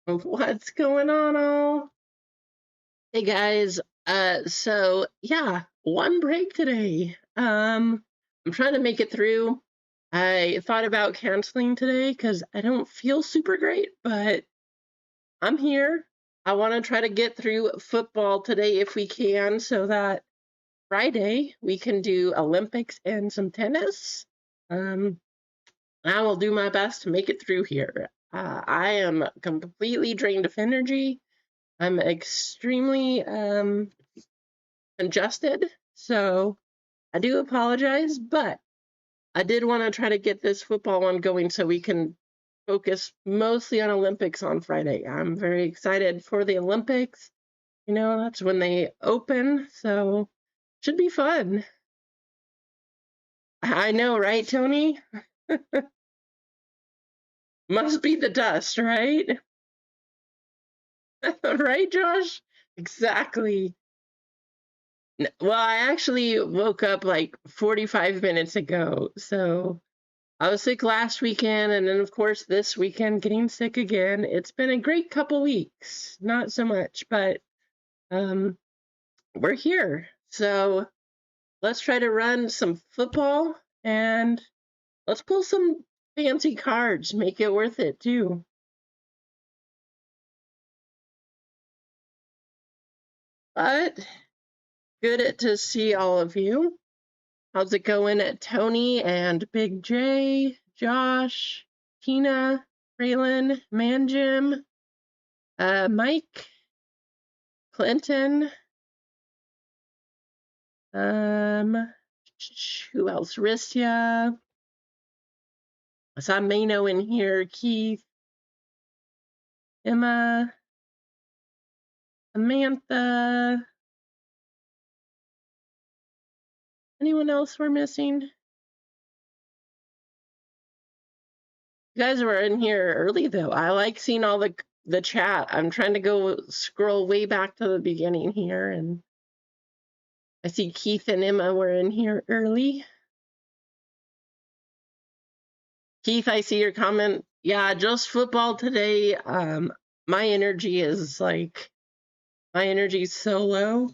What's going on all? Hey guys. So yeah, one break today. I'm trying to make it through. I thought about canceling today because I don't feel super great, but I'm here. I want to try to get through football today if we can, so that Friday we can do Olympics and some tennis. Um, I will do my best to make it through here. I am completely drained of energy. I'm extremely congested, so I do apologize, but I did want to try to get this football one going so we can focus mostly on Olympics on Friday. I'm very excited for the Olympics. You know, that's when they open, so should be fun. I know, right, Tony? Must be the dust, right? Right, Josh? Exactly. Well, I actually woke up like 45 minutes ago. So I was sick last weekend, and then, of course, this weekend getting sick again. It's been a great couple weeks. Not so much, but um, we're here. So let's try to run some football and let's pull some fancy cards. Make it worth it, too. But good to see all of you. How's it going at Tony and Big J, Josh, Tina, Raylan, Manjim, Mike, Clinton, um, who else? Ristia. I saw Mano in here, Keith, Emma, Samantha. Anyone else we're missing? You guys were in here early though. I like seeing all the chat. I'm trying to go scroll way back to the beginning here, and I see Keith and Emma were in here early. Keith, I see your comment. Yeah, just football today. My energy is so low.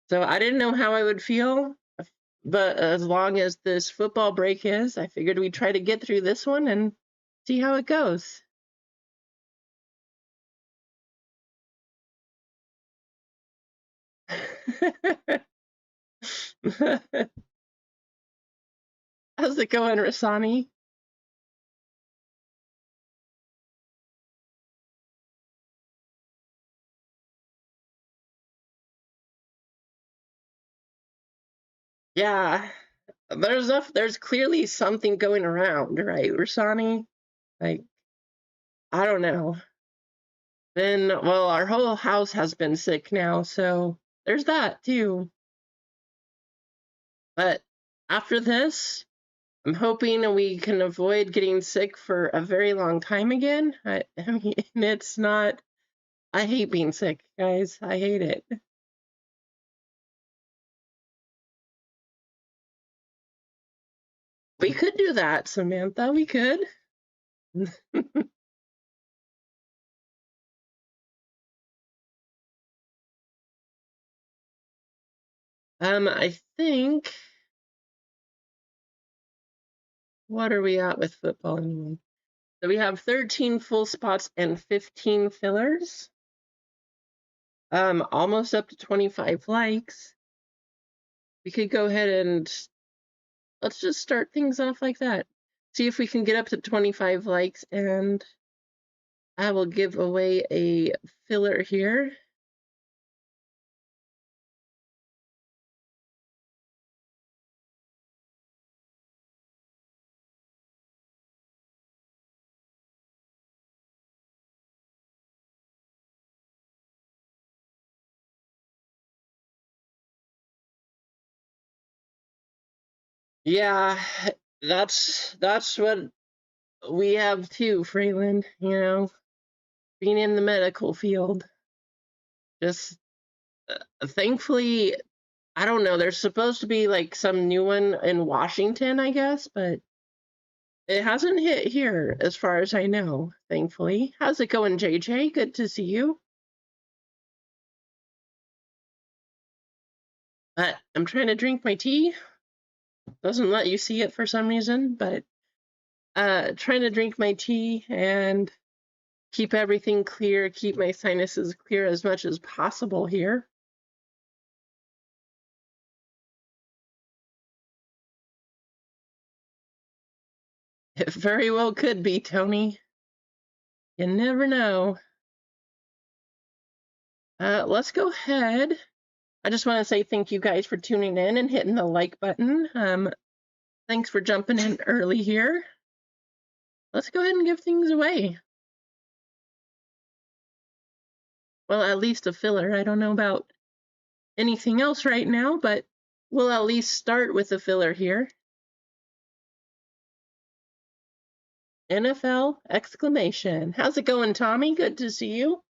So I didn't know how I would feel, but as long as this football break is, I figured we'd try to get through this one and see how it goes. How's it going, Rasani? Yeah, there's clearly something going around, right, Rasani? Like, I don't know. Then, well, our whole house has been sick now, so there's that too. But after this, I'm hoping we can avoid getting sick for a very long time again. I mean, it's not, I hate being sick, guys. I hate it. We could do that, Samantha. We could. I think, what are we at with football anyway? So we have 13 full spots and 15 fillers. Almost up to 25 likes. We could go ahead and let's just start things off like that. See if we can get up to 25 likes, and I will give away a filler here. Yeah, that's what we have too, Freeland, you know, being in the medical field. Just thankfully, I don't know, there's supposed to be like some new one in Washington, I guess, but It hasn't hit here as far as I know, thankfully. How's it going, JJ? Good to see you. I'm trying to drink my tea. Doesn't let you see it for some reason, but trying to drink my tea and keep everything clear, keep my sinuses clear as much as possible here. It very well could be, Tony. You never know. Let's go ahead. I just want to say thank you guys for tuning in and hitting the like button. Thanks for jumping in early here. Let's go ahead and give things away. Well, at least a filler. I don't know about anything else right now, but we'll at least start with a filler here. NFL exclamation. How's it going, Tommy? Good to see you.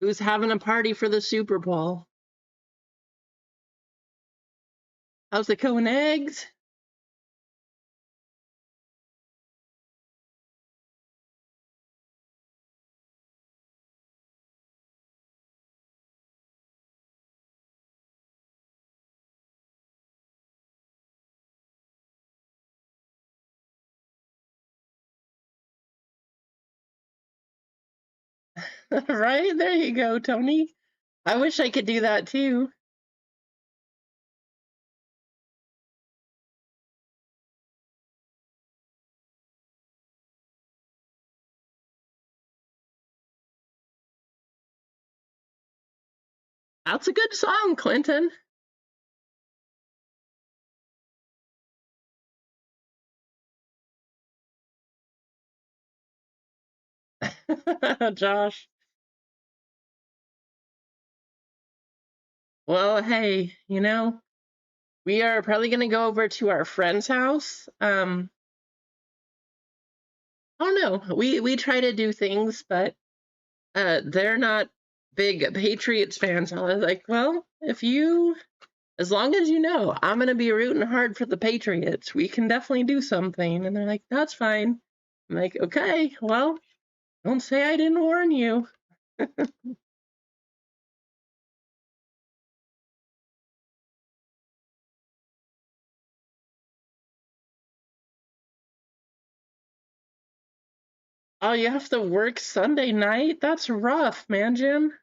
Who's having a party for the Super Bowl? How's it going, eggs? Right, there you go, Tony. I wish I could do that too. That's a good song, Clinton. Josh. Well, hey, we are probably going to go over to our friend's house. I don't know. We try to do things, but they're not big Patriots fans. I was like, well, as long as you know, I'm going to be rooting hard for the Patriots. We can definitely do something. And they're like, that's fine. I'm like, okay, well, don't say I didn't warn you. Oh, you have to work Sunday night? That's rough, man, Jim.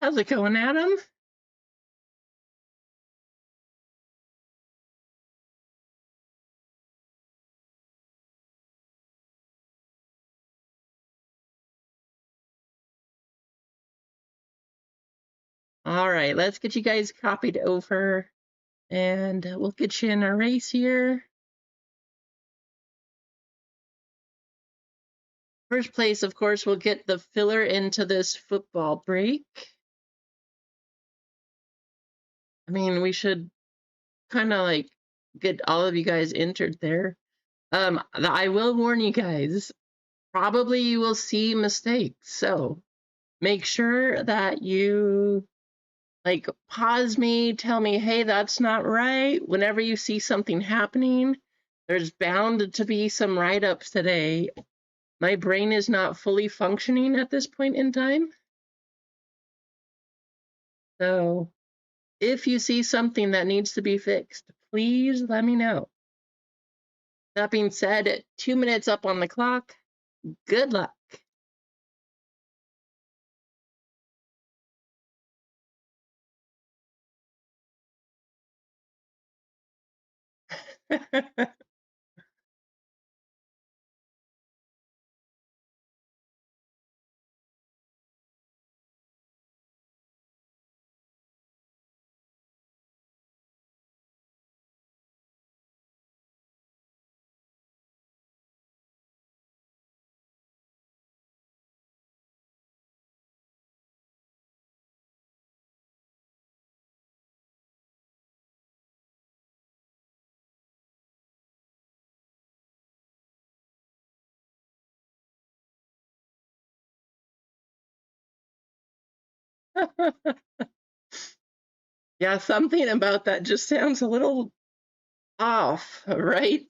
How's it going, Adam? All right, let's get you guys copied over and we'll get you in a race here. First place, of course, will get the filler into this football break. I mean, we should kind of like get all of you guys entered there. I will warn you guys, probably you will see mistakes. So make sure that you like pause me, tell me, hey, that's not right. Whenever you see something happening, there's bound to be some write-ups today. My brain is not fully functioning at this point in time. So if you see something that needs to be fixed, please let me know. That being said, 2 minutes up on the clock. Good luck. Yeah, something about that just sounds a little off, right?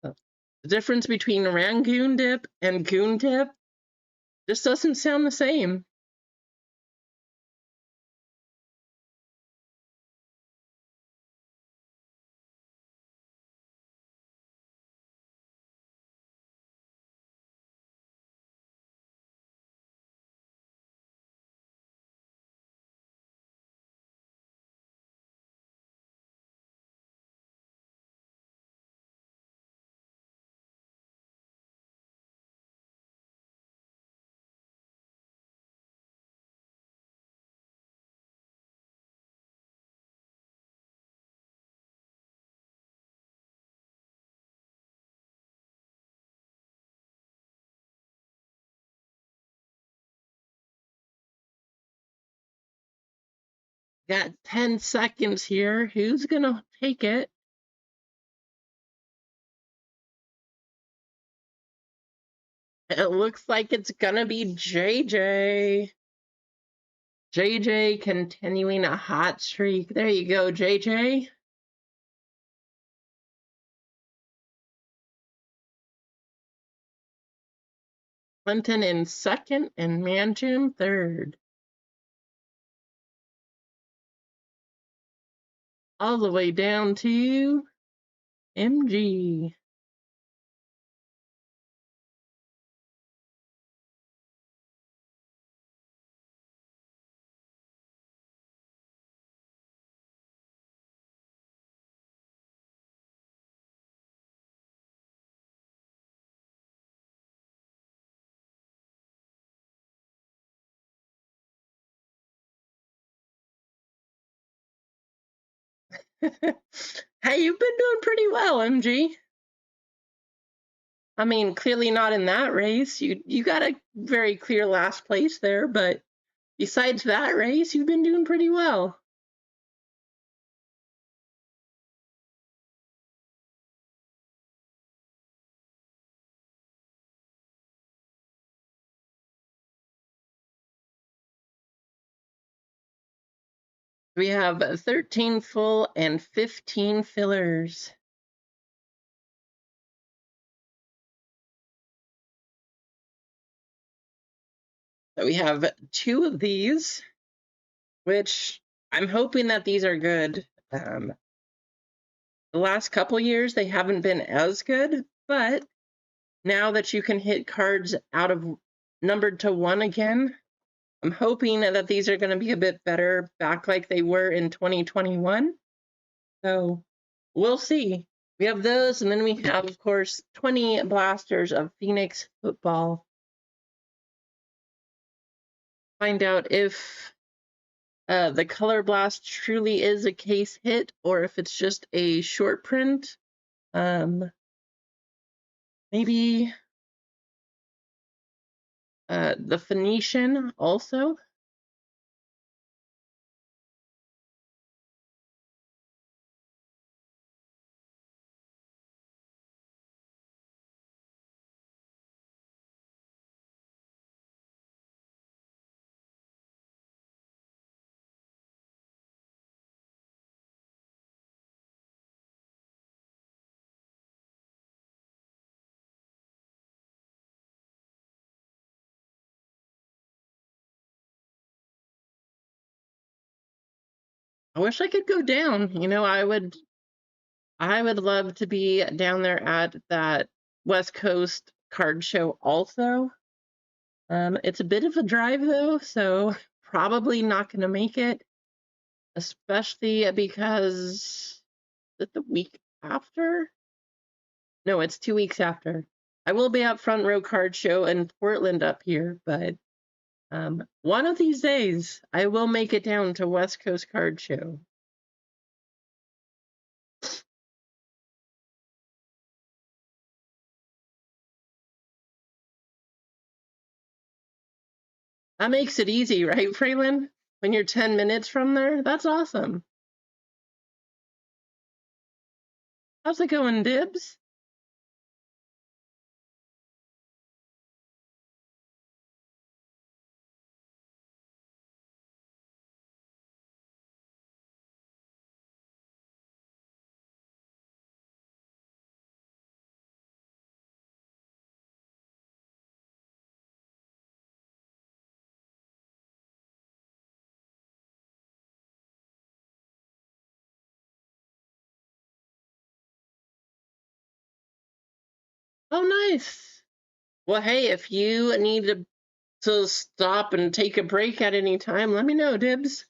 The difference between Rangoon dip and Goon dip just doesn't sound the same. Got 10 seconds here. Who's gonna take it? It looks like it's gonna be JJ. JJ continuing a hot streak. There you go, JJ. Clinton in second and Manchin third. All the way down to MG. Hey, you've been doing pretty well, MG. I mean, clearly not in that race. You got a very clear last place there, but besides that race, you've been doing pretty well. We have 13 full and 15 fillers. So we have 2 of these, which I'm hoping that these are good. The last couple years, they haven't been as good, but now that you can hit cards out of numbered to 1 again, I'm hoping that these are going to be a bit better back like they were in 2021. So we'll see. We have those, and then we have, of course, 20 blasters of Phoenix football. Find out if the color blast truly is a case hit or if it's just a short print. Maybe the Phoenician also. I wish I could go down. You know, I would love to be down there at that West Coast card show also. It's a bit of a drive though, so probably not going to make it, especially because the week after? No, it's 2 weeks after. I will be at Front Row Card Show in Portland up here, but one of these days I will make it down to West Coast Card Show. That makes it easy, right, Fraylin? When you're 10 minutes from there? That's awesome. How's it going, Dibs? Oh, nice. Well, hey, if you need to stop and take a break at any time, let me know, Dibs.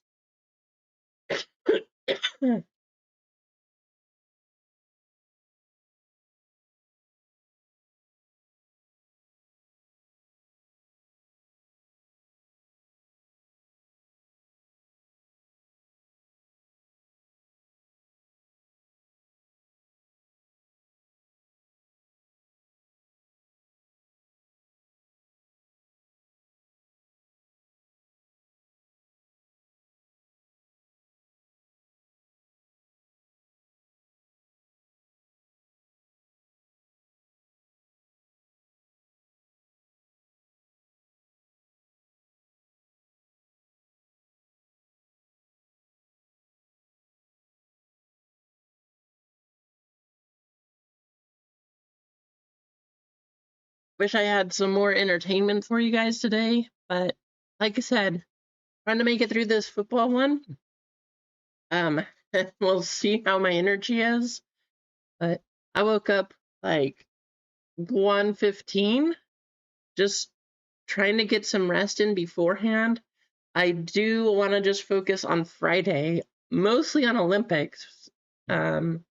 Wish I had some more entertainment for you guys today, but like I said, trying to make it through this football one. Um, we'll see how my energy is. But I woke up like 1:15, just trying to get some rest in beforehand. I do want to just focus on Friday, mostly on Olympics. Um,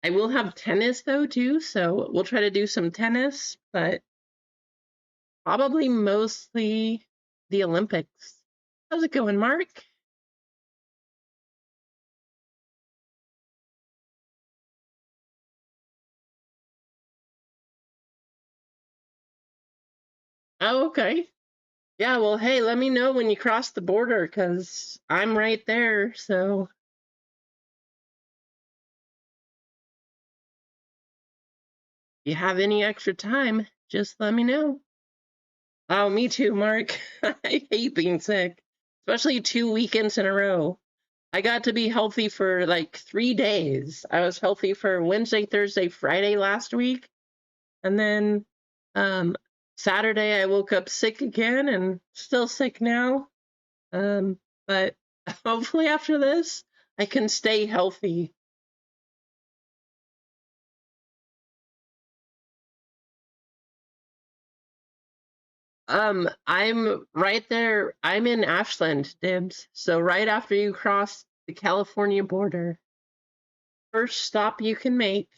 I will have tennis though too, so we'll try to do some tennis, but probably mostly the Olympics. How's it going, Mark? Oh, okay. Yeah, well, hey, let me know when you cross the border because I'm right there. So if you have any extra time, just let me know. Oh, me too, Mark. I hate being sick, especially 2 weekends in a row. I got to be healthy for like 3 days. I was healthy for Wednesday, Thursday, Friday last week. And then um, Saturday, I woke up sick again and still sick now. But hopefully after this, I can stay healthy. I'm right there. I'm in Ashland, Dibs. So right after you cross the California border, first stop you can make.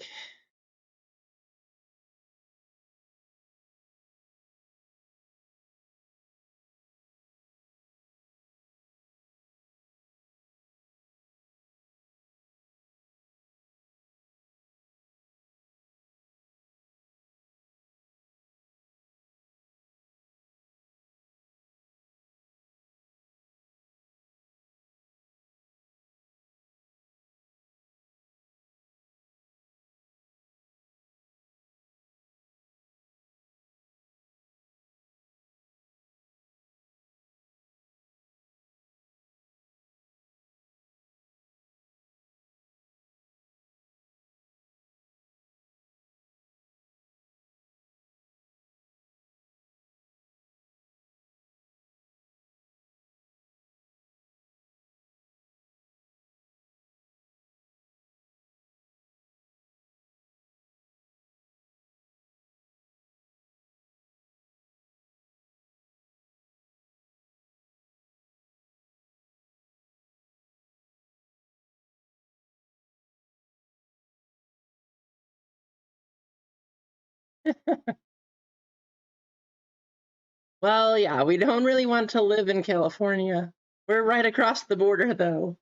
Well, yeah, we don't really want to live in California. We're right across the border, though.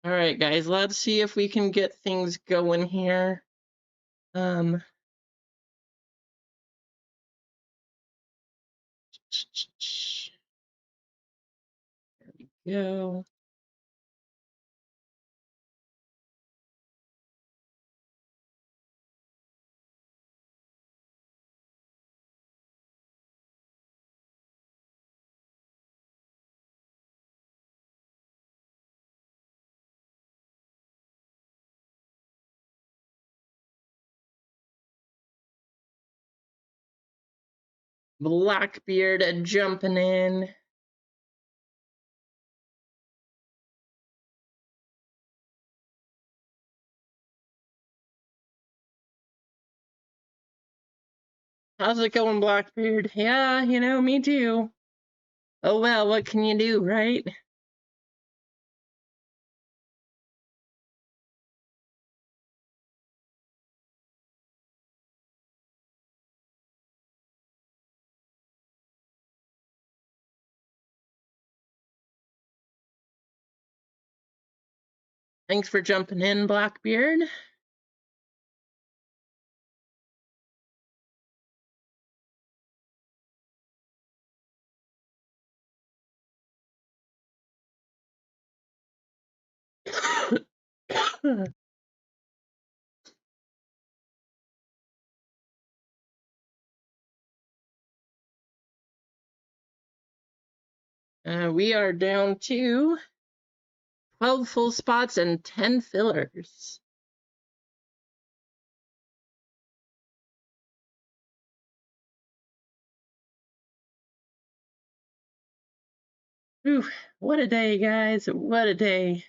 All right, guys, let's see if we can get things going here. Um, go. Blackbeard jumping in. How's it going, Blackbeard? Yeah, me too. Oh well, what can you do, right? Thanks for jumping in, Blackbeard. We are down to 12 full spots and 10 fillers. Whew, what a day, guys. What a day.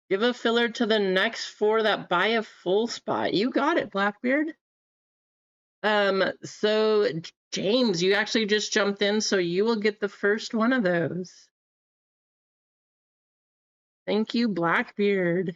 Give a filler to the next four that buy a full spot. You got it, Blackbeard. So James, you actually just jumped in, so you will get the first one of those. Thank you, Blackbeard.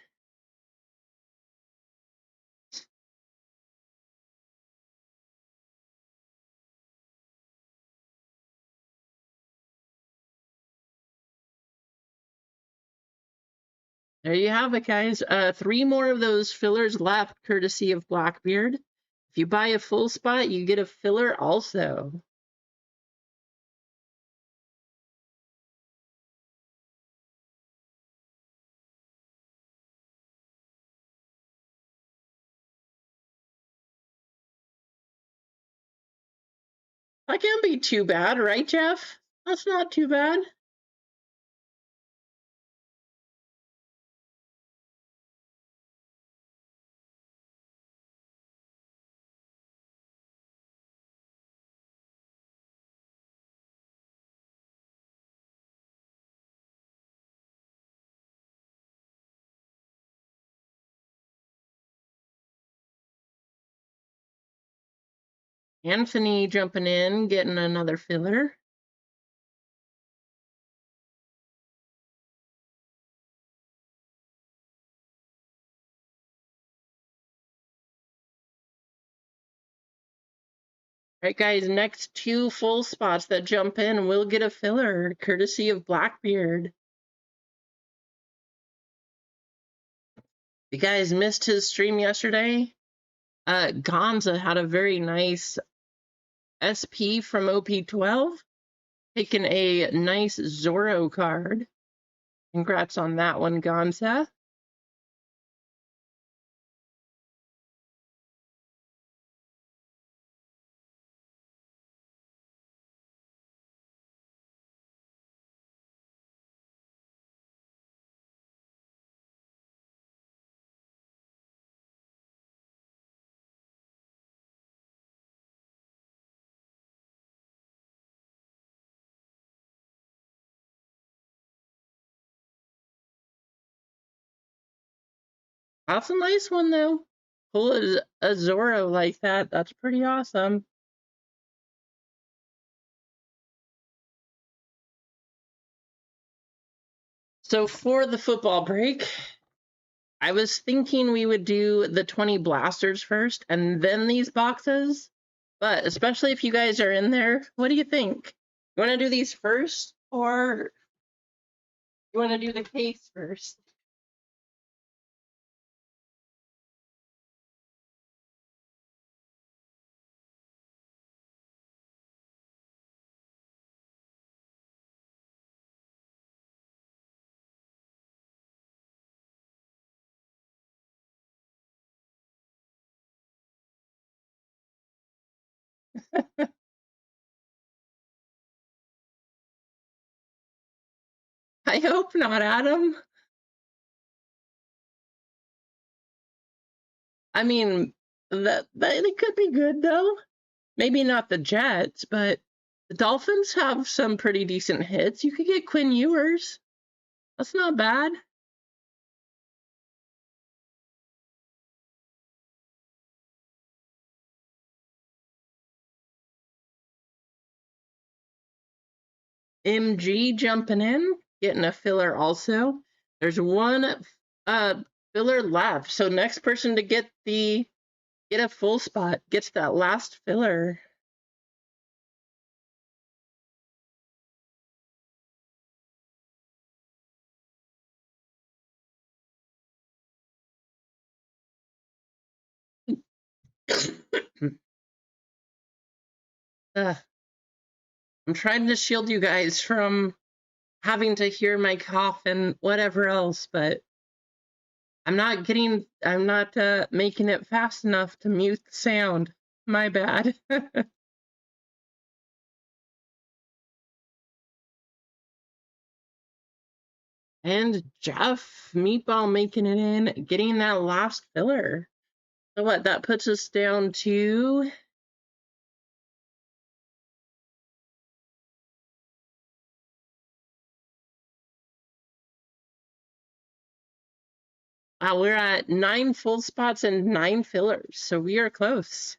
There you have it, guys. 3 more of those fillers left, courtesy of Blackbeard. If you buy a full spot, you get a filler also. That can't be too bad, right, Jeff? That's not too bad. Anthony jumping in, getting another filler. All right, guys, next 2 full spots that jump in will get a filler, courtesy of Blackbeard. You guys missed his stream yesterday? Gonza had a very nice SP from OP12, taking a nice Zorro card. Congrats on that one, Gonza. That's a nice one, though. Pull a Zorro like that. That's pretty awesome. So for the football break, I was thinking we would do the 20 blasters first and then these boxes. But especially if you guys are in there, what do you think? You want to do these first or you want to do the case first? I hope not, Adam. I mean, that it could be good though. Maybe not the Jets, but the Dolphins have some pretty decent hits. You could get Quinn Ewers. That's not bad. MG jumping in, getting a filler also. There's one uh filler left. So next person to get a full spot gets that last filler. I'm trying to shield you guys from having to hear my cough and whatever else, but I'm not making it fast enough to mute the sound. My bad. And Jeff Meatball making it in, getting that last filler. So what, that puts us down to we're at 9 full spots and 9 fillers, so we are close.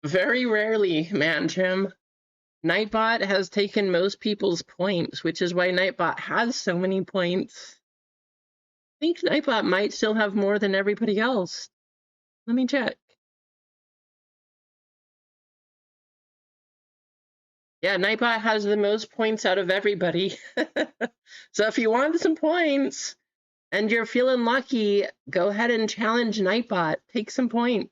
Very rarely, man, Jim. Nightbot has taken most people's points, which is why Nightbot has so many points. I think Nightbot might still have more than everybody else. Let me check. Yeah, Nightbot has the most points out of everybody. So if you want some points and you're feeling lucky, go ahead and challenge Nightbot. Take some points.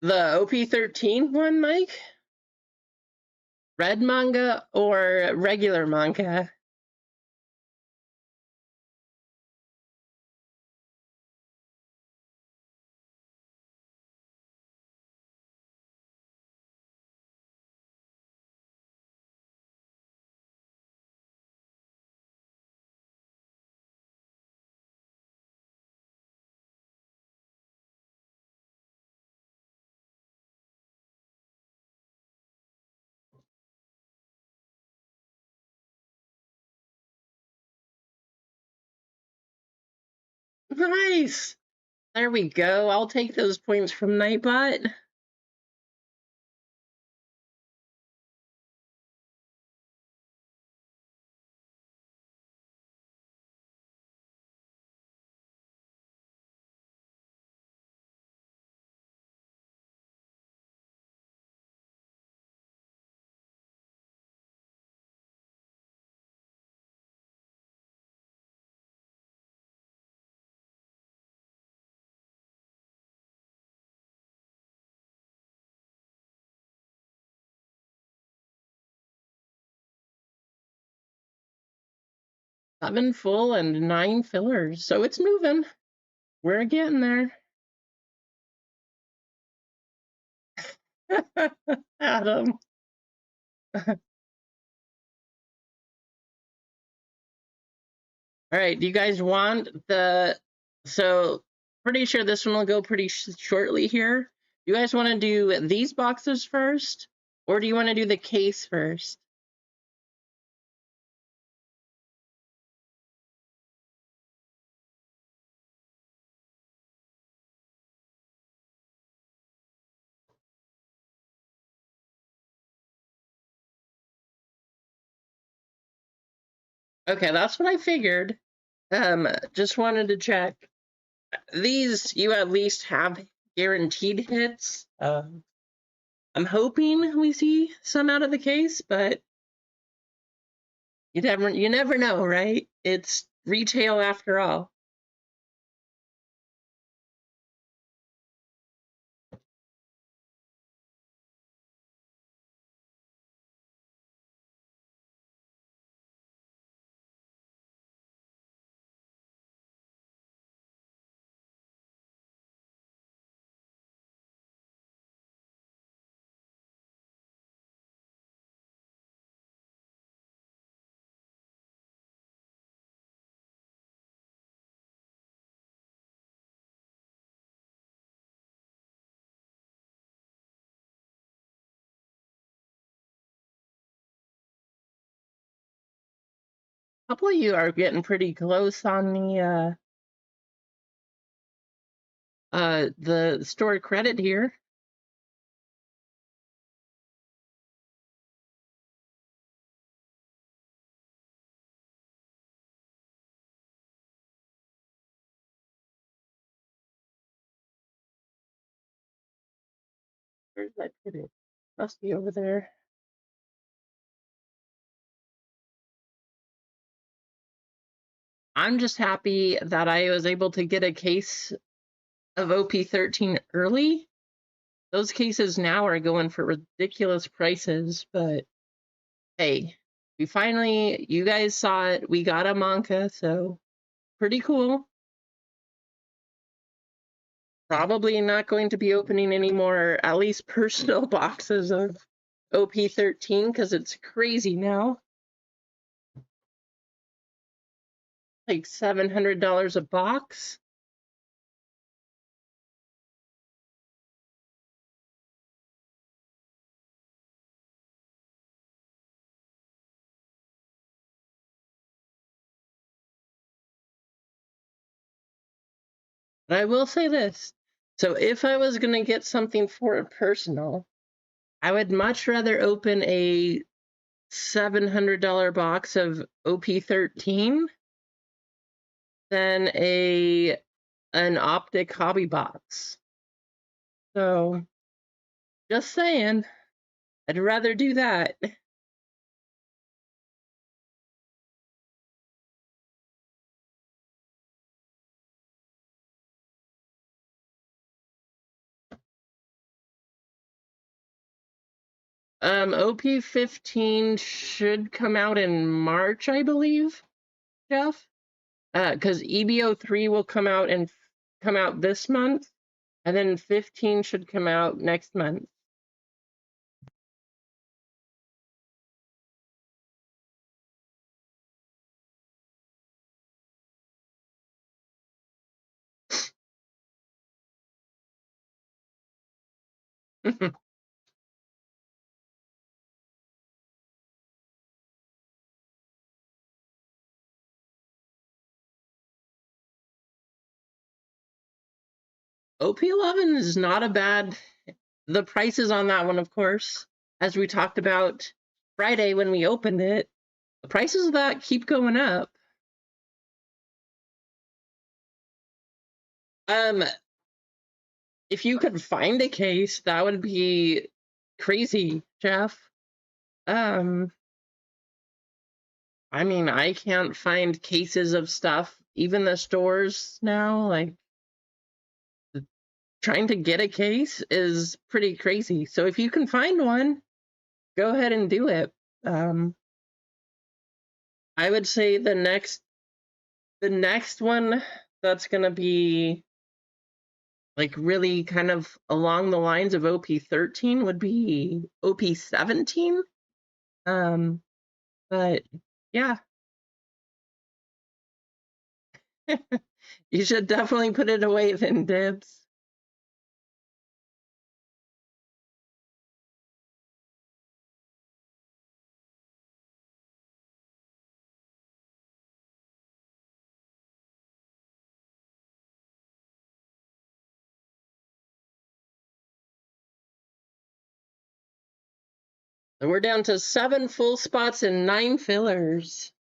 The OP13 one, Mike? Red manga or regular manga? Nice. There we go. I'll take those points from Nightbot. Seven full and 9 fillers. So it's moving. We're getting there. Adam. All right, do you guys want the... So, pretty sure this one will go pretty shortly here. You guys want to do these boxes first? Or do you want to do the case first? Okay, that's what I figured. Just wanted to check. These you at least have guaranteed hits. I'm hoping we see some out of the case, but you never know, right? It's retail after all. A couple of you are getting pretty close on the store credit here. Where did I put it? Must be over there. I'm just happy that I was able to get a case of OP13 early. Those cases now are going for ridiculous prices, but hey, you guys saw it. We got a Monka, so pretty cool. Probably not going to be opening any more, at least personal boxes of OP13 because it's crazy now. Like $700 a box. But I will say this. So if I was going to get something for a personal, I would much rather open a $700 box of OP13 than an optic hobby box. So just saying, I'd rather do that. OP15 should come out in March, I believe, Jeff. Because EBO3 will come out this month, and then 15 should come out next month. OP11 is not a bad. The prices on that one, of course, as we talked about Friday when we opened it, the prices of that keep going up. Um, if you could find a case, that would be crazy, Jeff. Um, I mean, I can't find cases of stuff, even the stores now, like trying to get a case is pretty crazy. So if you can find one, go ahead and do it. Um, I would say the next one that's gonna be like really kind of along the lines of OP13 would be OP17. Um, but yeah, you should definitely put it away then, Dibs. And we're down to 7 full spots and 9 fillers.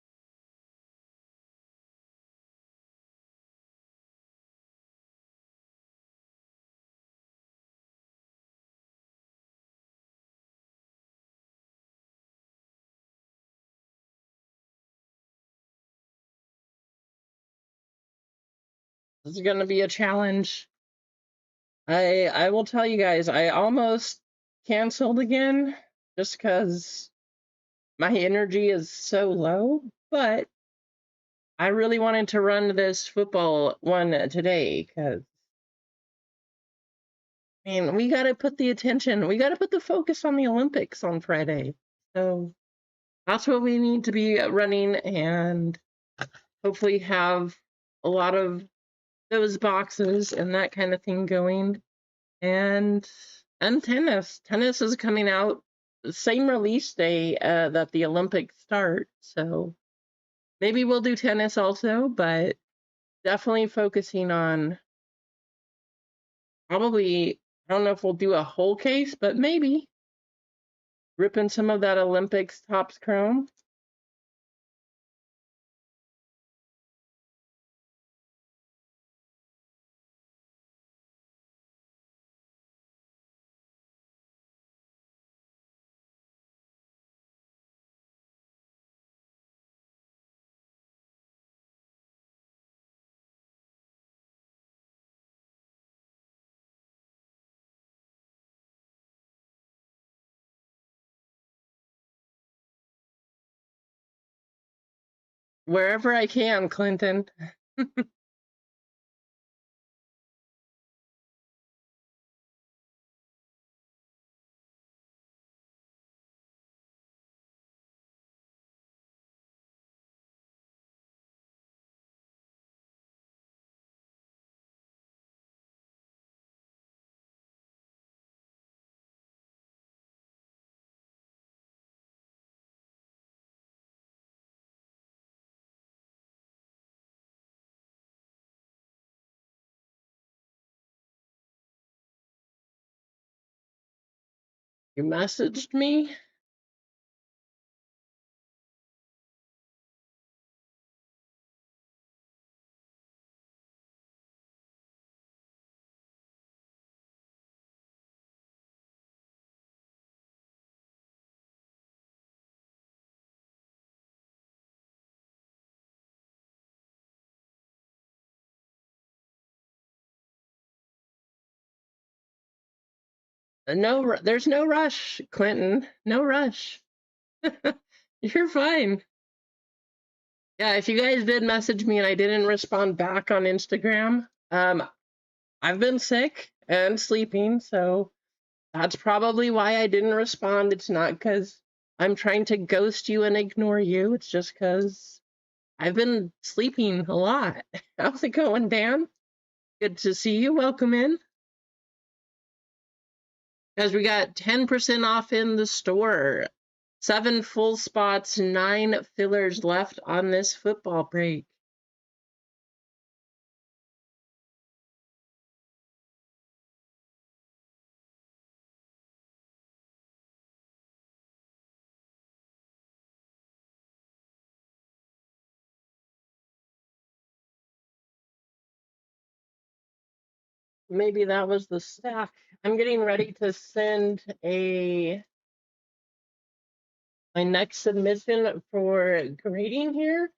This is going to be a challenge. I will tell you guys, I almost canceled again just because my energy is so low, but I really wanted to run this football one today because, man, we got to put the attention, we got to put the focus on the Olympics on Friday. So that's what we need to be running and hopefully have a lot of those boxes and that kind of thing going. And tennis. Tennis is coming out the same release day that the Olympics start. So maybe we'll do tennis also, but definitely focusing on probably, I don't know if we'll do a whole case, but maybe ripping some of that Olympics Topps Chrome. Wherever I can, Clinton. You messaged me? No, there's no rush, Clinton. No rush. You're fine. Yeah, if you guys did message me and I didn't respond back on Instagram, I've been sick and sleeping, so that's probably why I didn't respond. It's not because I'm trying to ghost you and ignore you. It's just because I've been sleeping a lot. How's it going, Dan? Good to see you. Welcome in. Guys, we got 10% off in the store. 7 full spots, 9 fillers left on this football break. Maybe that was the stack. I'm getting ready to send my next submission for grading here.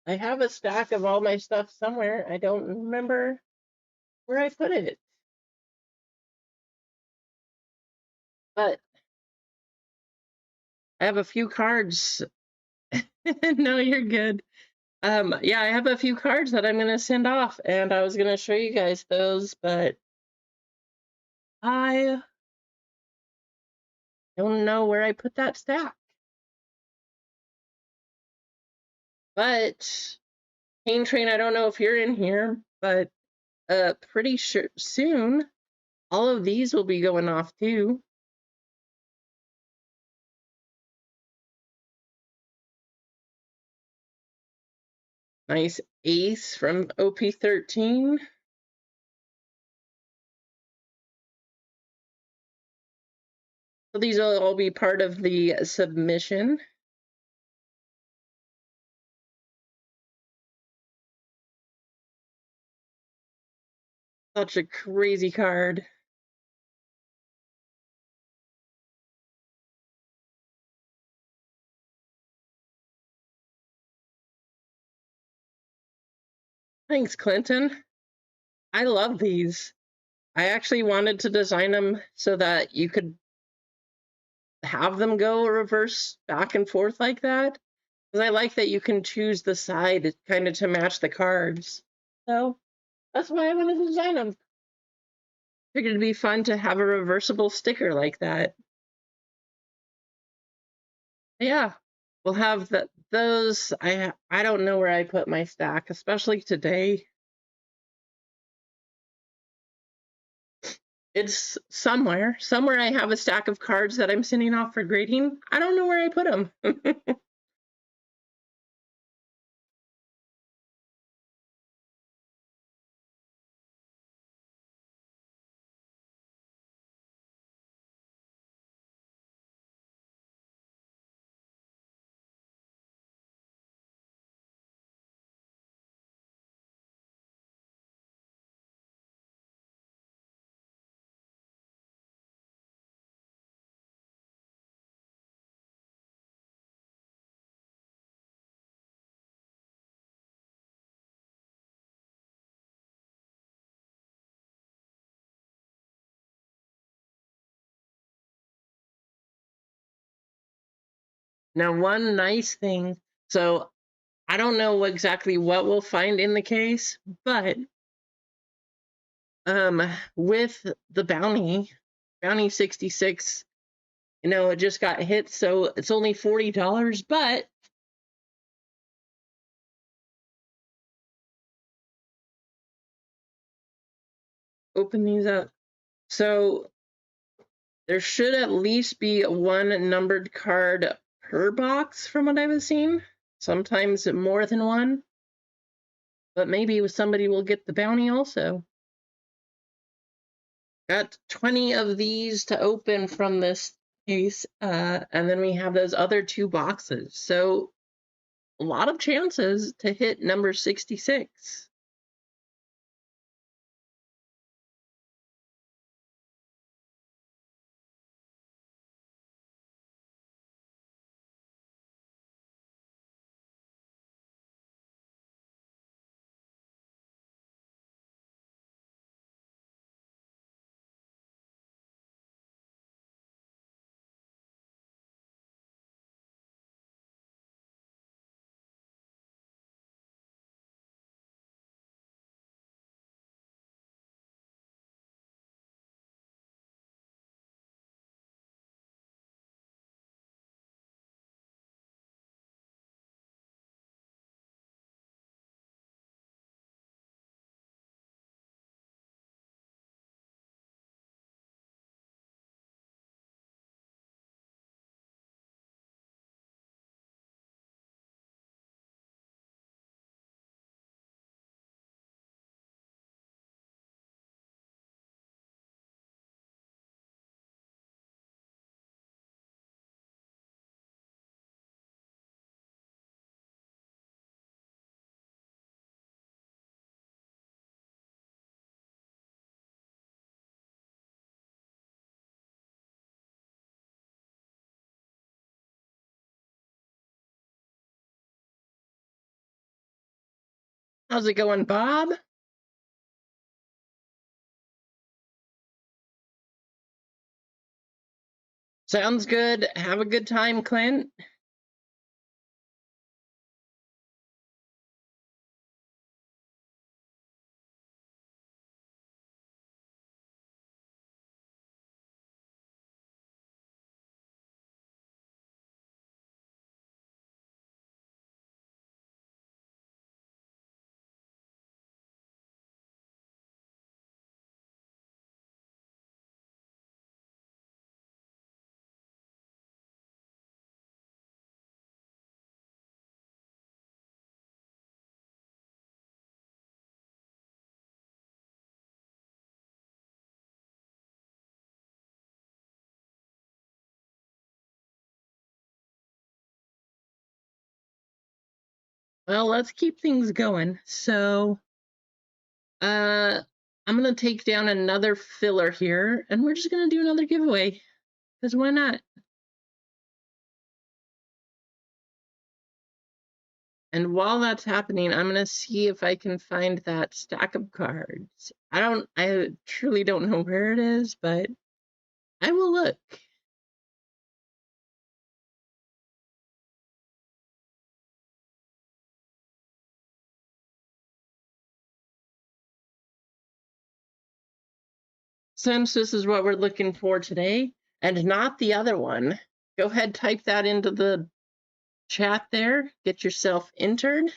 I have a stack of all my stuff somewhere. I don't remember where I put it. But I have a few cards. No, you're good. Yeah, I have a few cards that I'm gonna send off, and I was gonna show you guys those, but I don't know where I put that stack. But Pain Train, I don't know if you're in here, but pretty sure soon all of these will be going off too. Nice ace from OP13. So these will all be part of the submission. Such a crazy card. Thanks, Clinton. I love these. I actually wanted to design them so that you could have them go reverse back and forth like that. Because I like that you can choose the side kind of to match the cards. So that's why I wanted to design them. Figured it'd be fun to have a reversible sticker like that. Yeah, we'll have those. I don't know where I put my stack, especially today. It's somewhere. Somewhere I have a stack of cards that I'm sending off for grading. I don't know where I put them. Now, one nice thing, so I don't know exactly what we'll find in the case, but with the bounty 66, it just got hit, so it's only $40, but open these up. So there should at least be one numbered card per box from what I've seen. Sometimes more than one. But maybe somebody will get the bounty also. Got 20 of these to open from this case. And then we have those other two boxes. So a lot of chances to hit number 66. How's it going, Bob? Sounds good. Have a good time, Clint. Well, let's keep things going. So, I'm gonna take down another filler here, and we're just gonna do another giveaway. Because why not? And while that's happening, I'm gonna see if I can find that stack of cards. I truly don't know where it is, but I will look. Since this is what we're looking for today, and not the other one, go ahead, type that into the chat there. Get yourself entered.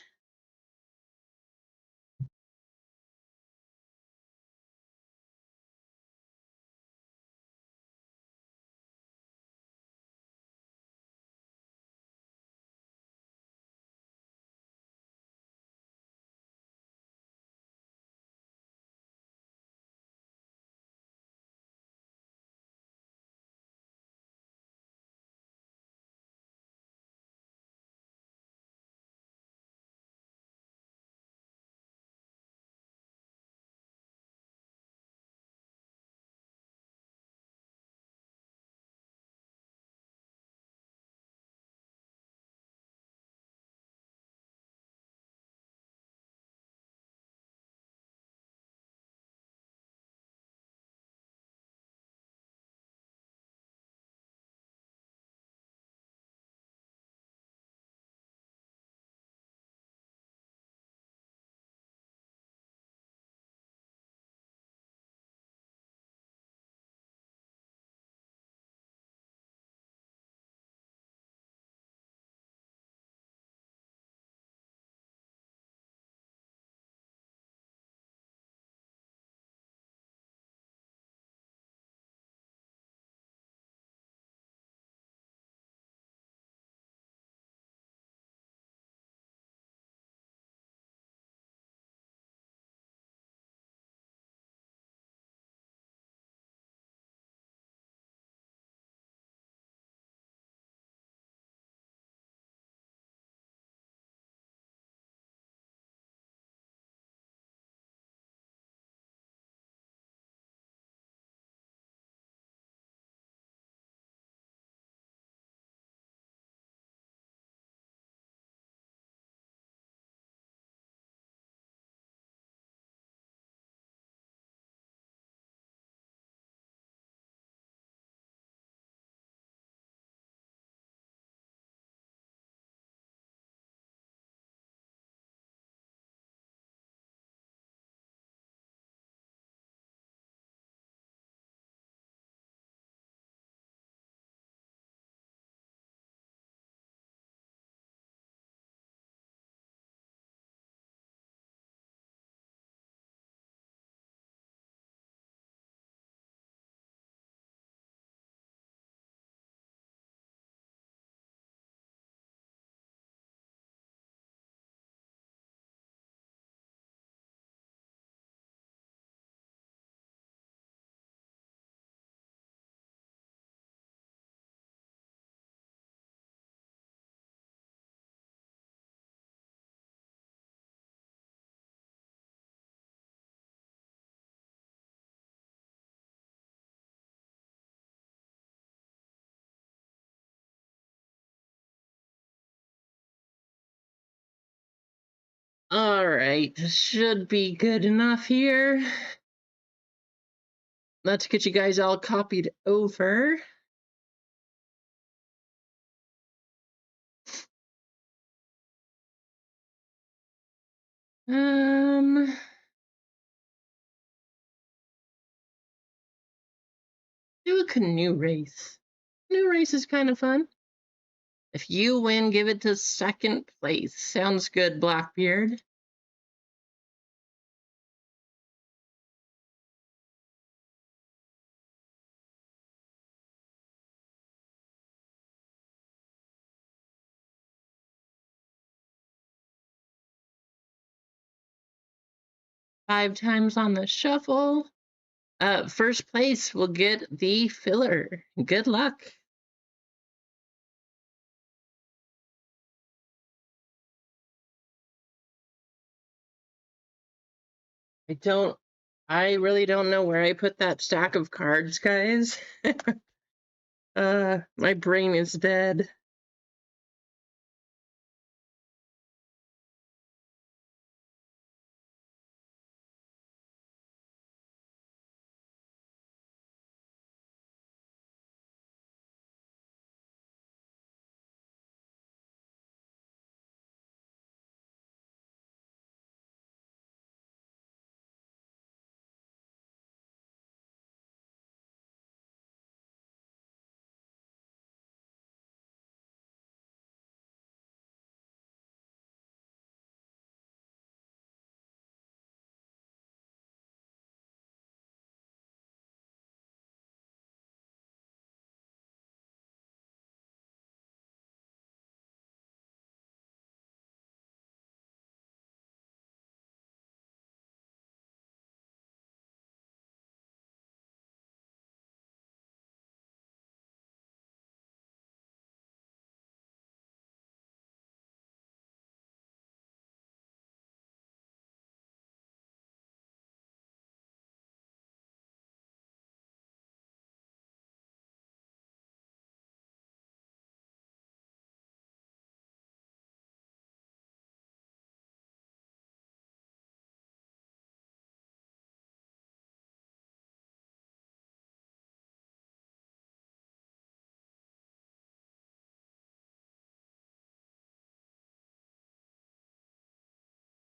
All right, should be good enough here. Let's get you guys all copied over. Do a canoe race. Canoe race is kind of fun. If you win, give it to second place. Sounds good, Blackbeard. Five times on the shuffle. First place will get the filler. Good luck. I really don't know where I put that stack of cards, guys. My brain is dead.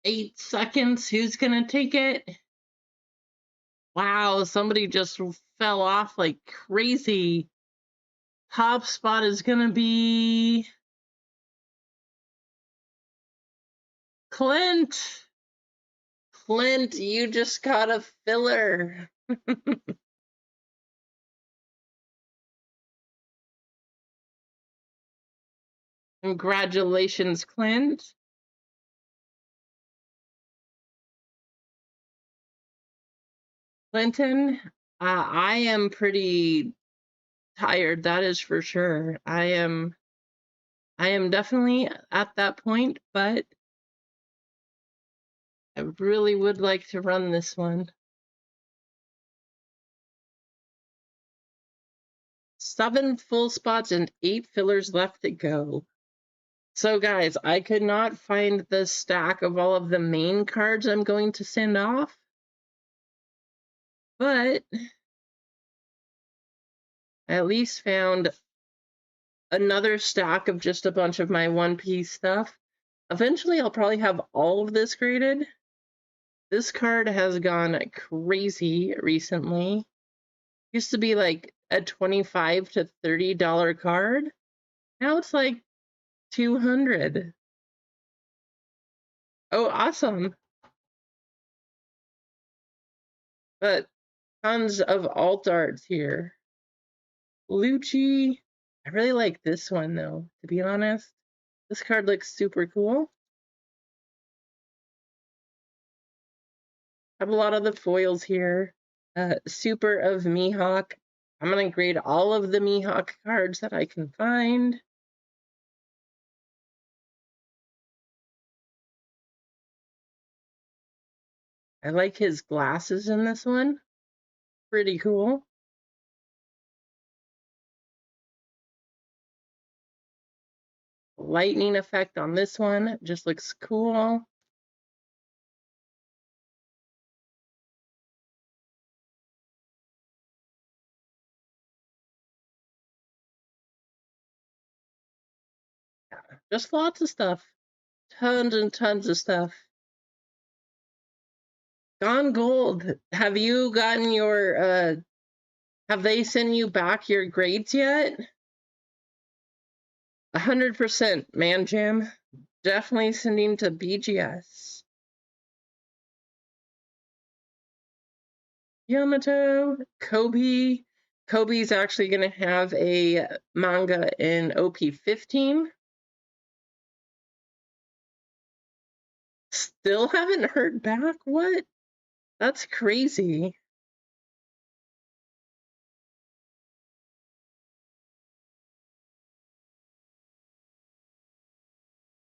8 seconds. Who's gonna take it? Wow, somebody just fell off like crazy. Top spot is gonna be Clint. Clint, you just got a filler. Congratulations, Clint. Clinton, I am pretty tired, that is for sure. I am definitely at that point, but I really would like to run this one. 7 full spots and 8 fillers left to go. So guys, I could not find the stack of all of the main cards I'm going to send off, but I at least found another stack of just a bunch of my One Piece stuff. Eventually, I'll probably have all of this graded. This card has gone crazy recently. Used to be like a $25 to $30 card. Now it's like 200. Oh, awesome. But tons of alt arts here. Lucci. I really like this one though, to be honest. This card looks super cool. I have a lot of the foils here. Super of Mihawk. I'm gonna grade all of the Mihawk cards that I can find. I like his glasses in this one. Pretty cool. Lightning effect on this one just looks cool. Just lots of stuff. Tons and tons of stuff. Gone Gold. Have you gotten your have they sent you back your grades yet? 100%, man Jam. Definitely sending to BGS. Yamato, Kobe. Kobe's actually going to have a manga in OP15. Still haven't heard back? What? That's crazy.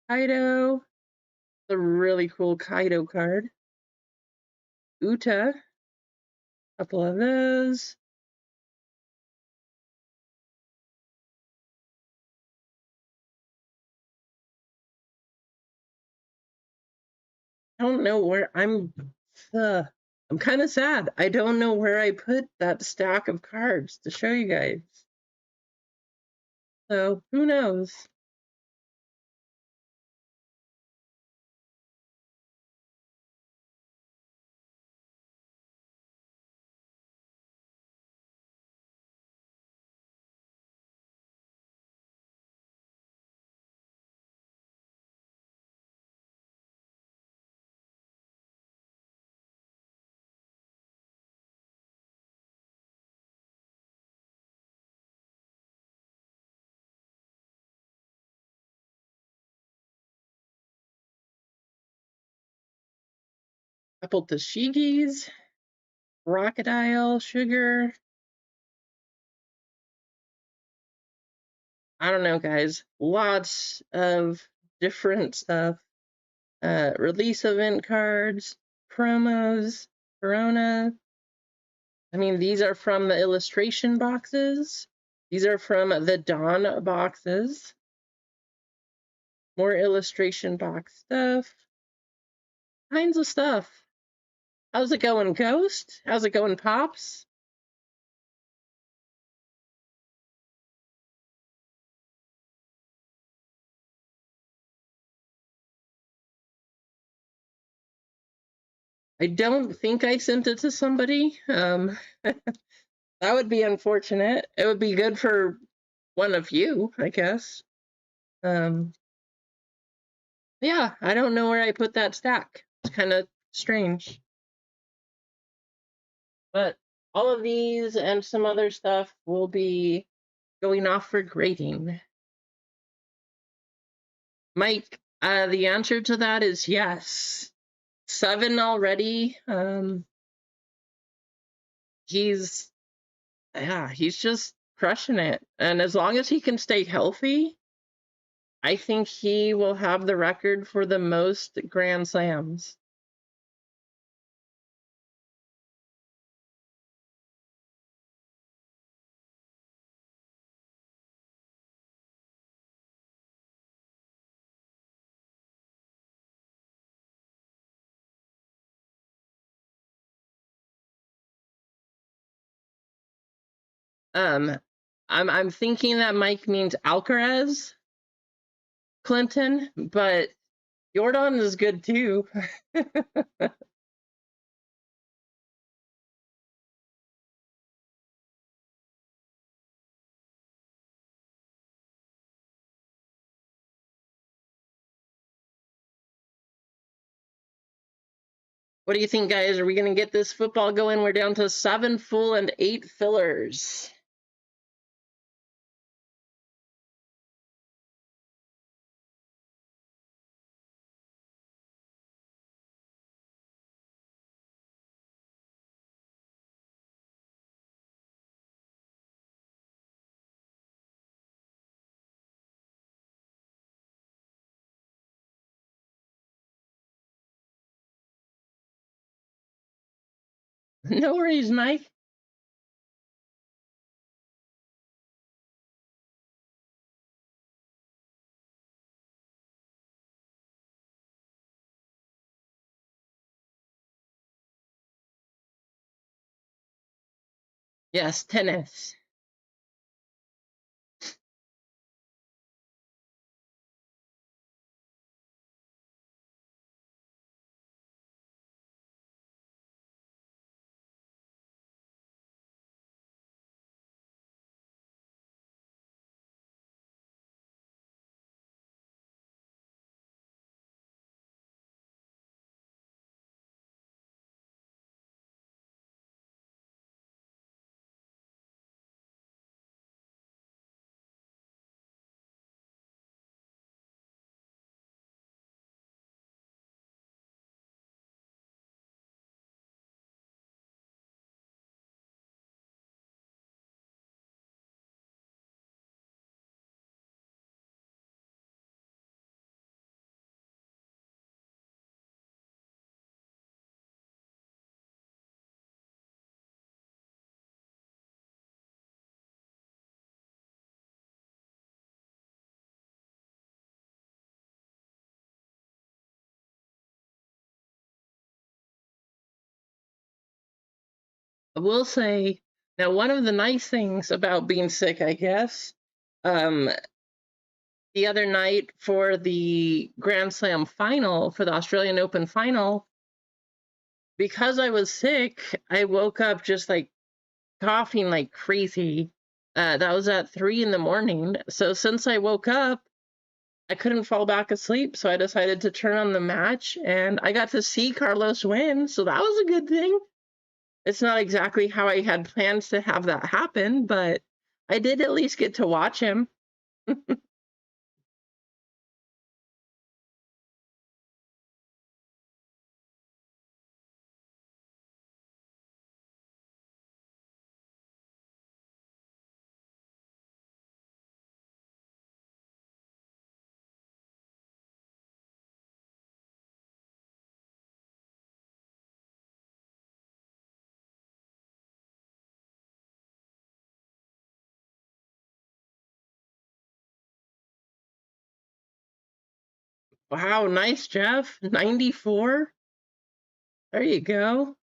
Kaido. A really cool Kaido card. Uta. Couple of those. I don't know where I'm kind of sad. I don't know where I put that stack of cards to show you guys. So who knows? Couple Tashigis, Crocodile, Sugar. I don't know, guys. Lots of different stuff. Release event cards, promos, Corona. I mean, these are from the illustration boxes. These are from the Dawn boxes. More illustration box stuff. Kinds of stuff. How's it going, Ghost? How's it going, Pops? I don't think I sent it to somebody. That would be unfortunate. It would be good for one of you, I guess. Um, yeah, I don't know where I put that stack. It's kind of strange. But all of these and some other stuff will be going off for grading. Mike, the answer to that is yes. 7 already. He's he's just crushing it. And as long as he can stay healthy, I think he will have the record for the most Grand Slams. Um, I'm thinking that Mike means Alcaraz Clinton, but Jordan is good too. What do you think, guys? Are we going to get this football going? We're down to 7 full and 8 fillers. No worries, Mike. Yes, tennis. I will say, now, one of the nice things about being sick, I guess, um, the other night for the Grand Slam final, for the Australian Open final, because I was sick, I woke up just like coughing like crazy. That was at 3 in the morning. So since I woke up, I couldn't fall back asleep. So I decided to turn on the match and I got to see Carlos win. So that was a good thing. It's not exactly how I had plans to have that happen, but I did at least get to watch him. Wow, nice, Jeff. 94. There you go.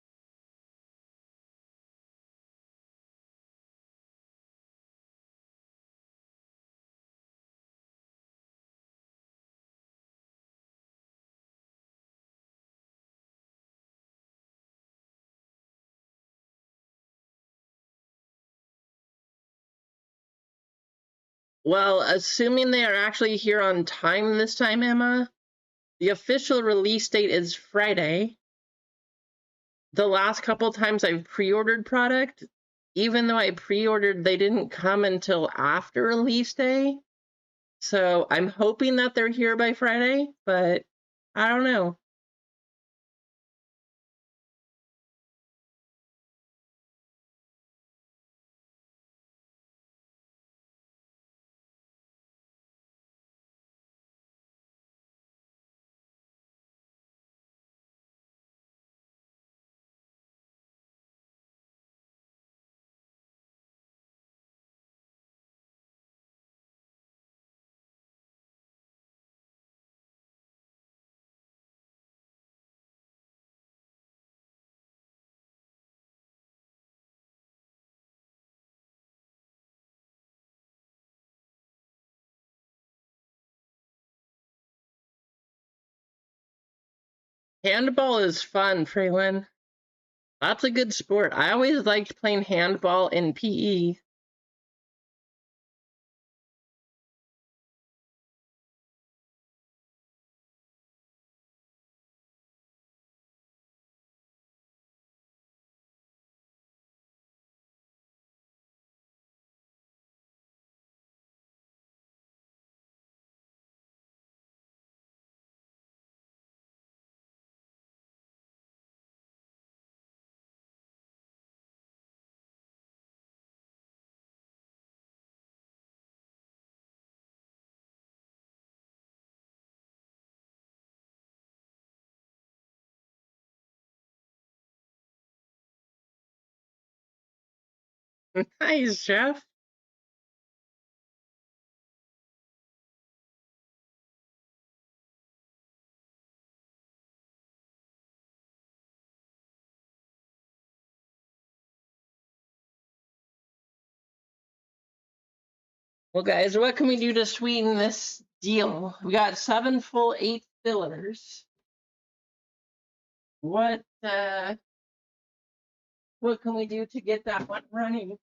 Well, assuming they are actually here on time this time, Emma, the official release date is Friday. The last couple times I've pre-ordered product, even though I pre-ordered, they didn't come until after release day. So I'm hoping that they're here by Friday, but I don't know. Handball is fun, Freeland. That's a good sport. I always liked playing handball in PE. Nice, Jeff. Well, guys, what can we do to sweeten this deal? We got 7 full 8 fillers. What can we do to get that one running?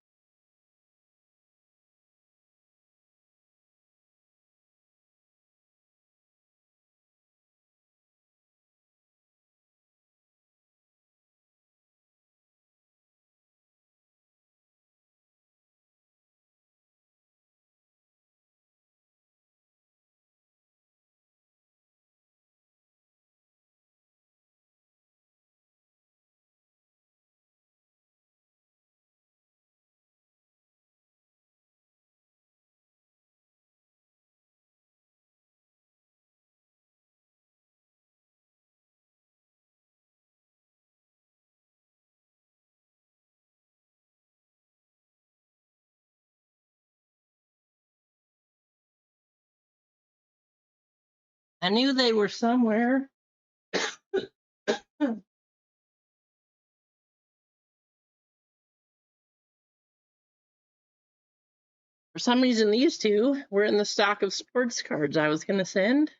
I knew they were somewhere. For some reason, these two were in the stock of sports cards I was going to send.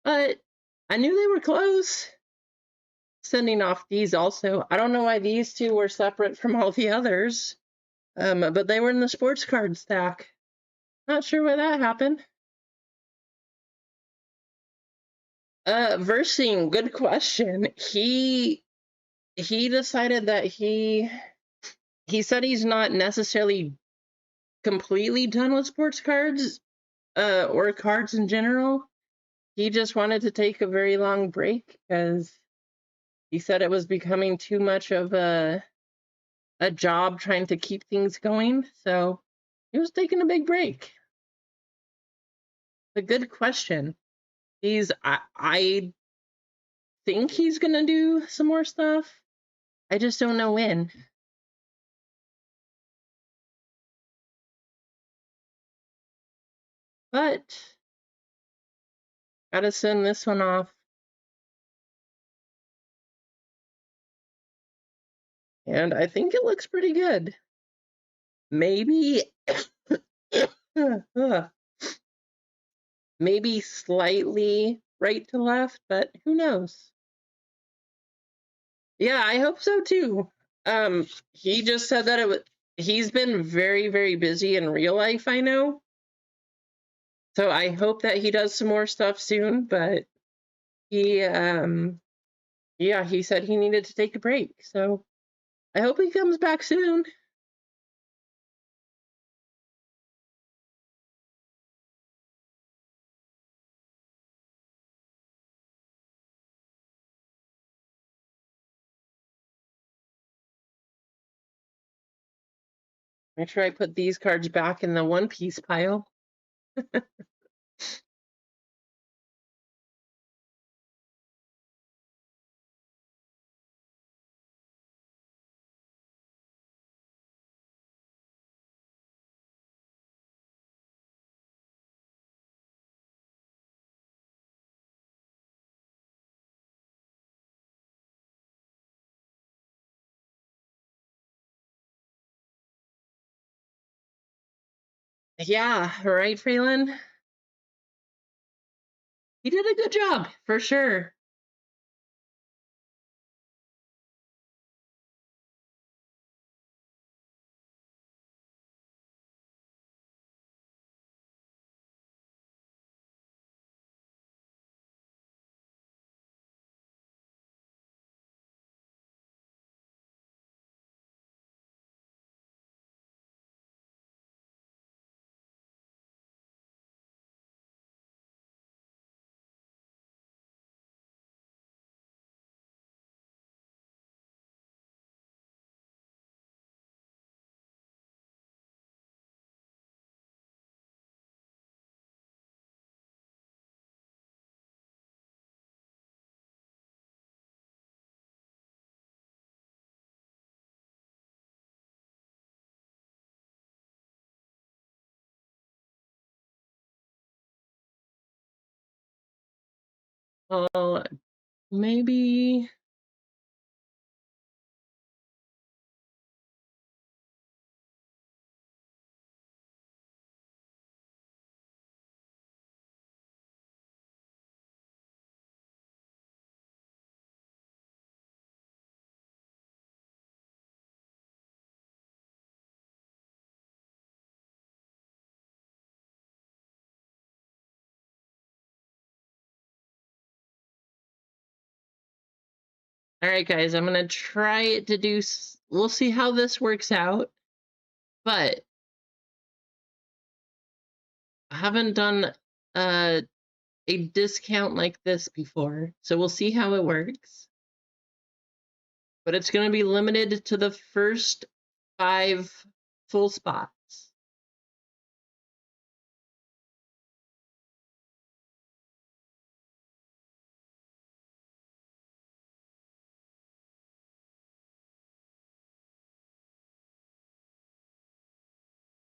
But I knew they were close. Sending off these also. I don't know why these two were separate from all the others. But they were in the sports card stack. Not sure why that happened. Versing, good question. He decided that he said he's not necessarily completely done with sports cards, or cards in general. He just wanted to take a very long break because he said it was becoming too much of a job trying to keep things going. So he was taking a big break. A good question. I think he's gonna do some more stuff. I just don't know when. But gotta send this one off. And I think it looks pretty good. Maybe maybe slightly right to left, but who knows? Yeah, I hope so too. He just said that He's been very, very busy in real life, I know. So I hope that he does some more stuff soon, but he yeah, he said he needed to take a break. So I hope he comes back soon. Make sure I put these cards back in the One Piece pile. Yeah, right, Phelan? He did a good job, for sure. Oh, maybe. All right, guys, I'm gonna try to do. We'll see how this works out, but I haven't done a discount like this before, so we'll see how it works. But it's gonna be limited to the first 5 full spots.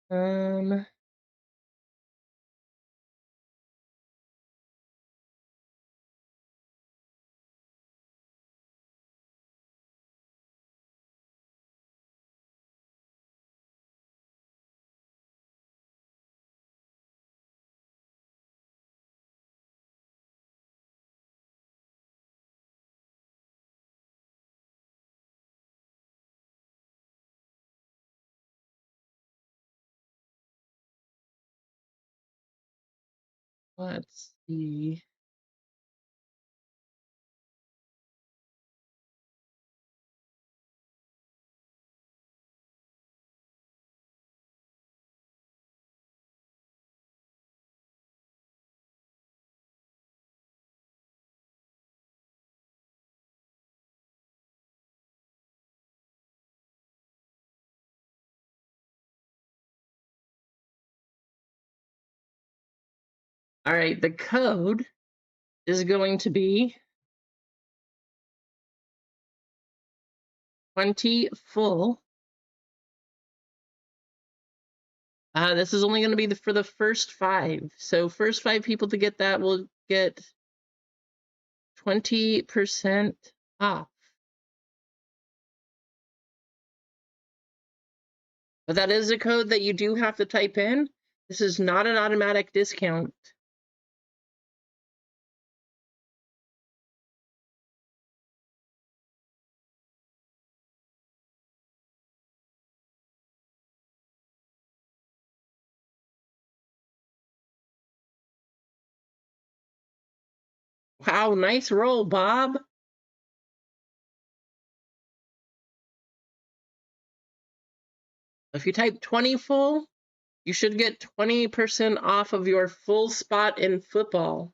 Um. Let's see. All right, the code is going to be 20 full. This is only going to be for the first 5. So first 5 people to get that will get 20% off. But that is a code that you do have to type in. This is not an automatic discount. Wow, nice roll, Bob. If you type 20 full, you should get 20% off of your full spot in football.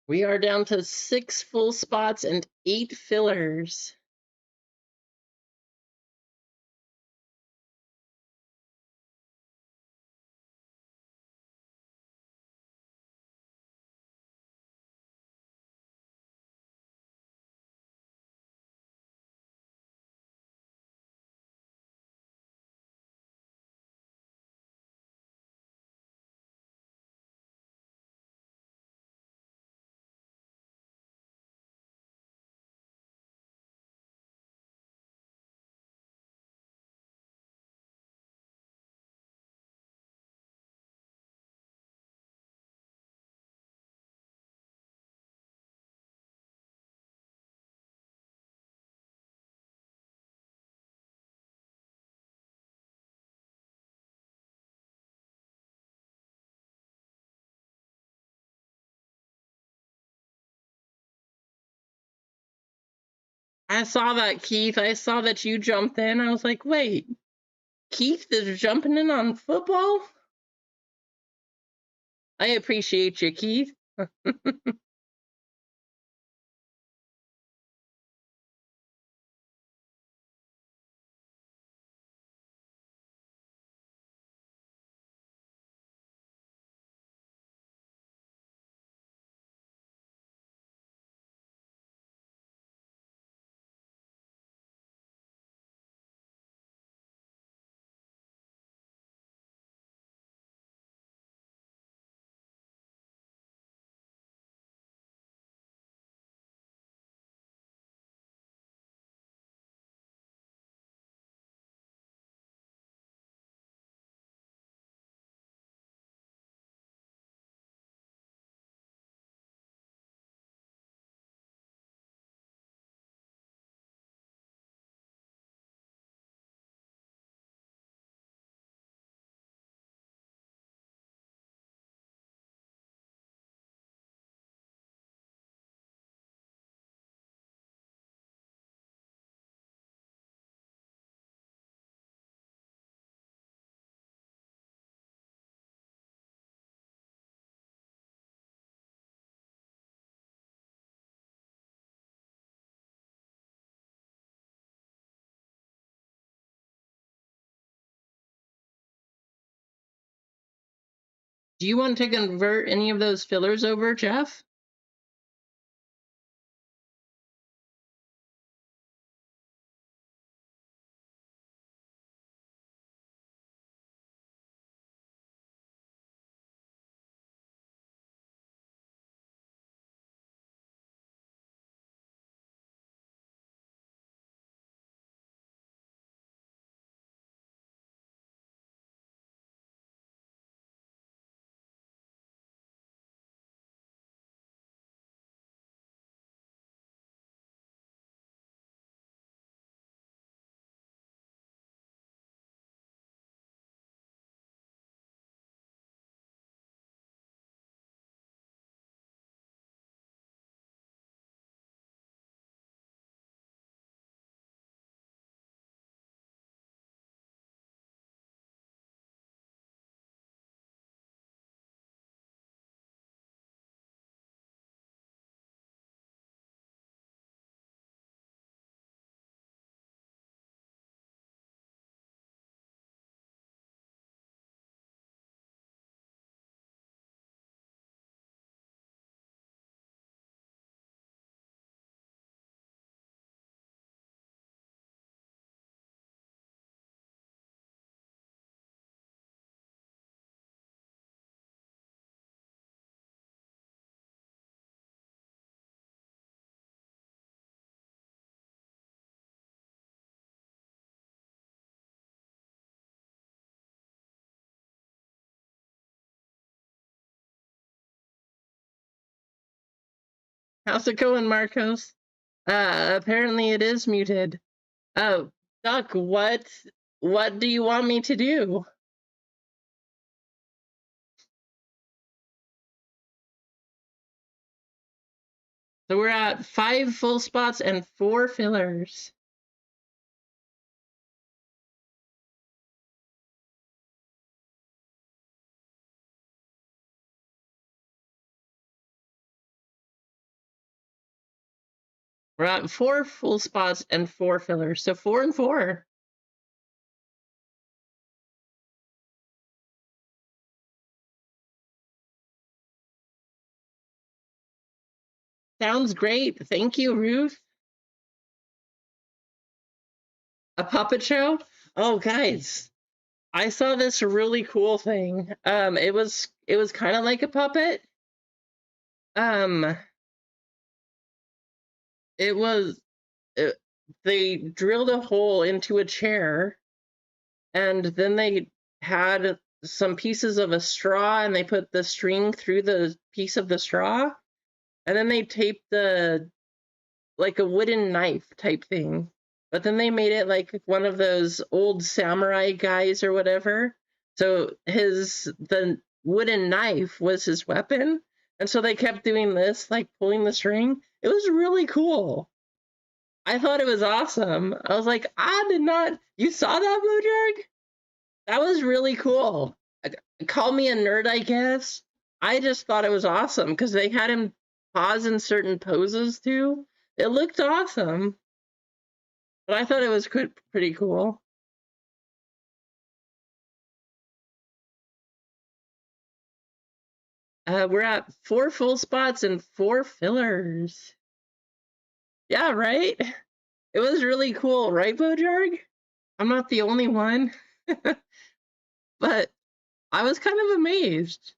We are down to 6 full spots and 8 fillers. I saw that, Keith. I saw that you jumped in. I was like, wait, Keith is jumping in on football? I appreciate you, Keith. Do you want to convert any of those fillers over, Jeff? How's it going, Marcos? Apparently it is muted. Oh, Duck, what do you want me to do? So we're at 5 full spots and 4 fillers. We're at 4 full spots and 4 fillers. So 4 and 4. Sounds great. Thank you, Ruth. A puppet show? Oh, guys, I saw this really cool thing. It was kind of like a puppet. Um, it was it, they drilled a hole into a chair, and then they had some pieces of a straw, and they put the string through the piece of the straw, and then they taped the like a wooden knife type thing. But then they made it like one of those old samurai guys or whatever. So the wooden knife was his weapon. And so they kept doing this, like pulling the string. It was really cool. I thought it was awesome. I was like, I did not. You saw that, Blue Jerk? That was really cool. Call me a nerd, I guess. I just thought it was awesome because they had him pause in certain poses too. It looked awesome, but I thought it was pretty cool. We're at 4 full spots and 4 fillers. Yeah, right? It was really cool, right, Bojarg? I'm not the only one, but I was kind of amazed.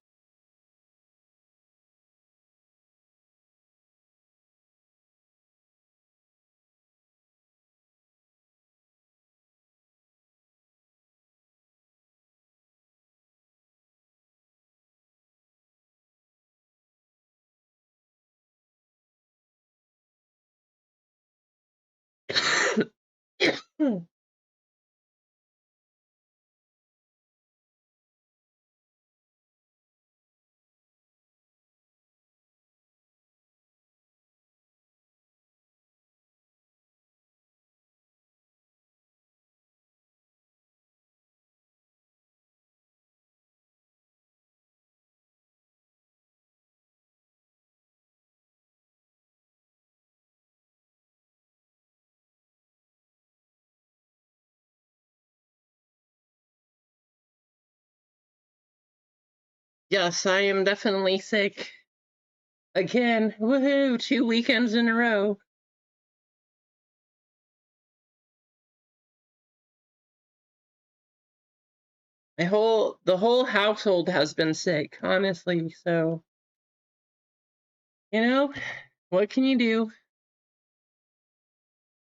Yes, I am definitely sick. Again, woohoo, 2 weekends in a row. The whole household has been sick, honestly. So, you know, what can you do?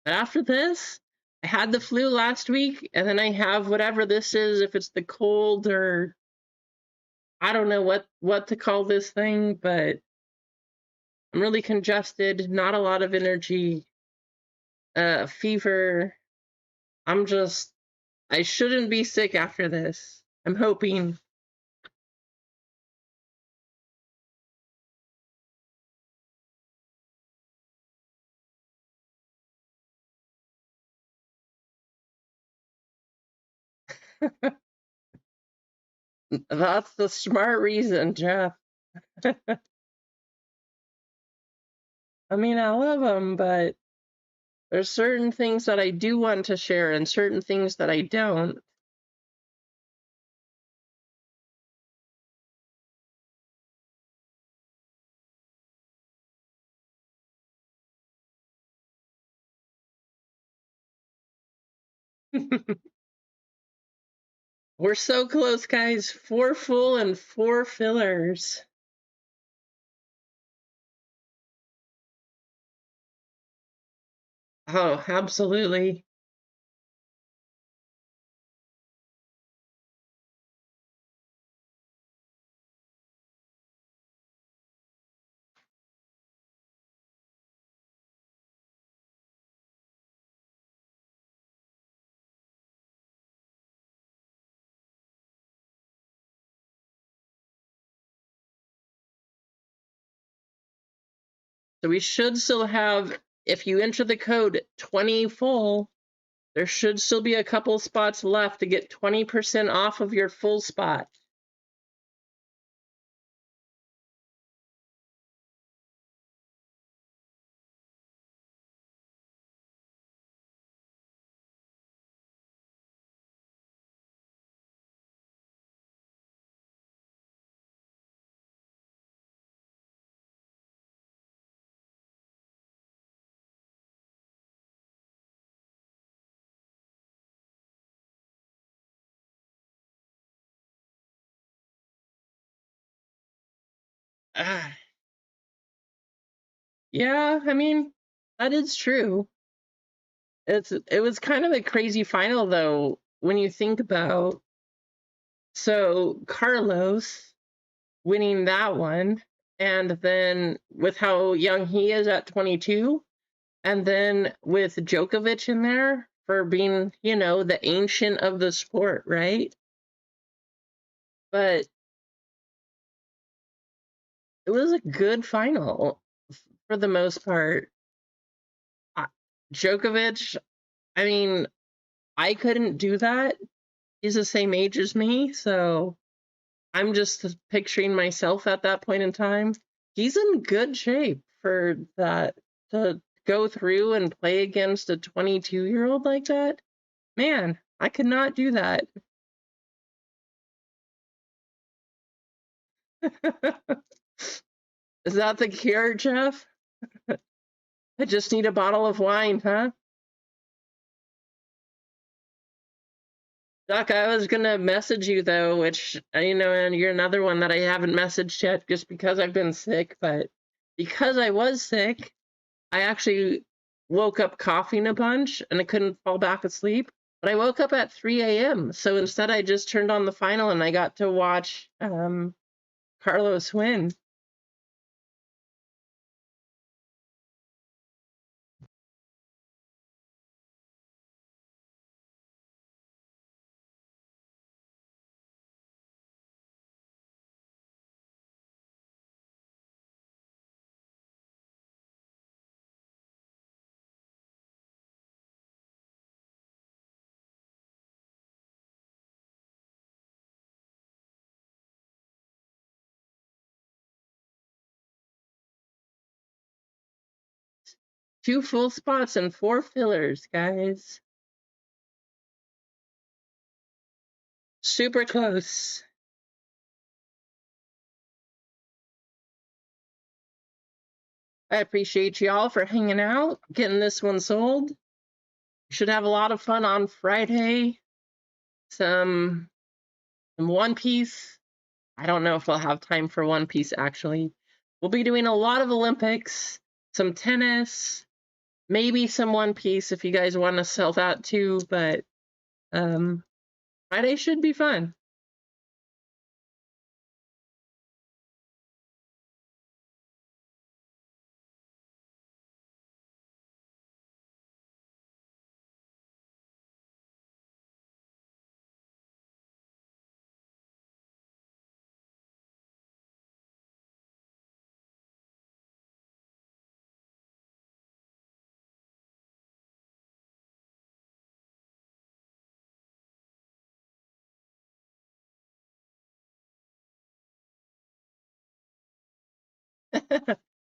But after this, I had the flu last week, and then I have whatever this is, if it's the cold or I don't know what to call this thing, but I'm really congested, not a lot of energy, fever. I'm just I shouldn't be sick after this. I'm hoping. That's the smart reason, Jeff. I mean, I love them, but there's certain things that I do want to share and certain things that I don't. We're so close, guys. 4 full and 4 fillers. Oh, absolutely. So we should still have, if you enter the code 20 full, there should still be a couple spots left to get 20% off of your full spot. Ah, yeah, I mean, that is true. It was kind of a crazy final though when you think about, so Carlos winning that one, and then with how young he is at 22, and then with Djokovic in there for being, the ancient of the sport, right? But it was a good final for the most part. Djokovic, I mean, I couldn't do that. He's the same age as me, so I'm just picturing myself at that point in time. He's in good shape for that, to go through and play against a 22-year-old like that. Man, I could not do that. Is that the cure, Jeff? I just need a bottle of wine, huh? Doc, I was gonna message you though, which, and you're another one that I haven't messaged yet just because I've been sick, but because I was sick, I actually woke up coughing a bunch and I couldn't fall back asleep. But I woke up at 3 a.m. So instead, I just turned on the final and I got to watch Carlos win. Two full spots and four fillers, guys. Super close. I appreciate y'all for hanging out, getting this one sold. Should have a lot of fun on Friday. Some One Piece. I don't know if we'll have time for One Piece, actually. We'll be doing a lot of Olympics, some tennis, maybe some One Piece if you guys want to sell that too, but Friday should be fun.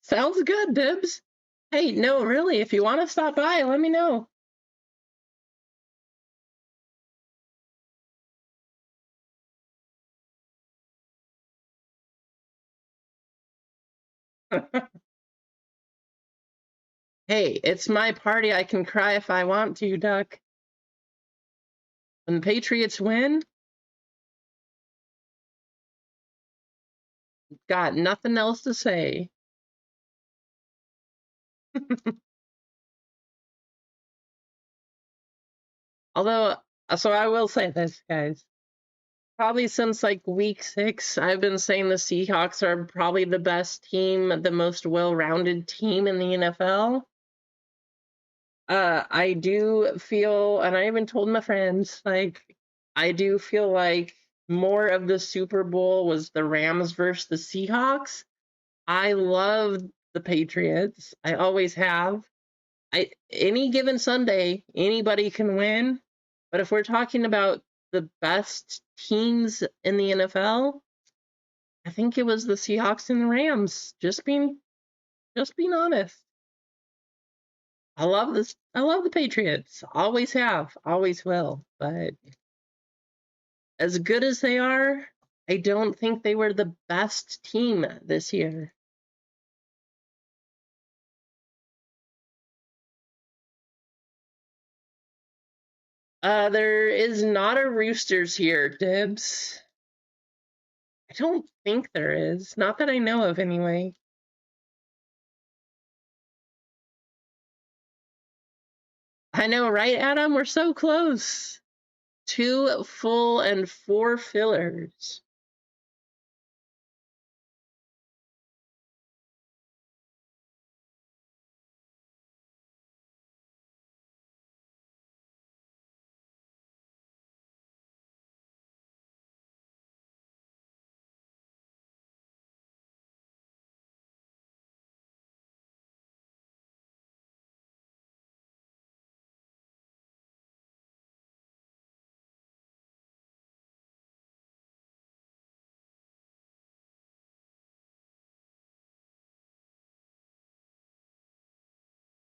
Sounds good, Dibs. Hey, no, really, if you want to stop by, let me know. Hey, it's my party. I can cry if I want to, Duck. When the Patriots win, got nothing else to say. Although, so I will say this, guys. Probably since like week 6, I've been saying the Seahawks are probably the best team, the most well-rounded team in the NFL. I do feel, and I even told my friends, like, I do feel like more of the Super Bowl was the Rams versus the Seahawks. I love the Patriots. I always have. Any given Sunday, anybody can win. But if we're talking about the best teams in the NFL, I think it was the Seahawks and the Rams. Just being honest. I love this. I love the Patriots. Always have, always will. But as good as they are, I don't think they were the best team this year. There is not a Roosters here, Dibs. I don't think there is. Not that I know of, anyway. I know, right, Adam? We're so close. 2 full and 4 fillers.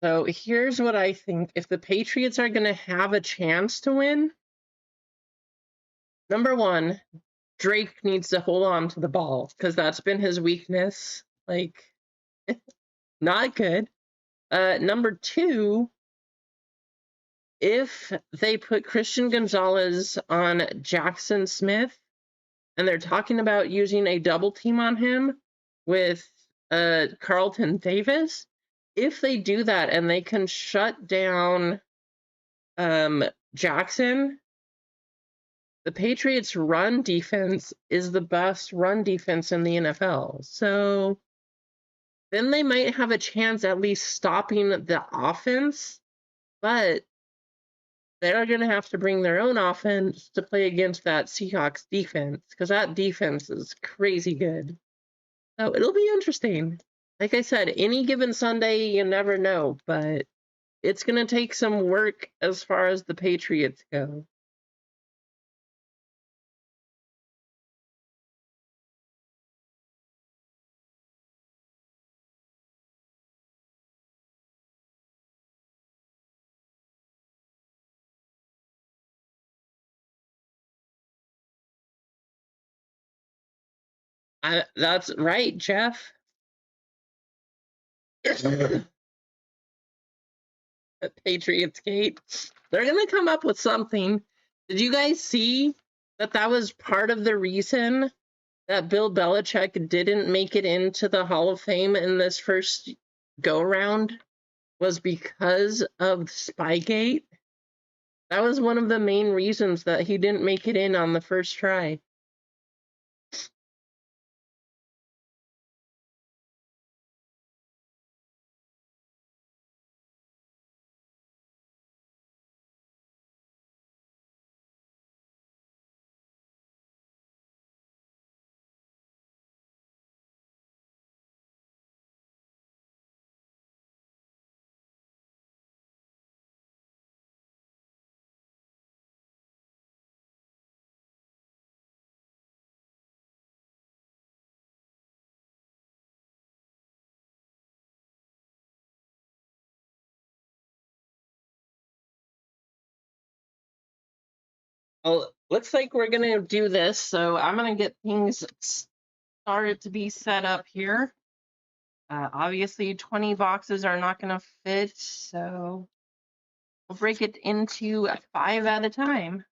So here's what I think. If the Patriots are going to have a chance to win, number one, Drake needs to hold on to the ball because that's been his weakness. Like, not good. Number two, if they put Christian Gonzalez on Jackson Smith and they're talking about using a double team on him with Carlton Davis, if they do that and they can shut down Jackson, the Patriots' run defense is the best run defense in the NFL. So then they might have a chance at least stopping the offense, but they're going to have to bring their own offense to play against that Seahawks defense because that defense is crazy good. So it'll be interesting. Like I said, any given Sunday, you never know, but it's going to take some work as far as the Patriots go. That's right, Jeff. Patriots Gate. They're going to come up with something. Did you guys see that was part of the reason that Bill Belichick didn't make it into the Hall of Fame in this first go around? Was because of Spygate. That was one of the main reasons that he didn't make it in on the first try. Well, looks like we're going to do this, so I'm going to get things started to be set up here. Obviously, 20 boxes are not going to fit, so we'll break it into 5 at a time.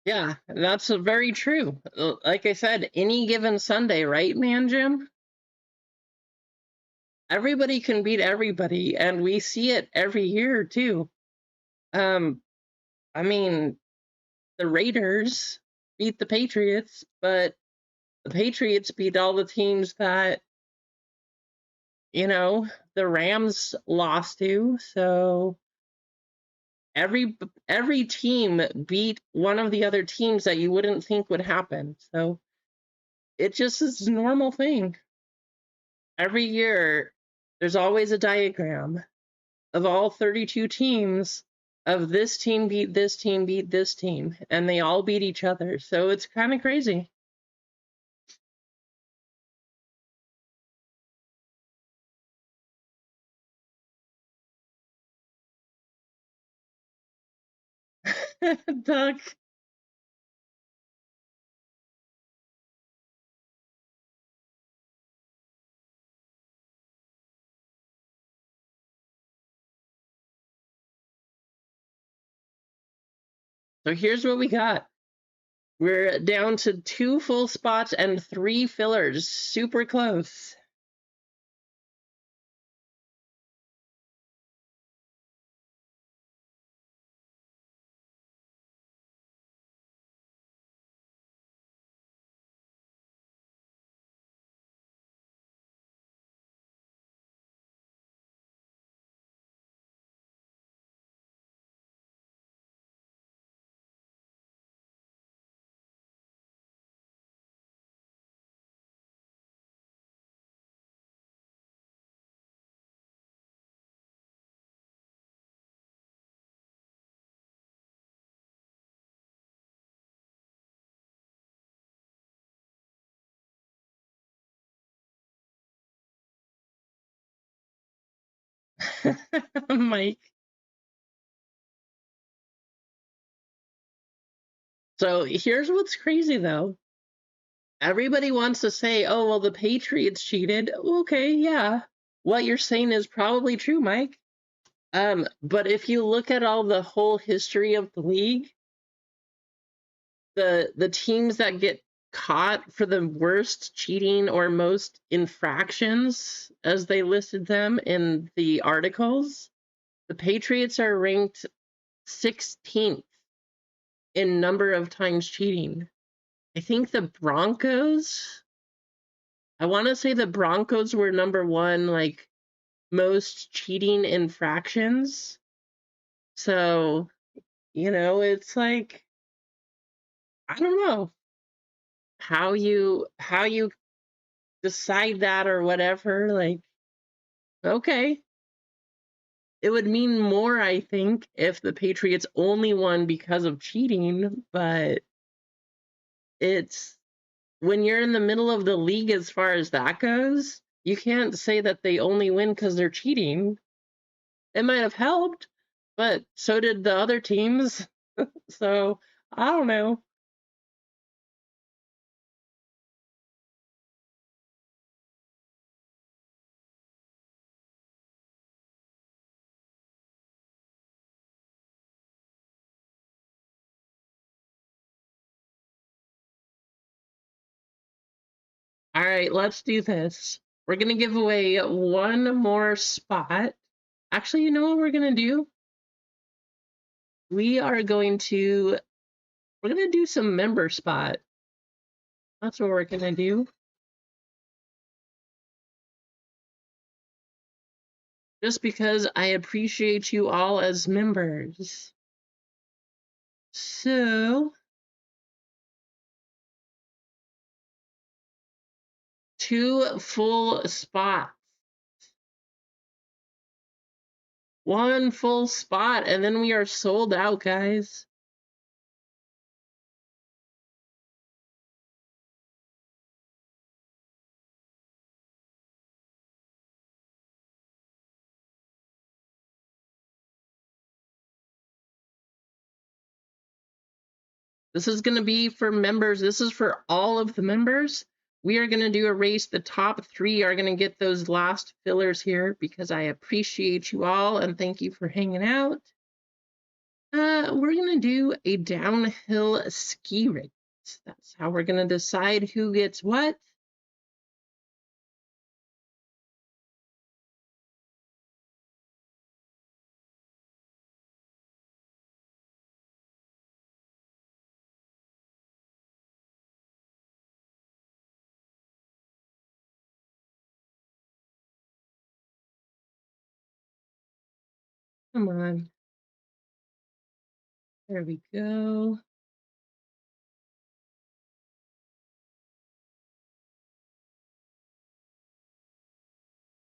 Yeah, that's very true. Like I said, any given Sunday, right, man, Jim? Everybody can beat everybody, and we see it every year too. Um, I mean, the Raiders beat the Patriots, but the Patriots beat all the teams that, you know, the Rams lost to. So every team beat one of the other teams that you wouldn't think would happen. So it just is a normal thing. Every year there's always a diagram of all 32 teams of this team beat this team beat this team, and they all beat each other. So it's kind of crazy. Duck. So here's what we got. We're down to 2 full spots and 3 fillers. Super close. Mike. So here's what's crazy though. Everybody wants to say, oh, well, the Patriots cheated. Okay, yeah. What you're saying is probably true, Mike. But if you look at all the whole history of the league, the teams that get caught for the worst cheating or most infractions, as they listed them in the articles, the Patriots are ranked 16th in number of times cheating. I think the Broncos, I want to say the Broncos were number one, like most cheating infractions. So, it's like, I don't know how you decide that or whatever. Like, okay, it would mean more, I think, if the Patriots only won because of cheating, but it's when you're in the middle of the league as far as that goes, you can't say that they only win because they're cheating. It might have helped, but so did the other teams. So I don't know. All right, let's do this. We're going to give away one more spot. Actually, you know what we're going to do? We are going to we're going to do some member spot. That's what we're going to do. Just because I appreciate you all as members. So, 2 full spots. 1 full spot, and then we are sold out, guys. This is going to be for members. This is for all of the members. We are going to do a race. The top 3 are going to get those last fillers here because I appreciate you all and thank you for hanging out. We're gonna do a downhill ski race. That's how we're gonna decide who gets what. Come on. There we go.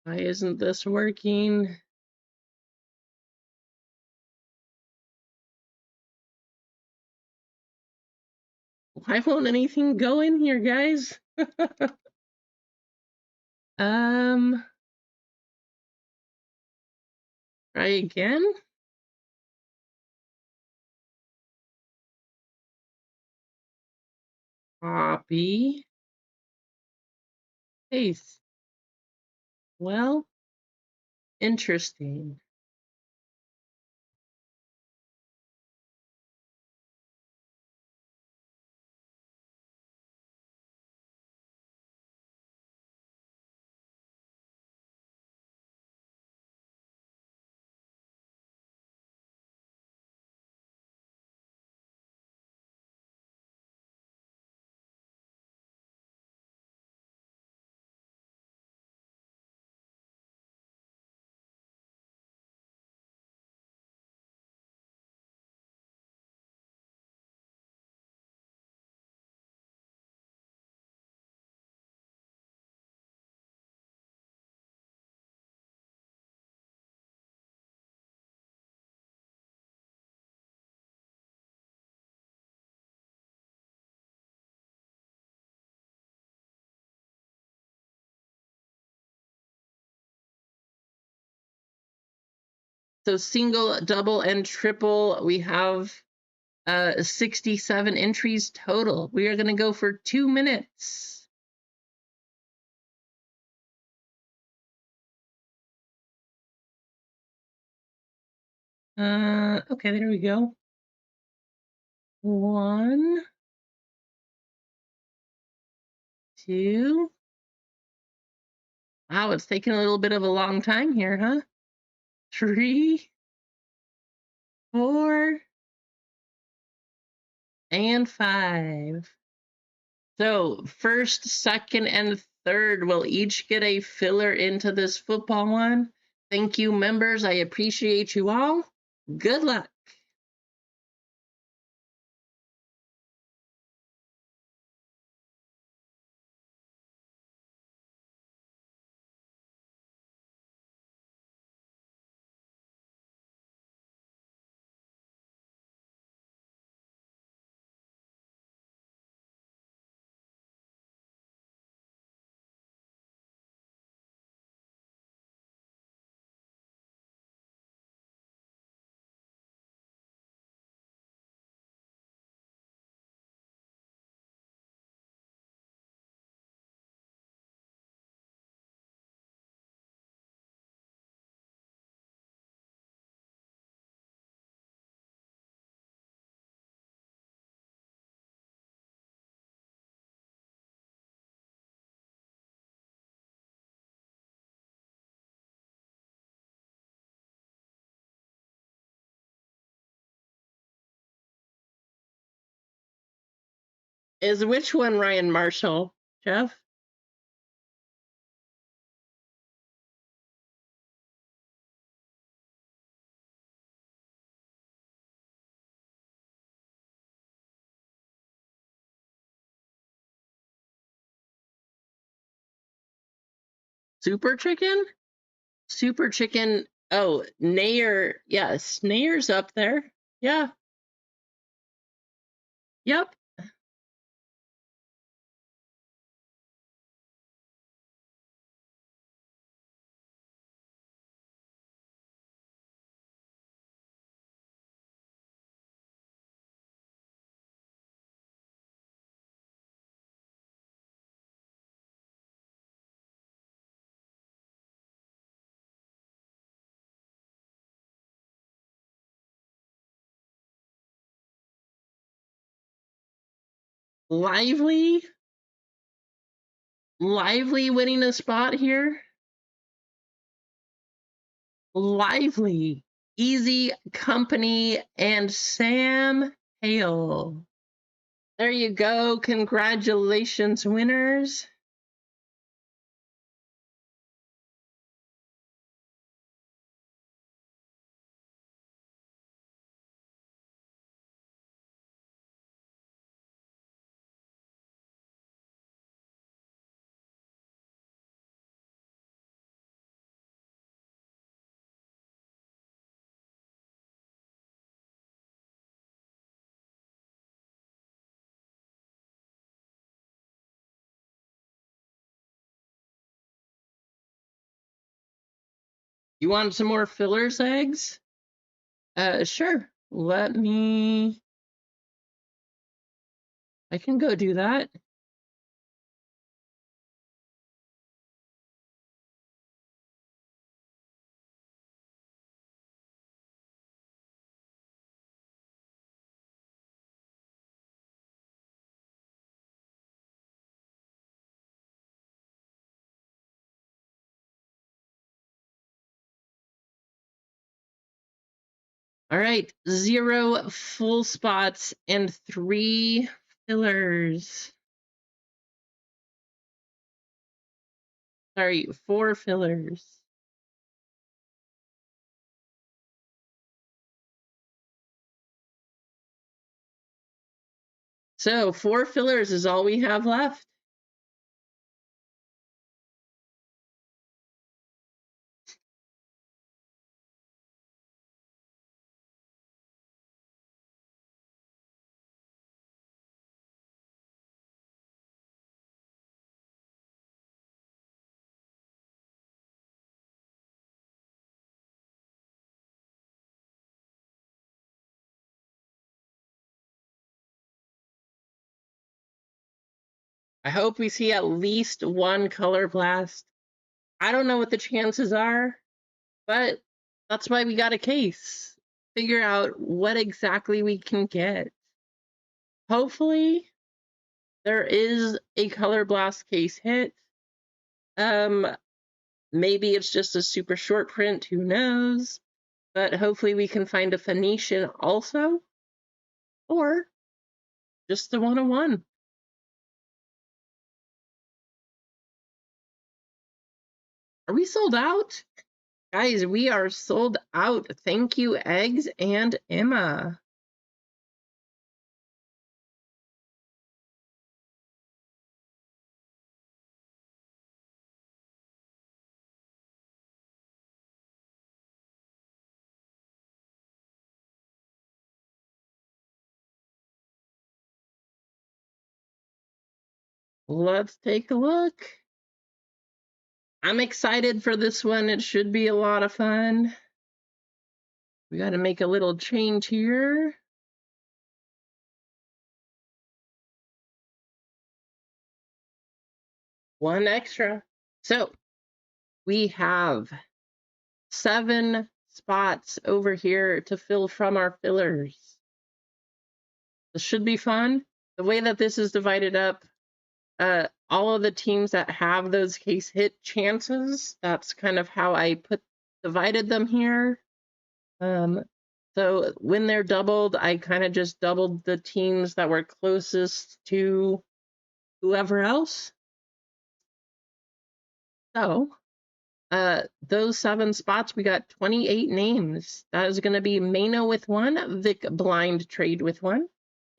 Why isn't this working? Why won't anything go in here, guys? Um, try again. Copy. Paste. Well, interesting. So single, double, and triple, we have 67 entries total. We are going to go for 2 minutes. Okay, there we go. 1, 2. Wow, it's taking a little bit of a long time here, huh? 3, 4, and 5. So first, second, and third will each get a filler into this football one. Thank you, members. I appreciate you all. Good luck. Is which one Ryan Marshall, Jeff? Super Chicken? Super Chicken. Oh, Nair. Yes, Nair's up there. Yeah. Yep. Lively winning a spot here. Lively, Easy Company, and Sam Hale. There you go. Congratulations, winners. You want some more fillers eggs? Sure. I can go do that. All right, 0 full spots and 3 fillers. Sorry, 4 fillers. So 4 fillers is all we have left. I hope we see at least 1 color blast. I don't know what the chances are, but that's why we got a case. Figure out what exactly we can get. Hopefully, there is a color blast case hit. Maybe it's just a super short print, who knows? But hopefully we can find a Phoenician also, or just the 101. Are we sold out? Guys, we are sold out. Thank you, Eggs and Emma. Let's take a look. I'm excited for this one. It should be a lot of fun. We got to make a little change here. One extra. So we have 7 spots over here to fill from our fillers. This should be fun. The way that this is divided up, all of the teams that have those case hit chances, that's kind of how I divided them here. So when they're doubled, I kind of just doubled the teams that were closest to whoever else. So those 7 spots, we got 28 names. That is going to be Mano with 1, Vic Blind Trade with 1,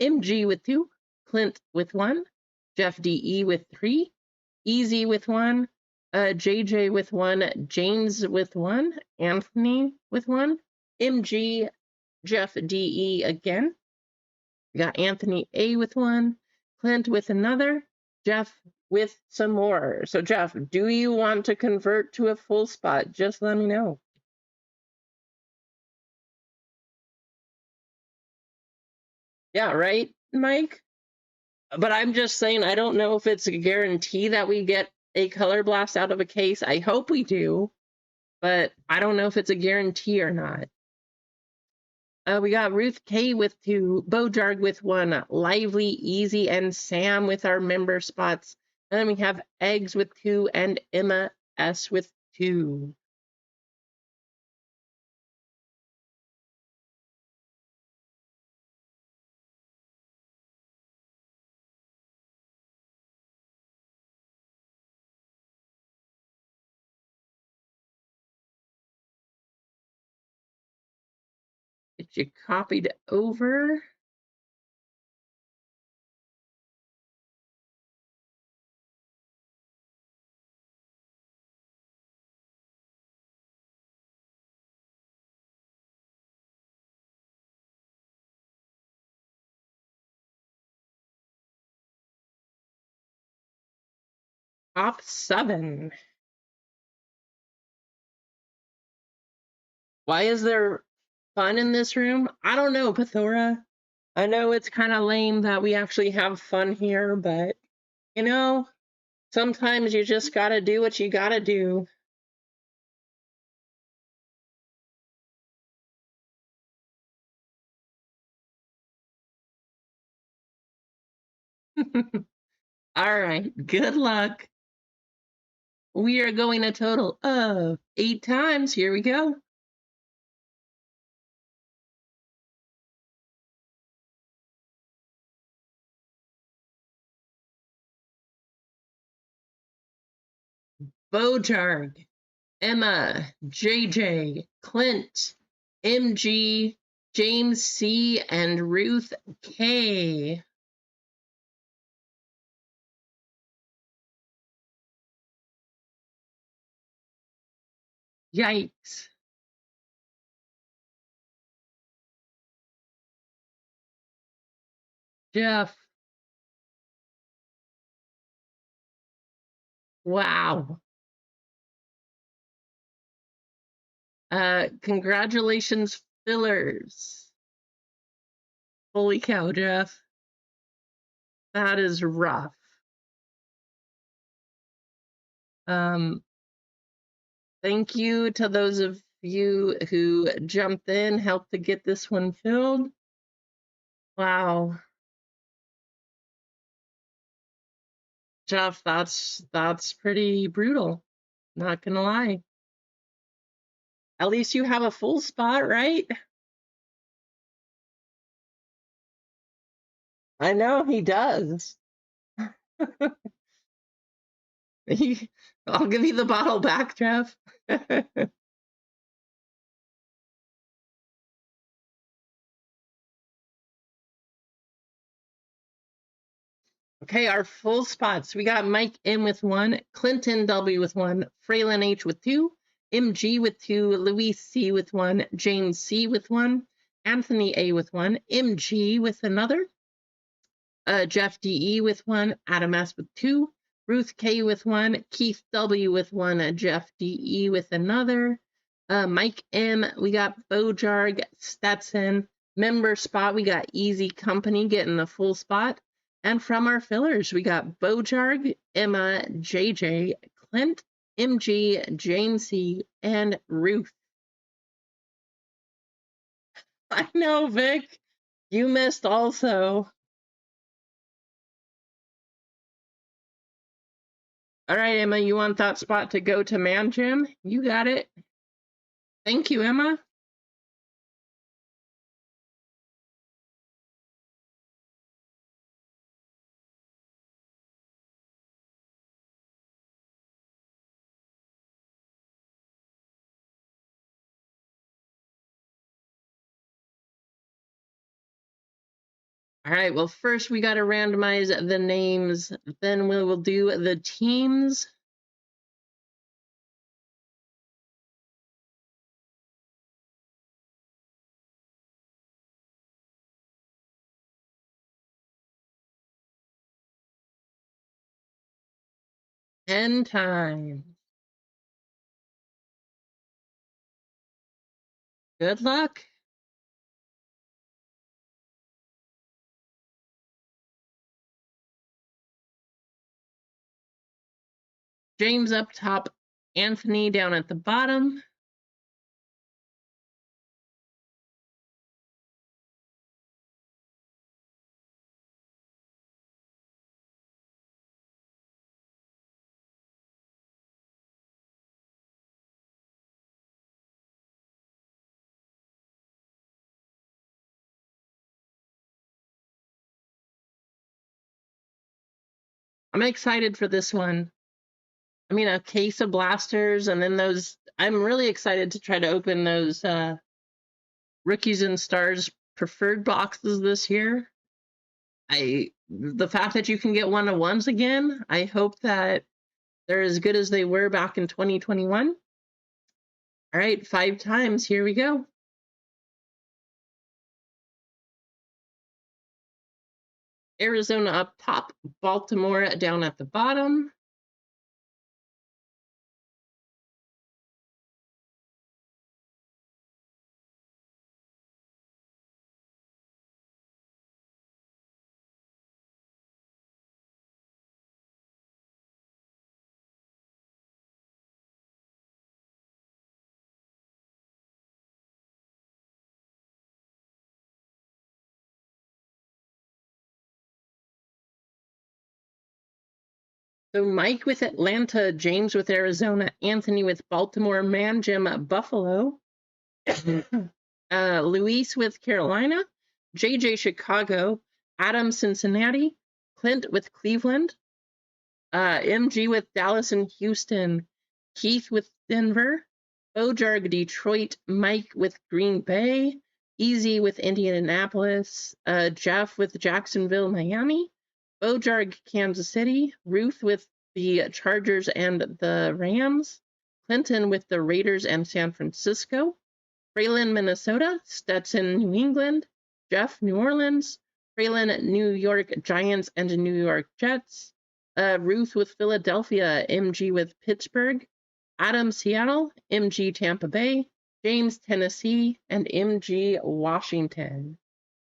MG with 2, Clint with 1, Jeff DE with 3, Easy with 1, JJ with 1, James with 1, Anthony with 1, MG, Jeff DE again. We got Anthony A with 1, Clint with another, Jeff with some more. So Jeff, do you want to convert to a full spot? Just let me know. Yeah, right, Mike? But I'm just saying, I don't know if it's a guarantee that we get a color blast out of a case. I hope we do, but I don't know if it's a guarantee or not. We got Ruth K with 2, Bojarg with 1, Lively, Easy, and Sam with our member spots. And then we have Eggs with 2 and Emma S with 2. Get you copied over. Top 7. Why is there fun in this room? I don't know, Pathora. I know it's kind of lame that we actually have fun here, but you know, sometimes you just gotta do what you gotta do. All right, good luck. We are going a total of 8 times. Here we go. Bojarg, Emma, JJ, Clint, MG, James C, and Ruth K. Yikes. Jeff. Wow. Congratulations, fillers. Holy cow, Jeff. That is rough. Thank you to those of you who jumped in, helped to get this one filled. Wow. Jeff, that's pretty brutal. Not gonna lie. At least you have a full spot, right? I know he does. I'll give you the bottle back, Jeff. Okay, our full spots. We got Mike M with 1, Clinton W with 1, Fraylin H with 2, MG with 2, Luis C with 1, James C with 1, Anthony A with 1, MG with another, Jeff DE with 1, Adam S with 2, Ruth K with 1, Keith W with 1, Jeff DE with another, Mike M, we got Bojarg, Stetson, member spot, we got Easy Company getting the full spot. And from our fillers, we got Bojarg, Emma, JJ, Clint, MG, Jane C, and Ruth. I know, Vic. You missed also. All right, Emma, you want that spot to go to Man Jim? You got it. Thank you, Emma. All right, well, first we got to randomize the names, then we will do the teams. End time. Good luck. James up top, Anthony down at the bottom. I'm excited for this one. I mean, a case of blasters, and then those. I'm really excited to try to open those Rookies and Stars preferred boxes this year. The fact that you can get 1-of-1s again, I hope that they're as good as they were back in 2021. All right, 5 times. Here we go. Arizona up top, Baltimore down at the bottom. So Mike with Atlanta, James with Arizona, Anthony with Baltimore, Man Jim Buffalo, Luis with Carolina, JJ Chicago, Adam Cincinnati, Clint with Cleveland, MG with Dallas and Houston, Keith with Denver, Bojarg Detroit, Mike with Green Bay, Easy with Indianapolis, Jeff with Jacksonville, Miami, Bojarg Kansas City, Ruth with the Chargers and the Rams, Clinton with the Raiders and San Francisco, Braylon, Minnesota, Stetson, New England, Jeff, New Orleans, Braylon, New York Giants and New York Jets, Ruth with Philadelphia, MG with Pittsburgh, Adam, Seattle, MG, Tampa Bay, James, Tennessee, and MG, Washington.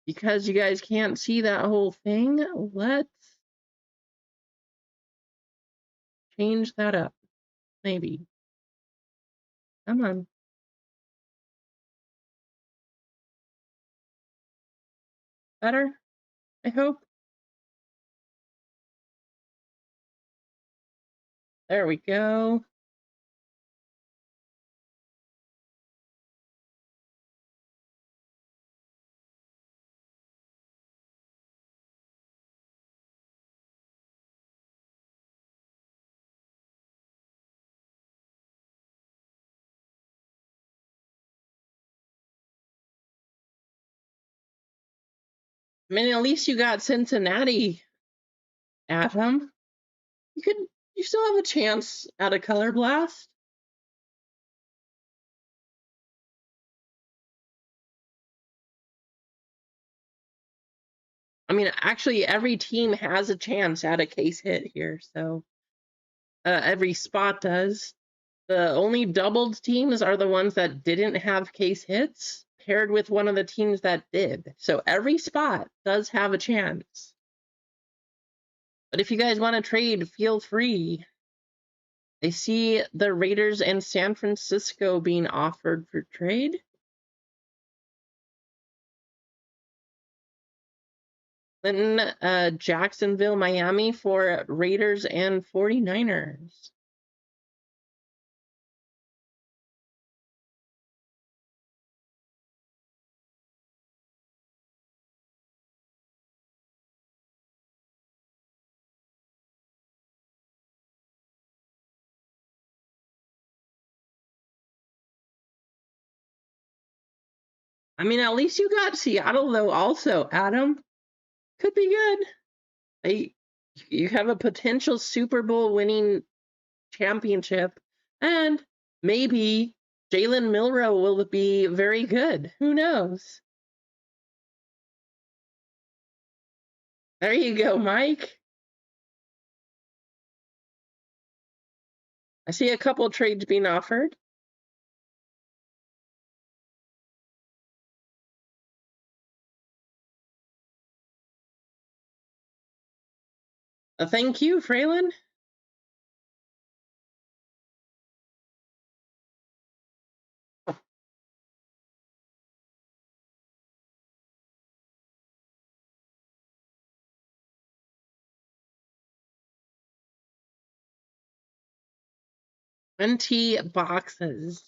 Because you guys can't see that whole thing, let's change that up. Maybe. Come on. Better? I hope. There we go. I mean, at least you got Cincinnati, Adam. You still have a chance at a color blast. I mean, actually, every team has a chance at a case hit here, so every spot does. The only doubled teams are the ones that didn't have case hits paired with one of the teams that did. So every spot does have a chance. But if you guys want to trade, feel free. I see the Raiders and San Francisco being offered for trade. Then Jacksonville, Miami for Raiders and 49ers. I mean, at least you got Seattle, though, also, Adam. Could be good. You have a potential Super Bowl winning championship, and maybe Jalen Milroe will be very good. Who knows? There you go, Mike. I see a couple trades being offered. Thank you, Fraylin. NT boxes.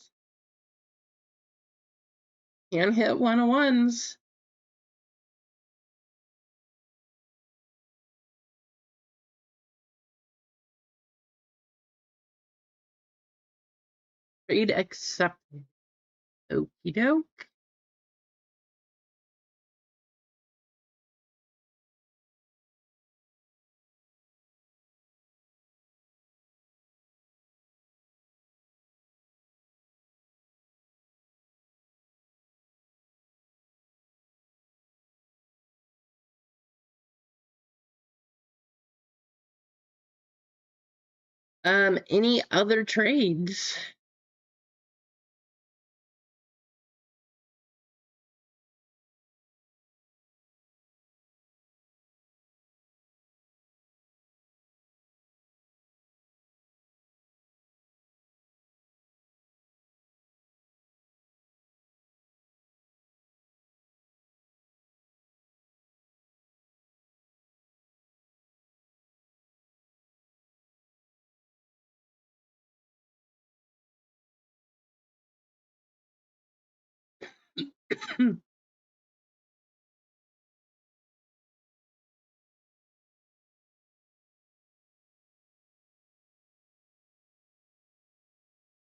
Can hit 1-of-1s. Trade accepted. Okie doke. Any other trades?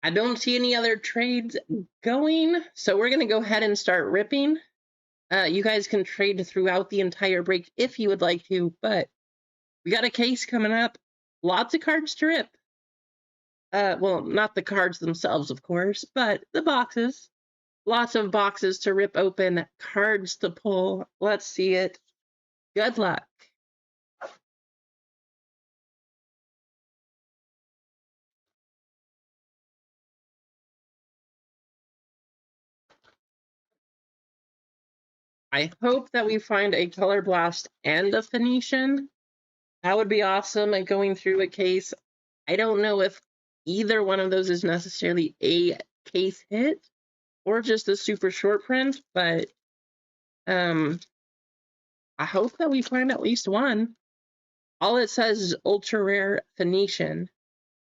I don't see any other trades going, so we're going to go ahead and start ripping. You guys can trade throughout the entire break if you would like to, but we got a case coming up. Lots of cards to rip. Well, not the cards themselves, of course, but the boxes. Lots of boxes to rip open, cards to pull. Let's see it. Good luck. I hope that we find a Color Blast and a Phoenician. That would be awesome. And going through a case, I don't know if either one of those is necessarily a case hit or just a super short print, but I hope that we find at least one. All it says is ultra rare Phoenician.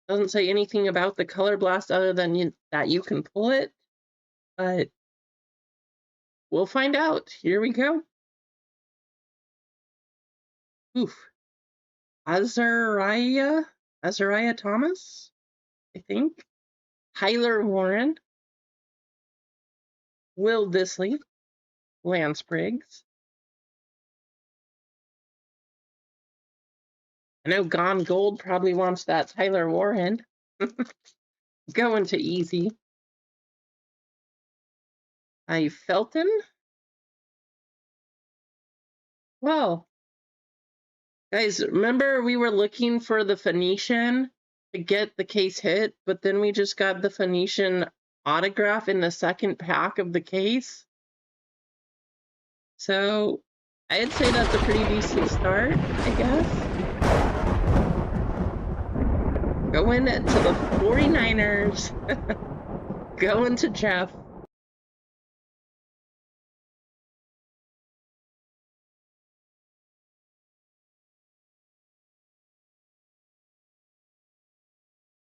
Doesn't say anything about the Color Blast other than that you can pull it, but we'll find out. Here we go. Oof. Azariah Thomas, I think. Tyler Warren. Will Disley. Lance Briggs. I know Gone Gold probably wants that Tyler Warren. Going to easy. I Felton. Well, guys, remember we were looking for the Phoenician to get the case hit, but then we just got the Phoenician autograph in the second pack of the case. So I'd say that's a pretty decent start, I guess. Going to the 49ers. Going to Jeff.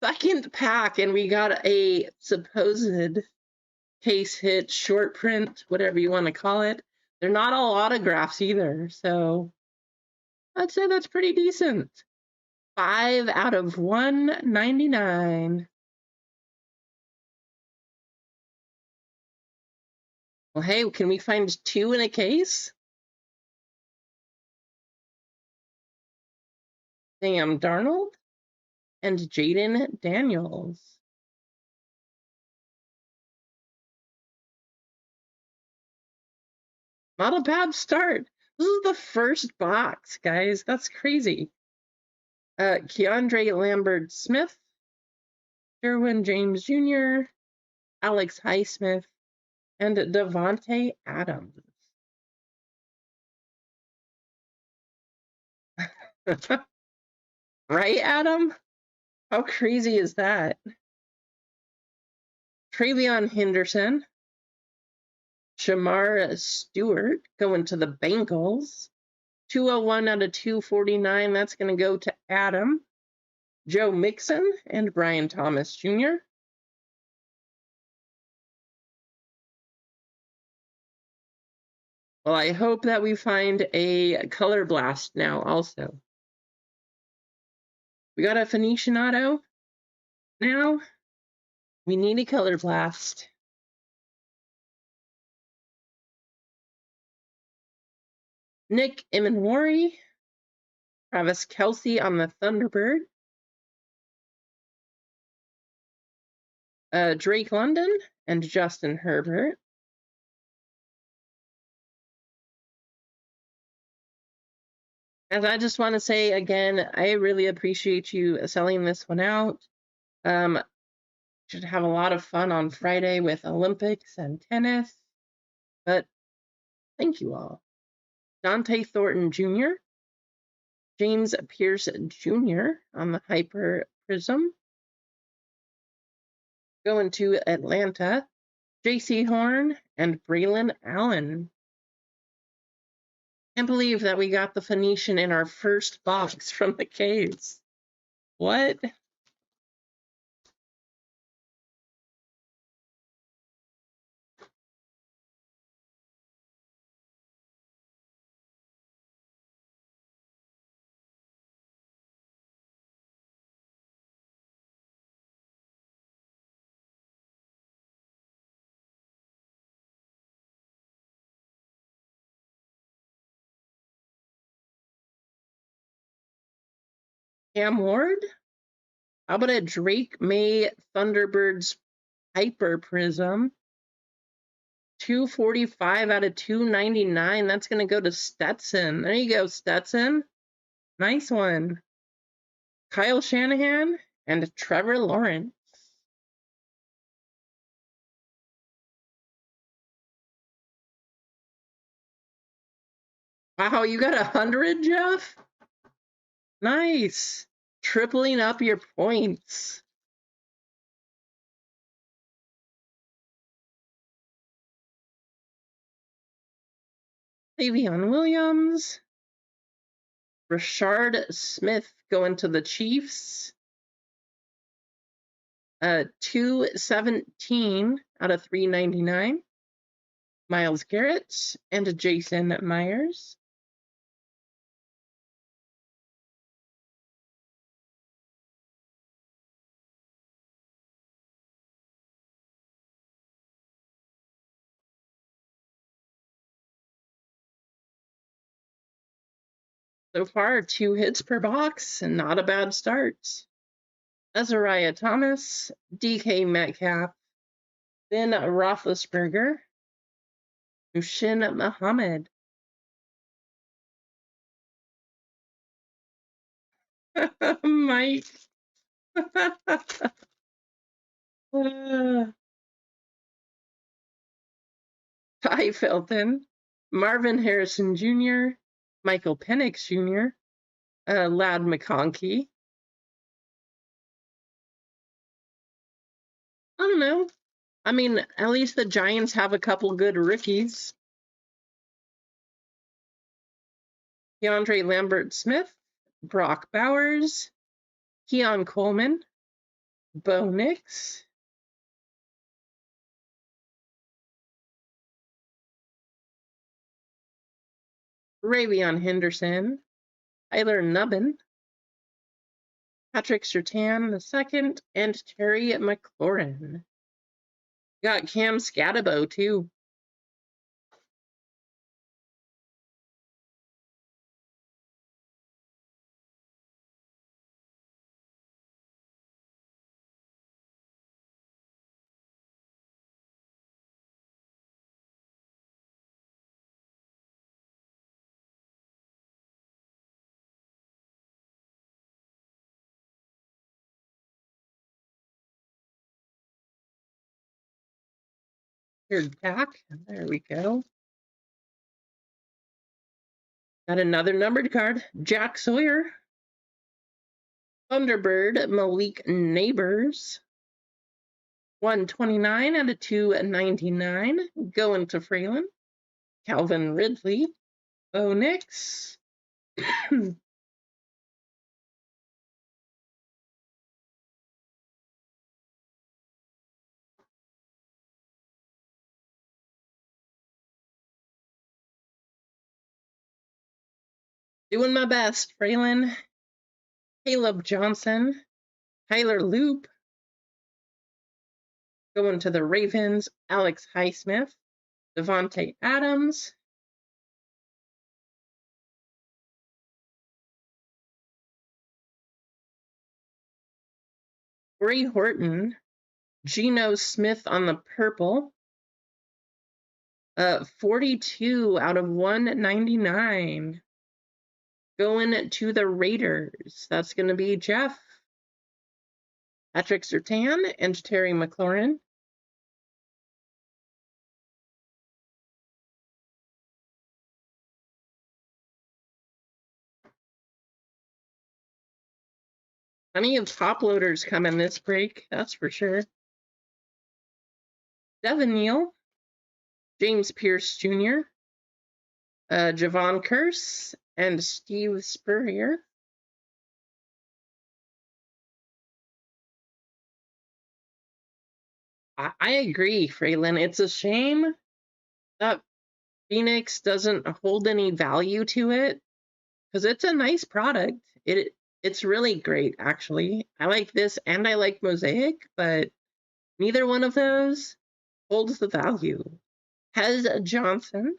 Second pack, and we got a supposed case hit, short print, whatever you want to call it. They're not all autographs either, so I'd say that's pretty decent. 5 out of 199. Well, hey, can we find 2 in a case? Sam Darnold and Jaden Daniels. Not a bad start. This is the first box, guys. That's crazy. Keandre Lambert Smith, Derwin James Jr., Alex Highsmith, and Devontae Adams. Right, Adam? How crazy is that? Travion Henderson, Shamar Stewart going to the Bengals. 201 out of 249. That's going to go to Adam. Joe Mixon and Brian Thomas Jr. Well, I hope that we find a Color Blast now also. We got a Phoenician auto now. We need a color blast. Nick Imanwari, Travis Kelsey on the Thunderbird, Drake London, and Justin Herbert. And I just want to say again, I really appreciate you selling this one out. Should have a lot of fun on Friday with Olympics and tennis. But thank you all. Dante Thornton Jr., James Pierce Jr. on the Hyper Prism. Going to Atlanta, J.C. Horn and Braylon Allen. Can't believe that we got the Phoenician in our first box from the case. What? Cam Ward? How about a Drake May Thunderbirds Hyper Prism? 245 out of 299. That's going to go to Stetson. There you go, Stetson. Nice one. Kyle Shanahan and Trevor Lawrence. Wow, you got 100, Jeff? Nice. Tripling up your points. Savion Williams. Rashard Smith going to the Chiefs. 217 out of 399. Myles Garrett and Jason Myers. So far, 2 hits per box, and not a bad start. Azariah Thomas, DK Metcalf, Ben Roethlisberger, Mushin Muhammad. Mike. Ty Felton, Marvin Harrison Jr., Michael Penix Jr., Loud McConkey. I don't know. I mean, at least the Giants have a couple good rookies. DeAndre Lambert-Smith, Brock Bowers, Keon Coleman, Bo Nix, Ravion Henderson, Tyler Nubbin, Patrick Surtain II, and Terry McLaurin. Got Cam Scatabo, too. Here's back. There we go. Got another numbered card. Jack Sawyer. Thunderbird Malik Neighbors. 129 out of 299. Going to Freeland. Calvin Ridley. Bo Nix. Doing my best, Freeland. Caleb Johnson. Tyler Loop. Going to the Ravens, Alex Highsmith, Devontae Adams, Bray Horton, Geno Smith on the purple, 42 out of 199. Going to the Raiders, that's going to be Jeff, Patrick Surtain, and Terry McLaurin. Plenty of top loaders coming this break, that's for sure. Devin Neal, James Pierce Jr., Javon Curse, and Steve Spurrier. I agree, Fraylin. It's a shame that Phoenix doesn't hold any value to it because it's a nice product. It's really great, actually. I like this and I like Mosaic, but neither one of those holds the value. Hez Johnson,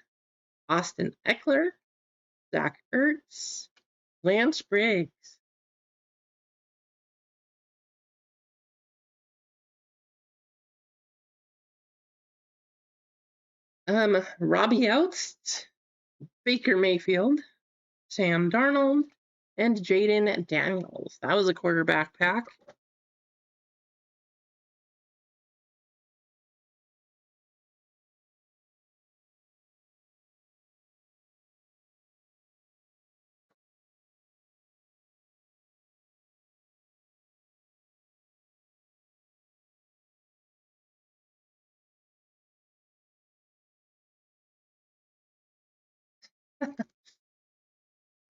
Austin Eckler, Zach Ertz, Lance Briggs. Robbie Oust, Baker Mayfield, Sam Darnold, and Jaden Daniels. That was a quarterback pack.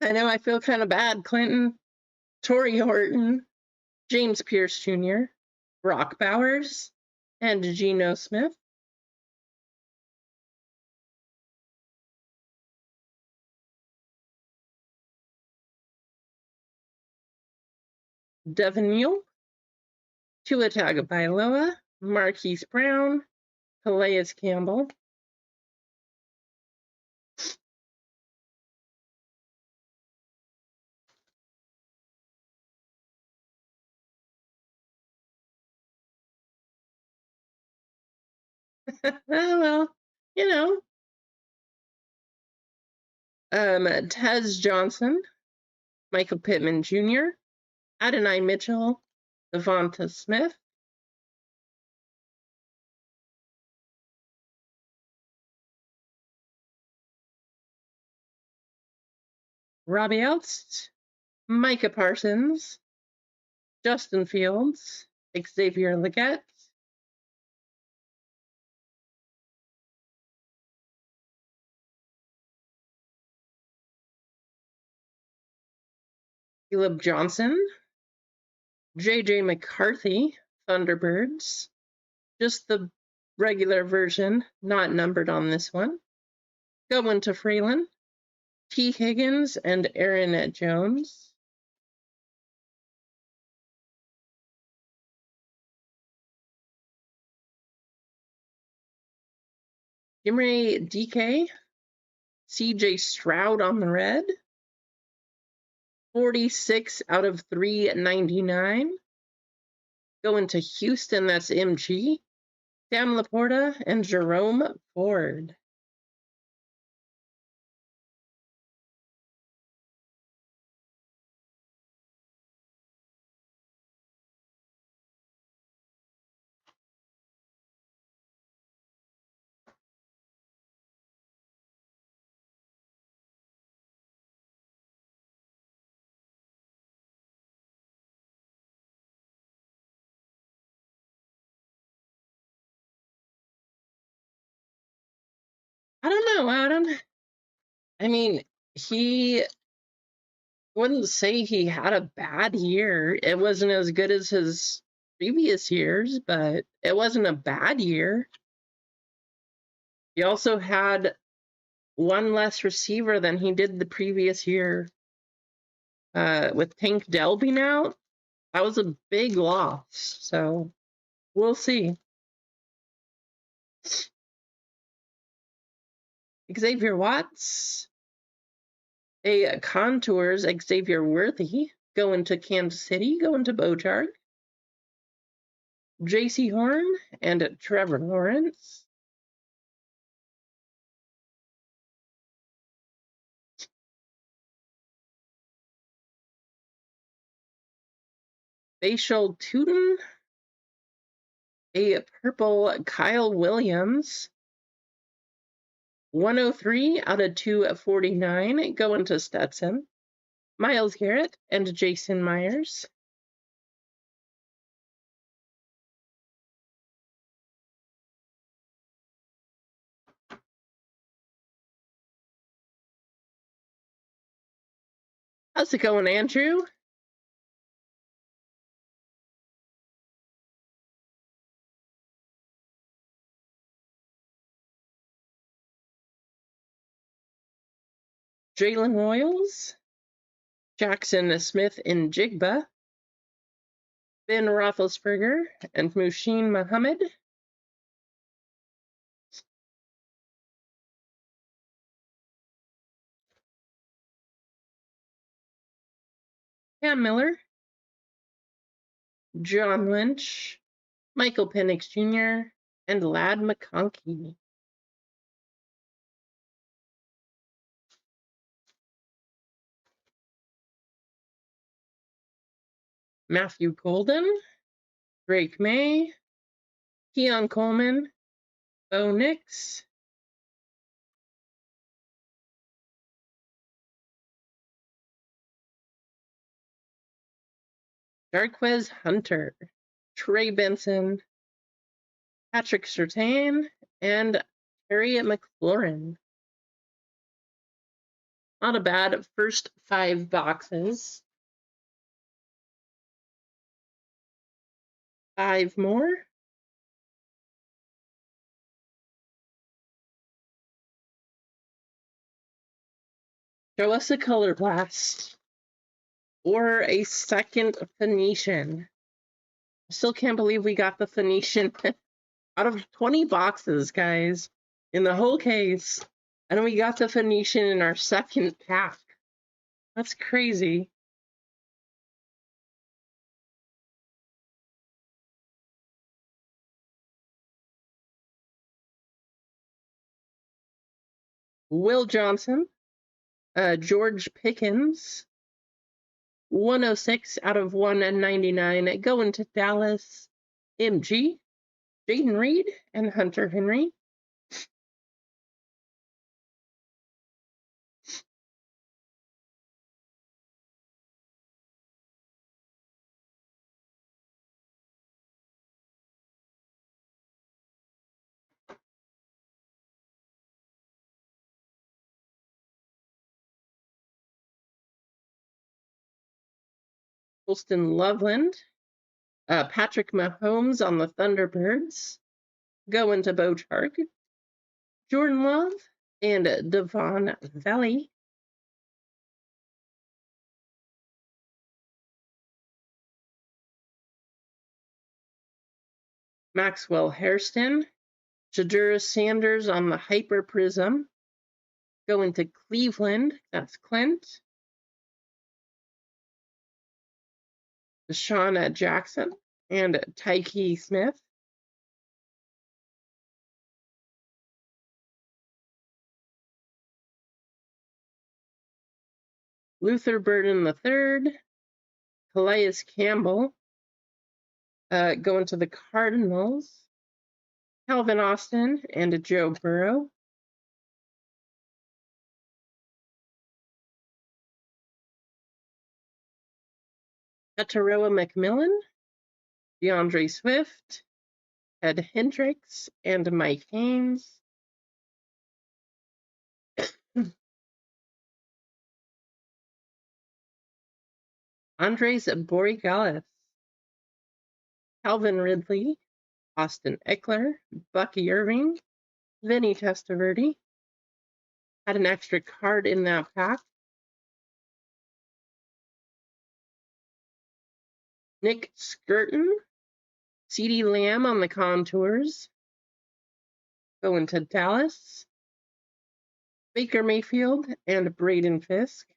I know I feel kind of bad, Clinton. Torrey Horton, James Pierce Jr., Brock Bowers, and Geno Smith. Devin Neal, Tua Tagovailoa, Marquise Brown, Calais Campbell. Well, you know, Tez Johnson, Michael Pittman Jr., Adonai Mitchell, Devonta Smith, Robbie Oust, Micah Parsons, Justin Fields, Xavier Legette, Caleb Johnson, J.J. McCarthy, Thunderbirds, just the regular version, not numbered on this one. Going to Freeland, T. Higgins, and Aaron Jones. Jimmy DK, CJ Stroud on the red. 46 out of 399. Going to Houston, that's MG. Sam Laporta and Jerome Ford. I don't know, Adam. I mean, he wouldn't say he had a bad year. It wasn't as good as his previous years, but it wasn't a bad year. He also had one less receiver than he did the previous year. With Tank Dell being out, that was a big loss. So we'll see. Xavier Watts, a Contours Xavier Worthy going to Kansas City, going to Bochart. J.C. Horn and Trevor Lawrence. Facial Tootin, a purple Kyle Williams. 103 out of 249 going to Stetson. Myles Garrett and Jason Myers. How's it going, Andrew? Jalen Royals, Jackson Smith in Jigba, Ben Roethlisberger and Mushin Muhammad. Cam Miller, John Lynch, Michael Penix Jr., and Ladd McConkey. Matthew Golden, Drake May, Keon Coleman, Bo Nix, Jarquez Hunter, Trey Benson, Patrick Surtain, and Terry McLaurin. Not a bad first 5 boxes. 5 more. Show us a color blast or a second Phoenician. I still can't believe we got the Phoenician out of 20 boxes, guys, in the whole case. And we got the Phoenician in our second pack. That's crazy. Will Johnson, George Pickens, 106 out of 199 going to Dallas. MG, Jaden Reed, and Hunter Henry. Colston Loveland, Patrick Mahomes on the Thunderbirds, going to Bochart. Jordan Love and Devon Valley. Maxwell Hairston, Shedeur Sanders on the Hyper Prism, going to Cleveland. That's Clint. Deshaun Jackson and Tyke Smith. Luther Burden III, Calais Campbell, going to the Cardinals. Calvin Austin and Joe Burrow. Etaroa McMillan, DeAndre Swift, Ed Hendricks, and Mike Haynes. Andres Borregales, Calvin Ridley, Austin Eckler, Bucky Irving, Vinny Testaverde. Had an extra card in that pack. Nick Skirton, CeeDee Lamb on the Contours, going to Dallas. Baker Mayfield and Braden Fisk.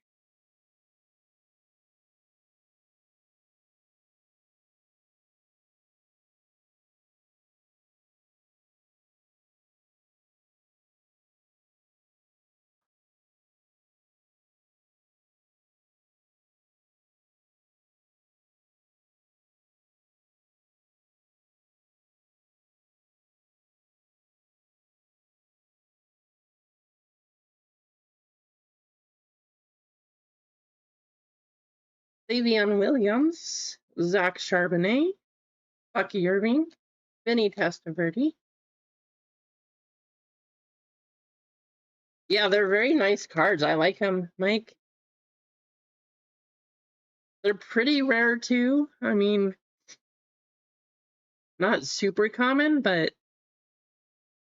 Davion Williams, Zach Charbonnet, Bucky Irving, Vinny Testaverde. Yeah, they're very nice cards. I like them, Mike. They're pretty rare too. I mean, not super common, but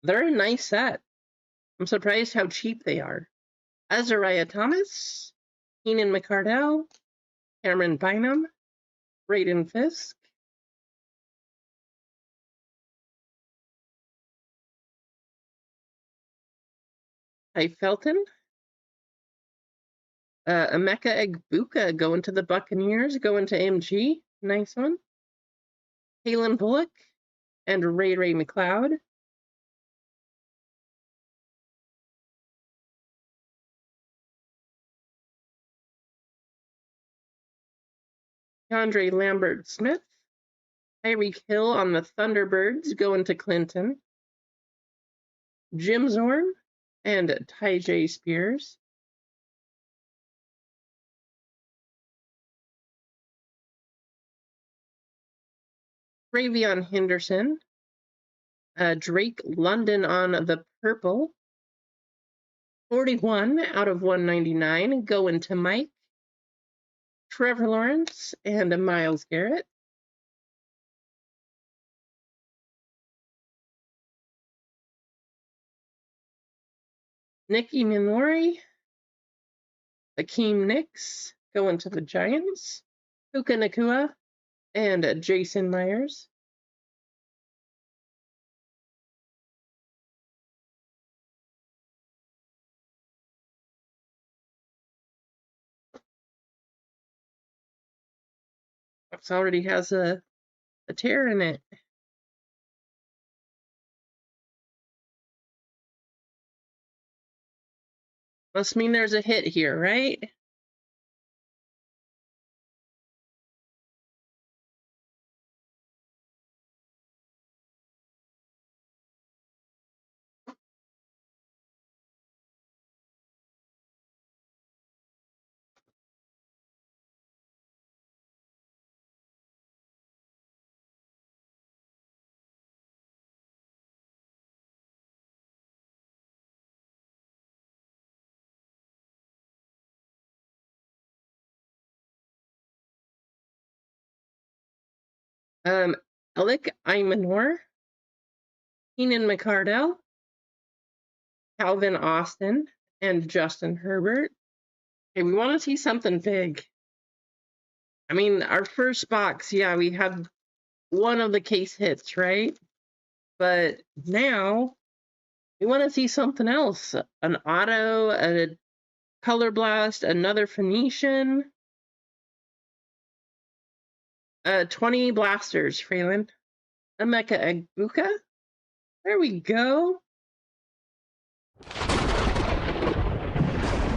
they're a nice set. I'm surprised how cheap they are. Azariah Thomas, Keenan McCardell, Cameron Bynum, Braden Fisk, Ty Felton, Emeka Egbuka going to the Buccaneers, going to MG. Nice one. Kalen Bullock and Ray McLeod. Andre Lambert Smith. Tyreek Hill on the Thunderbirds going to Clinton. Jim Zorn and Tyjae Spears. Ravion Henderson. Drake London on the purple. 41 out of 199 going to Mike. Trevor Lawrence and Myles Garrett. Nicky Minori. Akeem Nicks going to the Giants. Puka Nacua and Jason Myers. Box already has a tear in it. Must mean there's a hit here, right? Alec Imanor, Keenan McCardell, Calvin Austin, and Justin Herbert. Okay, we want to see something big. I mean, our first box, yeah, we had one of the case hits, right? But now we want to see something else. An auto, a color blast, another Phoenician. 20 blasters, Freeland. Emeka Egbuka. There we go.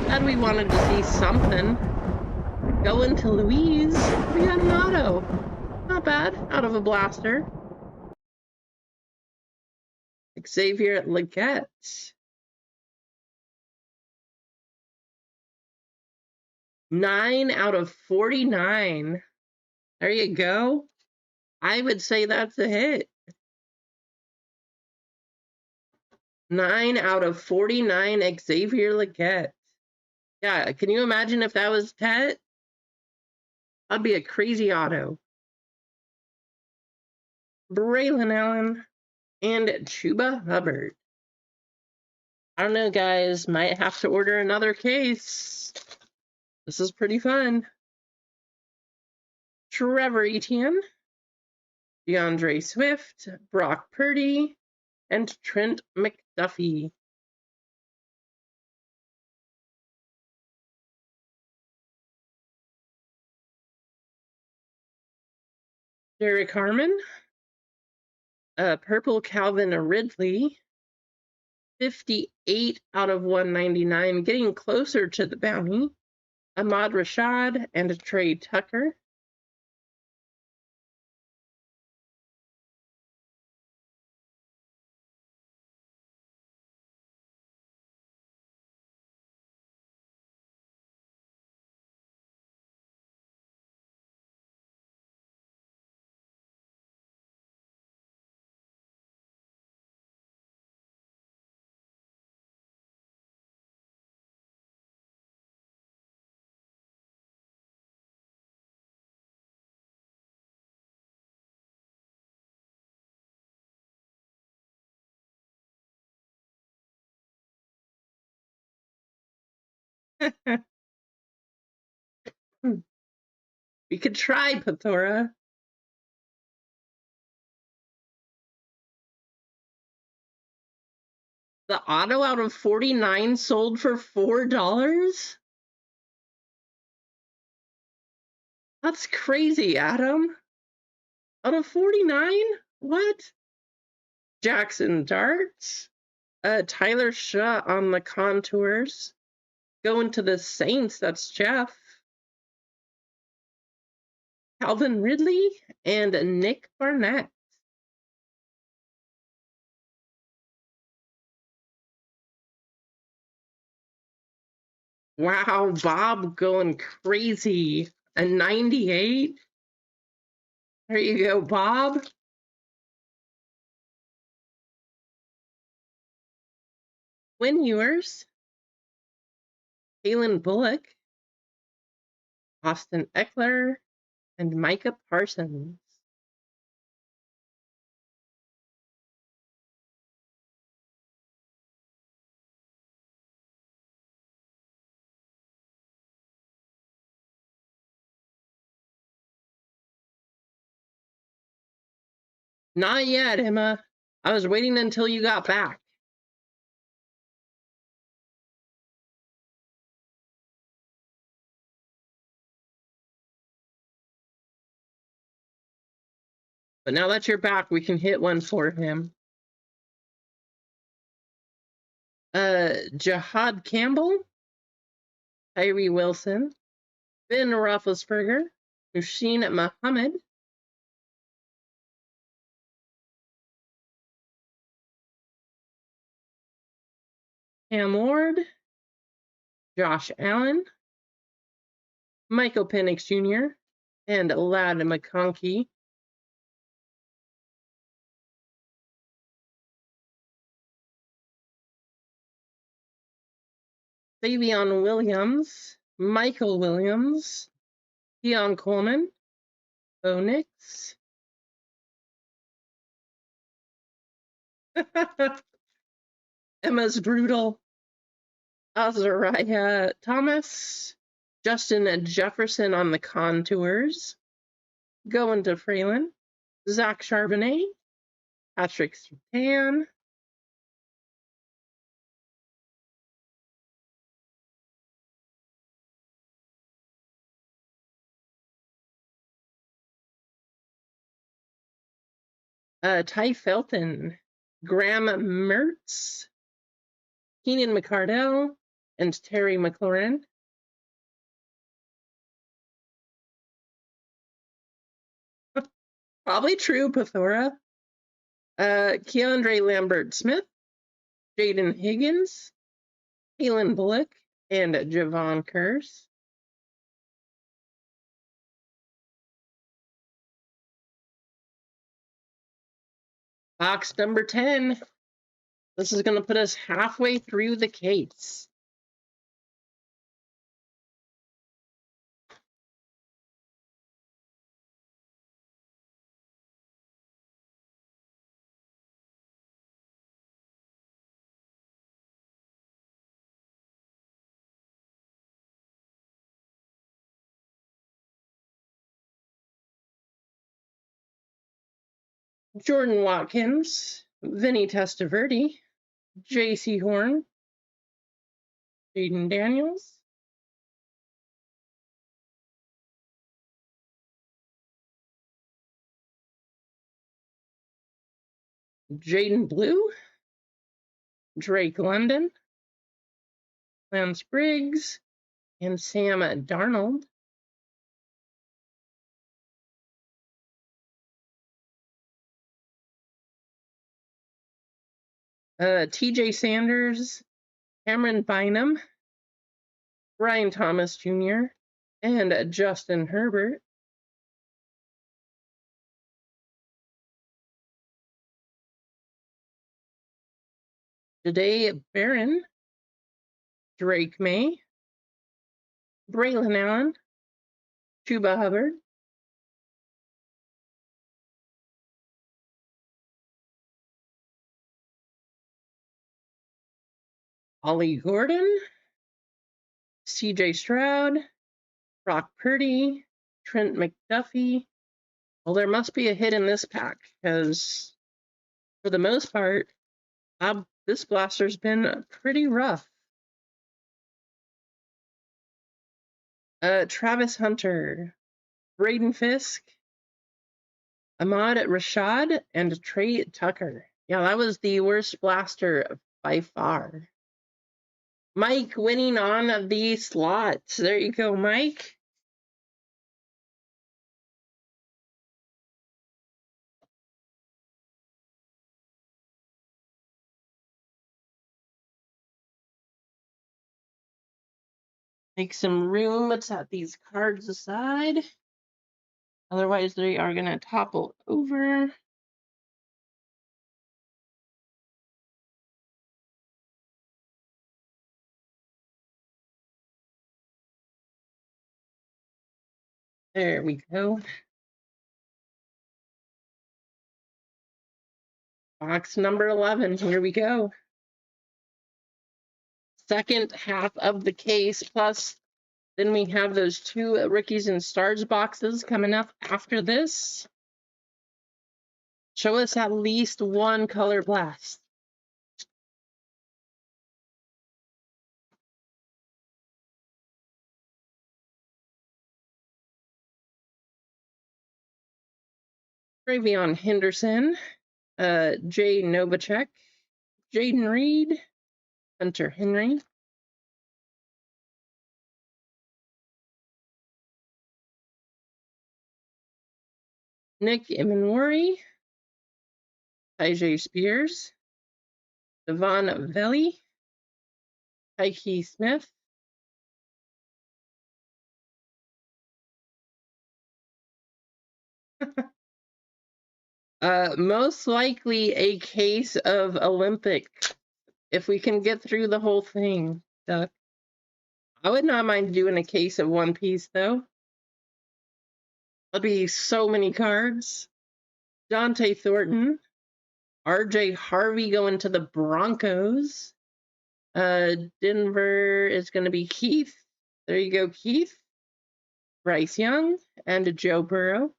Glad we wanted to see something. Going to Louise. We got an auto. Not bad. Out of a blaster. Xavier Legette. 9 out of 49. There you go. I would say that's a hit. 9 out of 49, Xavier Legette. Yeah, can you imagine if that was Tet? That'd be a crazy auto. Braylon Allen and Chuba Hubbard. I don't know, guys. Might have to order another case. This is pretty fun. Trevor Etienne, DeAndre Swift, Brock Purdy, and Trent McDuffie. Derek Harmon, purple Calvin Ridley, 58 out of 199, getting closer to the bounty. Ahmad Rashad and Trey Tucker. We could try, Pathora. The auto out of 49 sold for $4? That's crazy, Adam. Out of 49? What? Jackson Darts. Tyler Shaw on the contours. Going to the Saints, that's Jeff. Calvin Ridley and Nick Barnett. Wow, Bob going crazy. A 98. There you go, Bob. Win yours. Kalen Bullock, Austin Eckler, and Micah Parsons. Not yet, Emma. I was waiting until you got back. But now that you're back, we can hit one for him. Jahad Campbell, Tyree Wilson, Ben Roethlisberger, Hussein Muhammad, Cam Ward, Josh Allen, Michael Penix Jr., and Ladd McConkey. Savion Williams, Michael Williams, Keon Coleman, Bo Nix. Emma's brutal. Azariah Thomas, Justin Jefferson on the contours, going to Freeland, Zach Charbonnet, Patrick Surtain, Ty Felton, Graham Mertz, Keenan McCardell, and Terry McLaurin. Probably true, Pathora. Keandre Lambert Smith, Jaden Higgins, Kalen Bullock, and Javon Curse. Box number 10. This is going to put us halfway through the case. Jordan Watkins, Vinny Testaverde, J.C. Horn, Jaden Daniels, Jaden Blue, Drake London, Lance Briggs, and Sam Darnold. TJ Sanders, Cameron Bynum, Brian Thomas Jr., and Justin Herbert. Today, Barron, Drake May, Braylon Allen, Chuba Hubbard, Ollie Gordon, CJ Stroud, Brock Purdy, Trent McDuffie. Well, there must be a hit in this pack because, for the most part, this blaster's been pretty rough. Travis Hunter, Braden Fisk, Ahmad Rashad, and Trey Tucker. Yeah, that was the worst blaster by far. Mike winning on the slots. There you go, Mike. Make some room to set these cards aside. Otherwise, they are going to topple over. There we go. Box number 11. Here we go. Second half of the case, plus then we have those two Rookies and Stars boxes coming up after this. Show us at least one color blast. Travion Henderson, Jay Novacek, Jaden Reed, Hunter Henry, Nick Imanwari, Tyjae Spears, Devon Veli, Tyke Smith, most likely a case of Olympic, if we can get through the whole thing, Duck. I would not mind doing a case of One Piece, though. That'd be so many cards. Dante Thornton, RJ Harvey going to the Broncos. Denver is going to be Keith. There you go, Keith. Bryce Young and Joe Burrow.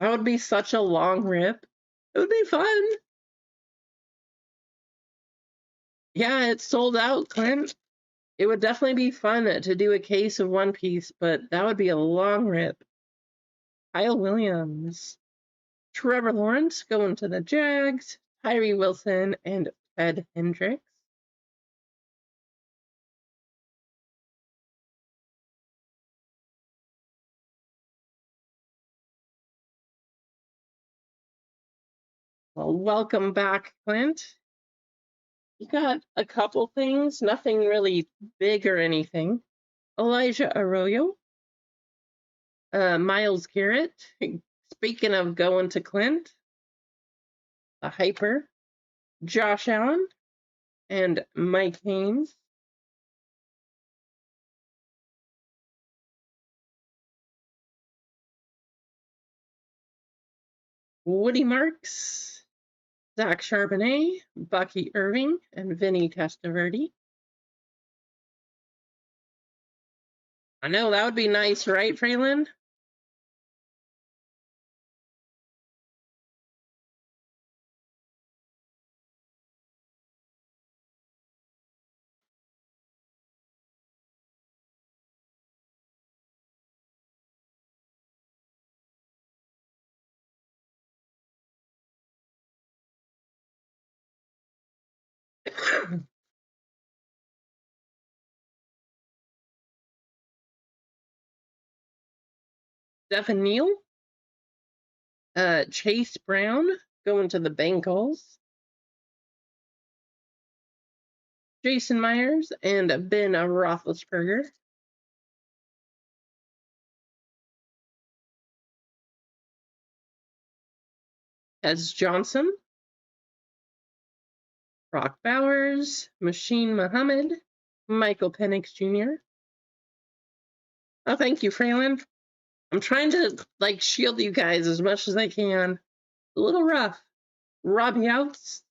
That would be such a long rip. It would be fun. Yeah, it's sold out, Clint. It would definitely be fun to do a case of One Piece, but that would be a long rip. Kyle Williams. Trevor Lawrence going to the Jags. Tyree Wilson and Ted Hendricks. Well, welcome back, Clint. You got a couple things, nothing really big or anything. Elijah Arroyo, Myles Garrett. Speaking of going to Clint, a hyper, Josh Allen, and Mike Haynes. Woody Marks, Zach Charbonnet, Bucky Irving, and Vinny Testaverde. I know, that would be nice, right, Fraylin? Stephen Neal, Chase Brown going to the Bengals, Jason Myers, and Ben Roethlisberger. As Johnson, Brock Bowers, Machine Muhammad, Michael Penix Jr. Oh, thank you, Fraylin. I'm trying to shield you guys as much as I can. A little rough. Robbie Outs,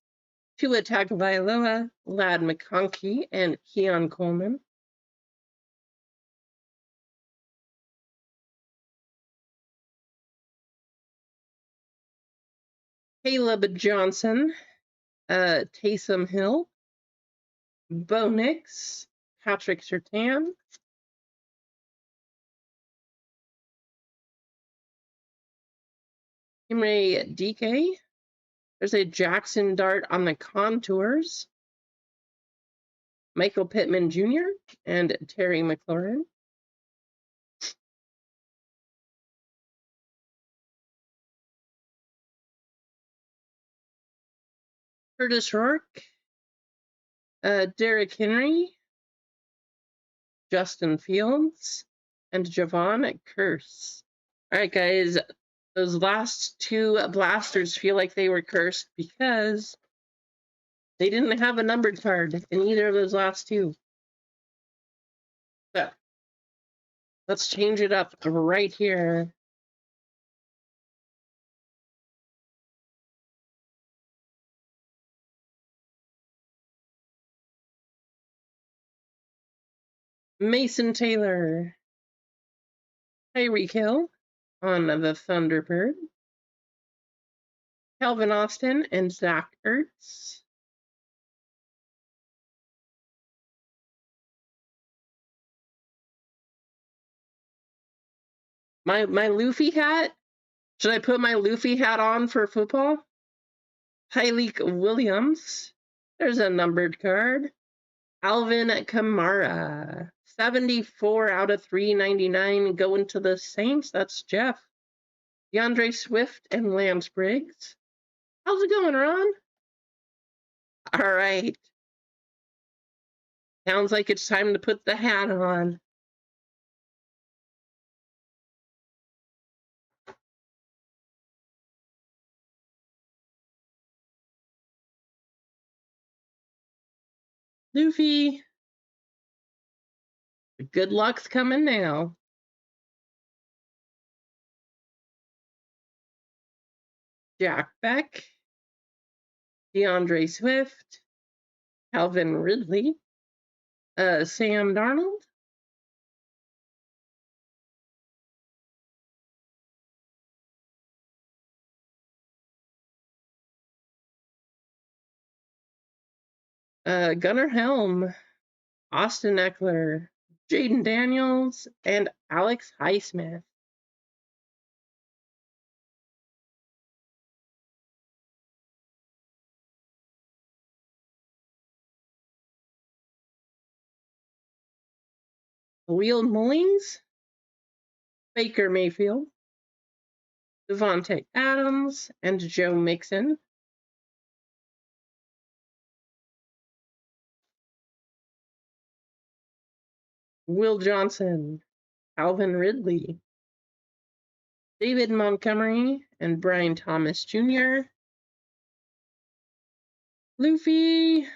Tua Tagovailoa, Lad McConkey, and Keon Coleman. Caleb Johnson, Taysom Hill, Bo Nix, Patrick Surtain, Imre DK. There's a Jackson Dart on the contours. Michael Pittman Jr. and Terry McLaurin. Curtis Rourke, Derrick Henry, Justin Fields, and Javon Curse. All right, guys, those last two blasters feel like they were cursed because they didn't have a numbered card in either of those last two. So let's change it up right here. Mason Taylor, Tyreek Hill on the Thunderbird, Calvin Austin, and Zach Ertz. My Luffy hat. Should I put my Luffy hat on for football? Tyleek Williams. There's a numbered card. Alvin Kamara. 74 out of 399 going to the Saints. That's Jeff. DeAndre Swift and Lance Briggs. How's it going, Ron? All right. Sounds like it's time to put the hat on. Luffy. Good luck's coming now. Jack Beck. DeAndre Swift. Calvin Ridley. Sam Darnold. Gunnar Helm. Austin Eckler. Jaden Daniels, and Alex Highsmith. Wheel Mullings, Baker Mayfield, Devontae Adams, and Joe Mixon. Will Johnson, Calvin Ridley, David Montgomery, and Brian Thomas Jr. Luffy.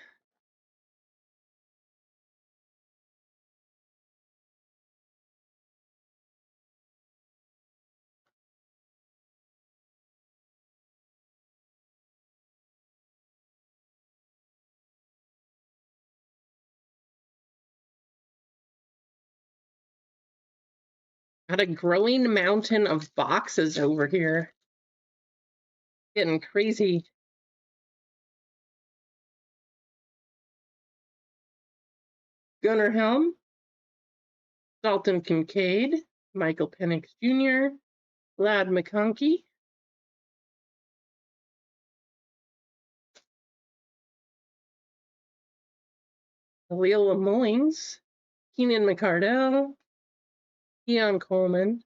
Got a growing mountain of boxes over here. Getting crazy. Gunnar Helm, Dalton Kincaid, Michael Penix Jr., Lad McConkey, Leola Mullings, Keenan McCardell, Keon Coleman,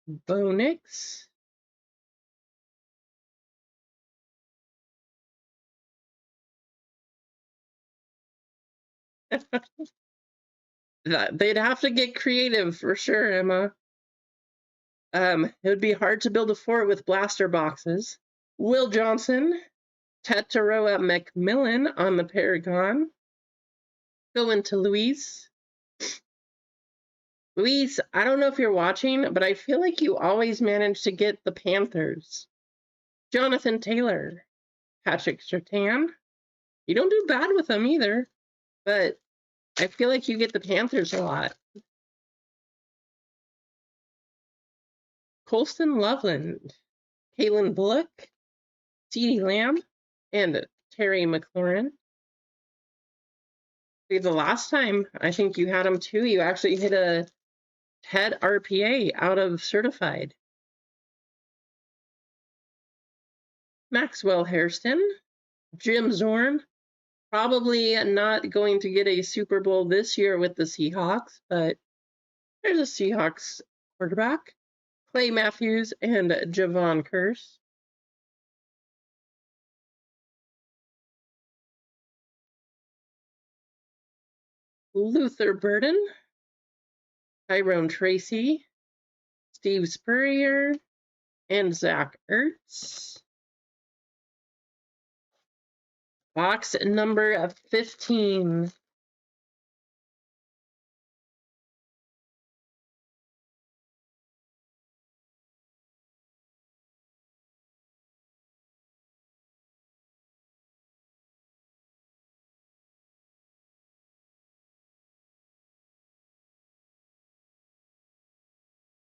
Bonix. They'd have to get creative for sure, Emma. It would be hard to build a fort with blaster boxes. Will Johnson, Tataroa Macmillan on the Paragon. Going to Luis. Luis, I don't know if you're watching, but I feel like you always manage to get the Panthers. Jonathan Taylor, Patrick Surtain. You don't do bad with them either, but I feel like you get the Panthers a lot. Colston Loveland, Kalen Bullock, CeeDee Lamb, and Terry McLaurin. The last time I think you had him too, you actually hit a Ted RPA out of certified. Maxwell Hairston, Jim Zorn, probably not going to get a Super Bowl this year with the Seahawks, but there's a Seahawks quarterback. Clay Matthews and Javon Curse. Luther Burden, Tyrone Tracy, Steve Spurrier, and Zach Ertz. Box number 15.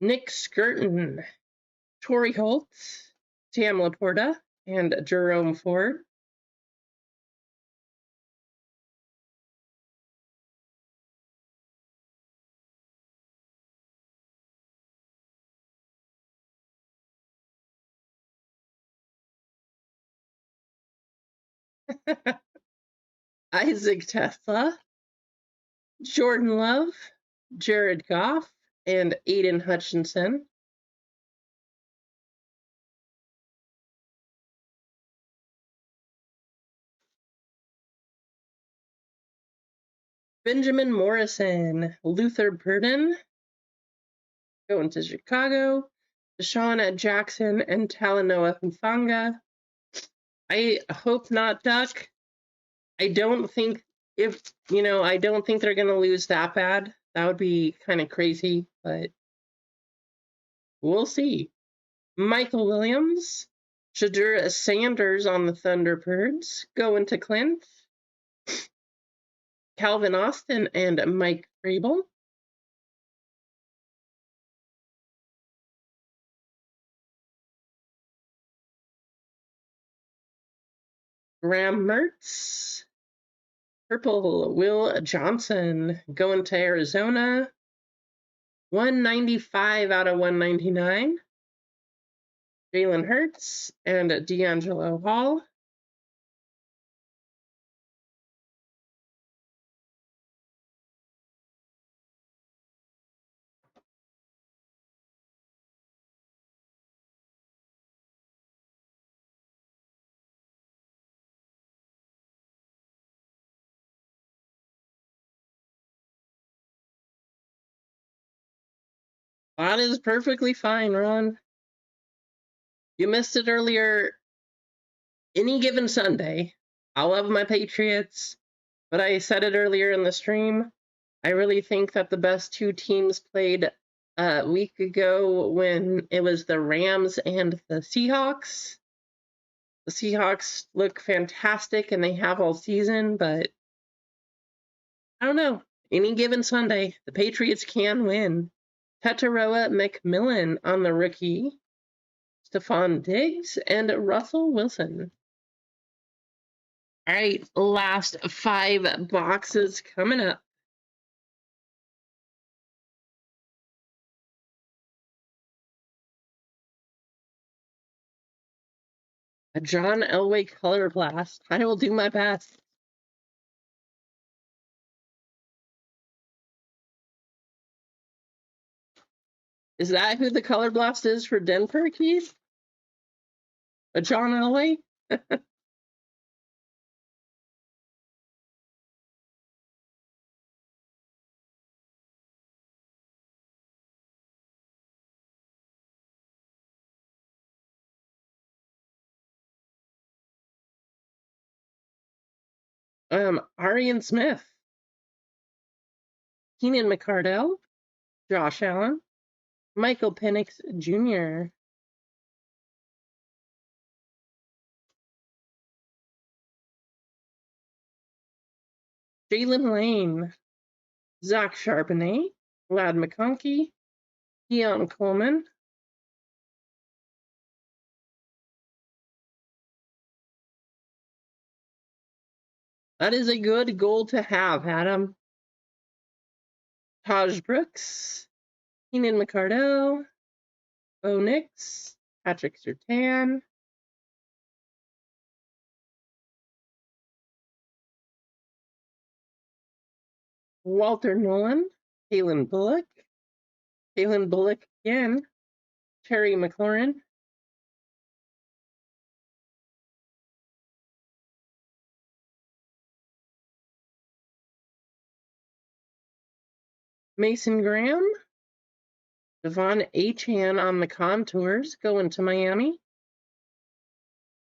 Nick Skirton, Torrey Holtz, Sam Laporta, and Jerome Ford. Isaac Tesla, Jordan Love, Jared Goff, and Aiden Hutchinson. Benjamin Morrison, Luther Burden, going to Chicago, Deshaun Jackson, and Talanoa Hufanga. I hope not, Duck. I don't think I don't think they're going to lose that bad. That would be kind of crazy, but we'll see. Michael Williams, Shadur Sanders on the Thunderbirds, going to Clint. Calvin Austin and Mike Vrabel. Graham Mertz. Purple Will Johnson going to Arizona. 195 out of 199. Jalen Hurts and D'Angelo Hall. That is perfectly fine, Ron. You missed it earlier. Any given Sunday, I love my Patriots, but I said it earlier in the stream. I really think that the best two teams played a week ago when it was the Rams and the Seahawks. The Seahawks look fantastic and they have all season, but I don't know. Any given Sunday, the Patriots can win. Tataroa McMillan on the rookie. Stephon Diggs and Russell Wilson. All right, last 5 boxes coming up. A John Elway color blast. I will do my best. Is that who the color blast is for Denver, Keith? A John Elway? Arian Smith, Keenan McCardell, Josh Allen, Michael Penix Jr., Jalen Lane, Zach Charbonnet, Lad McConkey, Keon Coleman. That is a good goal to have, Adam. Taj Brooks, Keenan McCardell, Bo Nix, Patrick Surtain, Walter Nolan, Kalen Bullock again, Terry McLaurin, Mason Graham, Devon Achan on the contours going to Miami,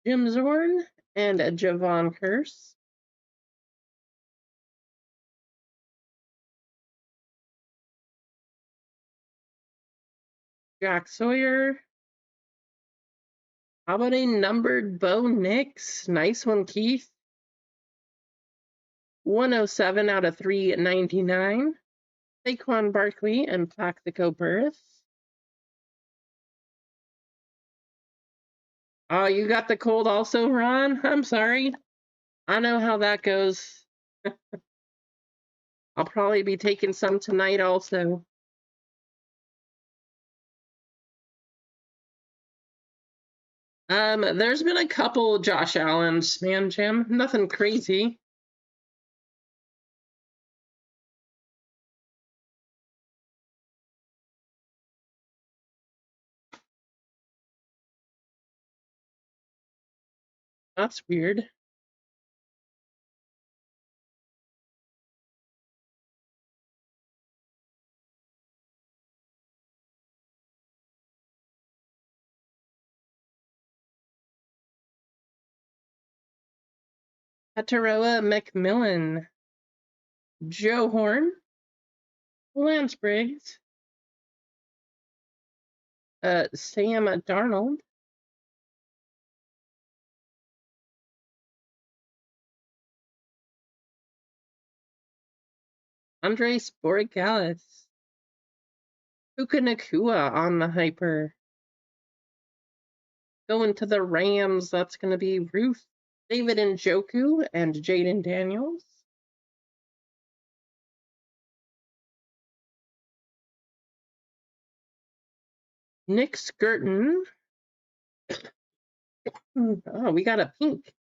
Jim Zorn, and Javon Curse. Jack Sawyer. How about a numbered Bo Nix? Nice one, Keith. 107 out of 399. Saquon Barkley and Plaxico Burress. Oh, you got the cold also, Ron? I'm sorry. I know how that goes. I'll probably be taking some tonight also. There's been a couple Josh Allen's, man, Jim. Nothing crazy. That's weird. Hataroa McMillan. Joe Horn. Lance Briggs. Sam Darnold. Andres Borregales. Puka Nakua on the hyper. Going to the Rams, that's going to be Ruth, David Njoku, and Jaden Daniels. Nick Skirton. Oh, we got a pink.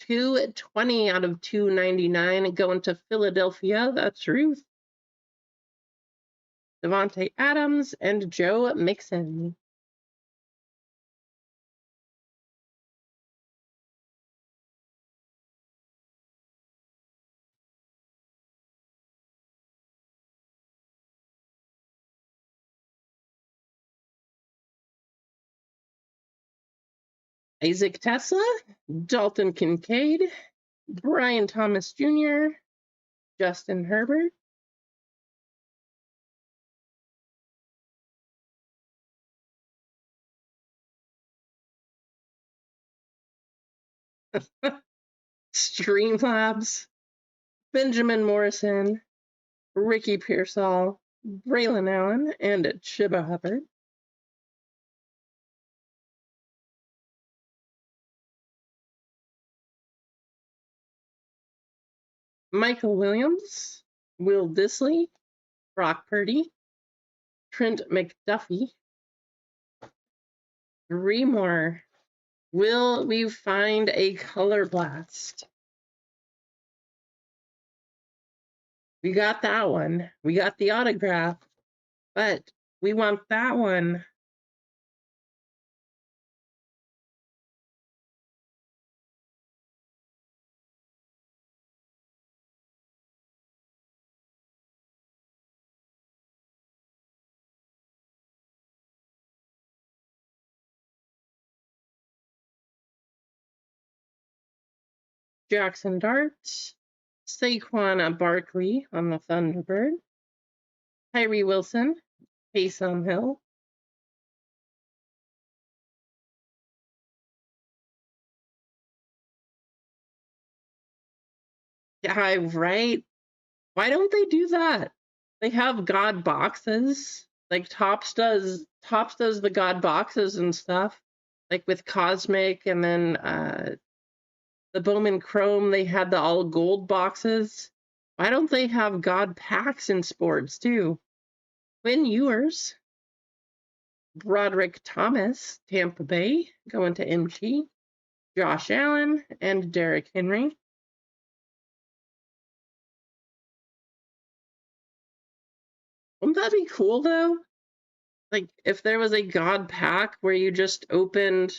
220 out of 299 going to Philadelphia. That's Ruth. Devontae Adams and Joe Mixon. Isaac Tesla, Dalton Kincaid, Brian Thomas Jr., Justin Herbert, Streamlabs, Benjamin Morrison, Ricky Pearsall, Braylon Allen, and Chiba Hubbard. Michael Williams, Will Disley, Brock Purdy, Trent McDuffie, 3 more. Will we find a color blast? We got that one. We got the autograph, but we want that one. Jackson Dart, Saquon Barkley on the Thunderbird, Tyree Wilson, Taysom Hill, yeah, right. Why don't they do that? They have God boxes. Like Tops does the God boxes and stuff. Like with Cosmic and then the Bowman Chrome, they had the all gold boxes. Why don't they have God packs in sports too? Quinn Ewers, Broderick Thomas, Tampa Bay, going to MG, Josh Allen, and Derrick Henry. Wouldn't that be cool though? Like if there was a God pack where you just opened,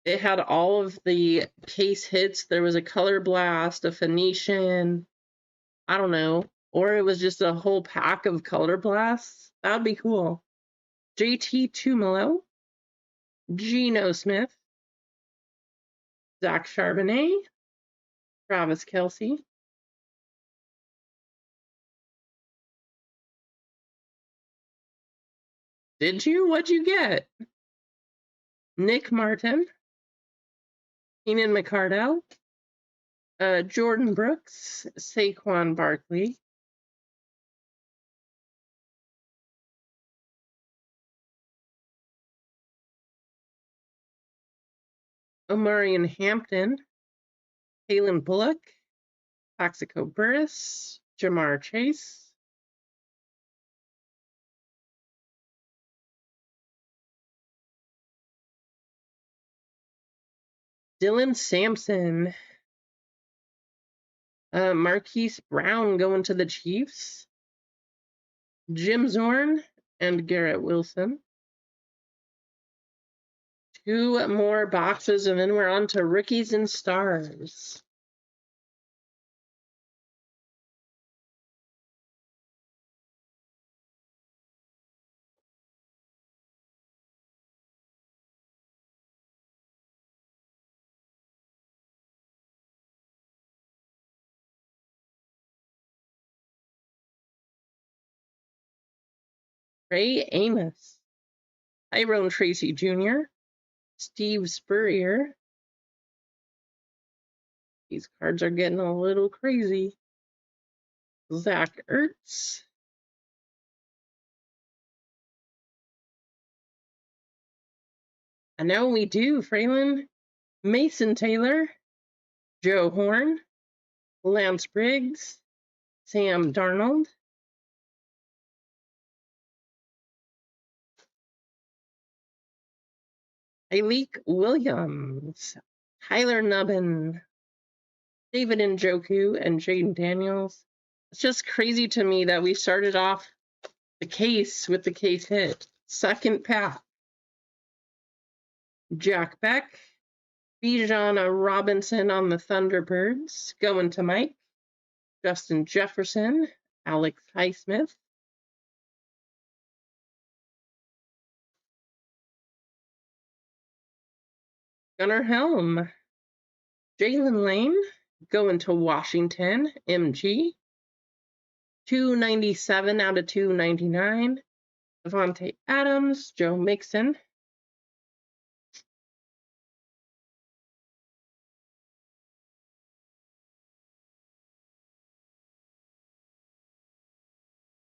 it had all of the case hits. There was a Color Blast, a Phoenician, I don't know, or it was just a whole pack of Color Blasts. That'd be cool. JT Tumalo, Geno Smith, Zach Charbonnet, Travis Kelce. Did you? What'd you get? Nick Martin, Keenan McCardell, Jordan Brooks, Saquon Barkley, Omarion Hampton, Kalen Bullock, Plaxico Burress, Jamar Chase, Dylan Sampson, Marquise Brown going to the Chiefs, Jim Zorn, and Garrett Wilson. 2 more boxes, and then we're on to rookies and stars. Ray Amos, Tyrone Tracy Jr., Steve Spurrier. These cards are getting a little crazy. Zach Ertz, and now we do, Fraylin, Mason Taylor, Joe Horn, Lance Briggs, Sam Darnold, Malik Williams, Tyler Nubbin, David Njoku, and Jaden Daniels. It's just crazy to me that we started off the case with the case hit. Second pack. Jack Beck, Bijan Robinson on the Thunderbirds, going to Mike. Justin Jefferson, Alex Highsmith, Gunnar Helm, Jalen Lane, going to Washington, MG. 297 out of 299. Devontae Adams, Joe Mixon.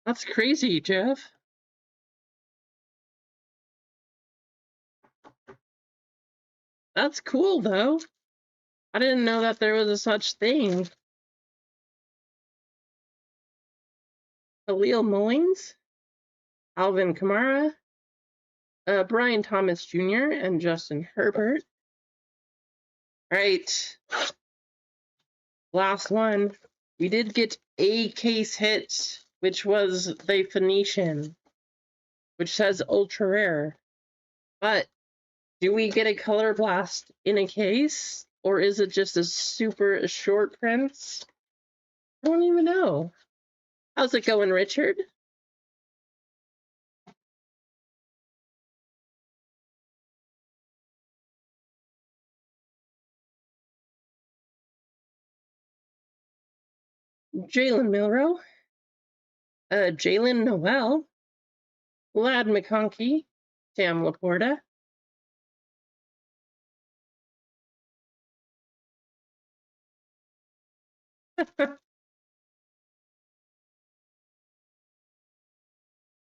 That's crazy, Jeff. That's cool, though. I didn't know that there was a such thing. Khalil Mullings, Alvin Kamara, Brian Thomas Jr., and Justin Herbert. All right. Last one. We did get a case hit, which was the Phoenician, which says ultra rare. But do we get a color blast in a case? Or is it just a super short print? I don't even know. How's it going, Richard? Jalen Milrow, Jalen Noel, Lad McConkey, Sam Laporta,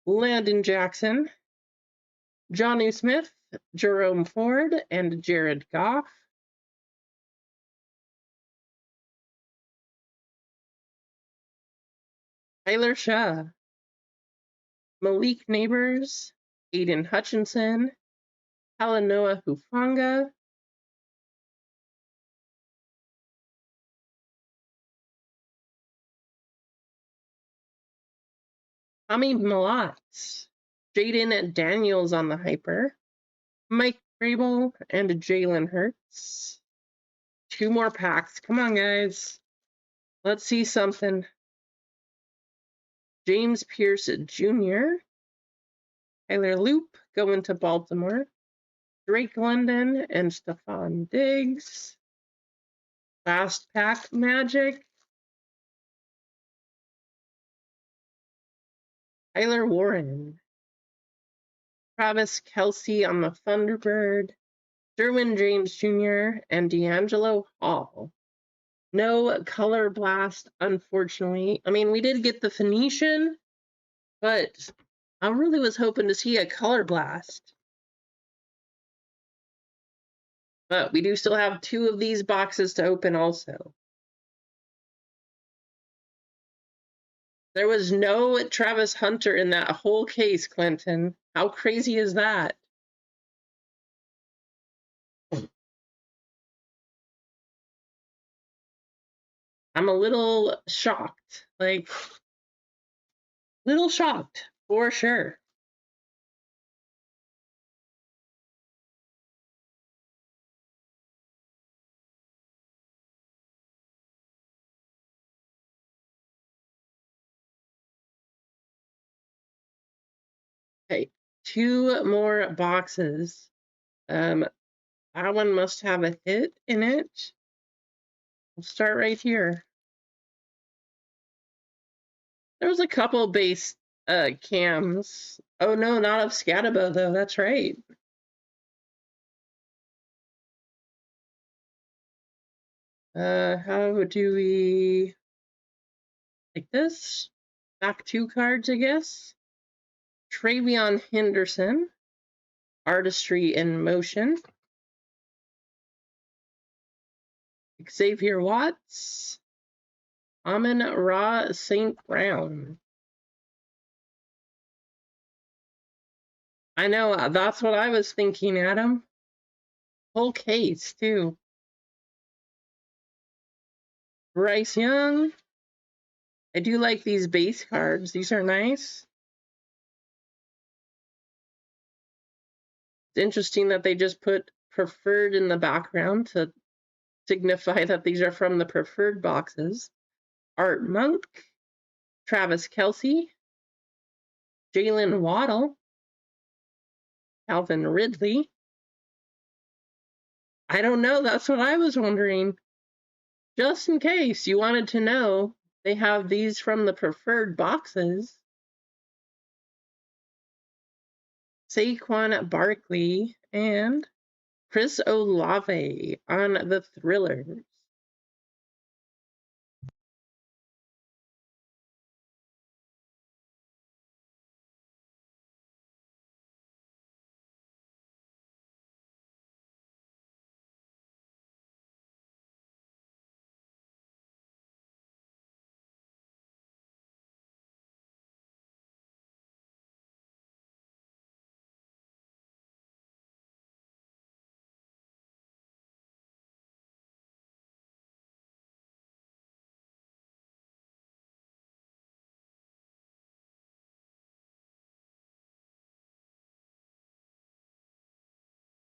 Landon Jackson, Johnny Smith, Jerome Ford, and Jared Goff. Tyler Shaw, Malik Neighbors, Aiden Hutchinson, Talanoa Hufanga, Tommy Malotz, Jaden Daniels on the hyper, Mike Grable, and Jalen Hurts. 2 more packs. Come on, guys. Let's see something. James Pierce Jr., Tyler Loop going to Baltimore, Drake London and Stephon Diggs. Last pack Magic. Tyler Warren, Travis Kelce on the Thunderbird, Derwin James Jr., and D'Angelo Hall. No color blast, unfortunately. I mean, we did get the Phoenician, but I really was hoping to see a color blast. But we do still have 2 of these boxes to open also. There was no Travis Hunter in that whole case, Clinton. How crazy is that? I'm a little shocked. Like, little shocked, for sure. Okay, 2 more boxes. That one must have a hit in it. We'll start right here. There was a couple base cams. Oh no, not of Scatabo though. That's right. How do we like this? Back 2 cards, I guess. Travion Henderson, Artistry in Motion. Xavier Watts, Amon-Ra St. Brown. I know, that's what I was thinking, Adam. Whole case, too. Bryce Young. I do like these base cards. These are nice. It's interesting that they just put preferred in the background to signify that these are from the preferred boxes. Art Monk, Travis Kelce, Jalen Waddle, Calvin Ridley. I don't know. That's what I was wondering. Just in case you wanted to know, they have these from the preferred boxes. Saquon Barkley and Chris Olave on the Thrillers.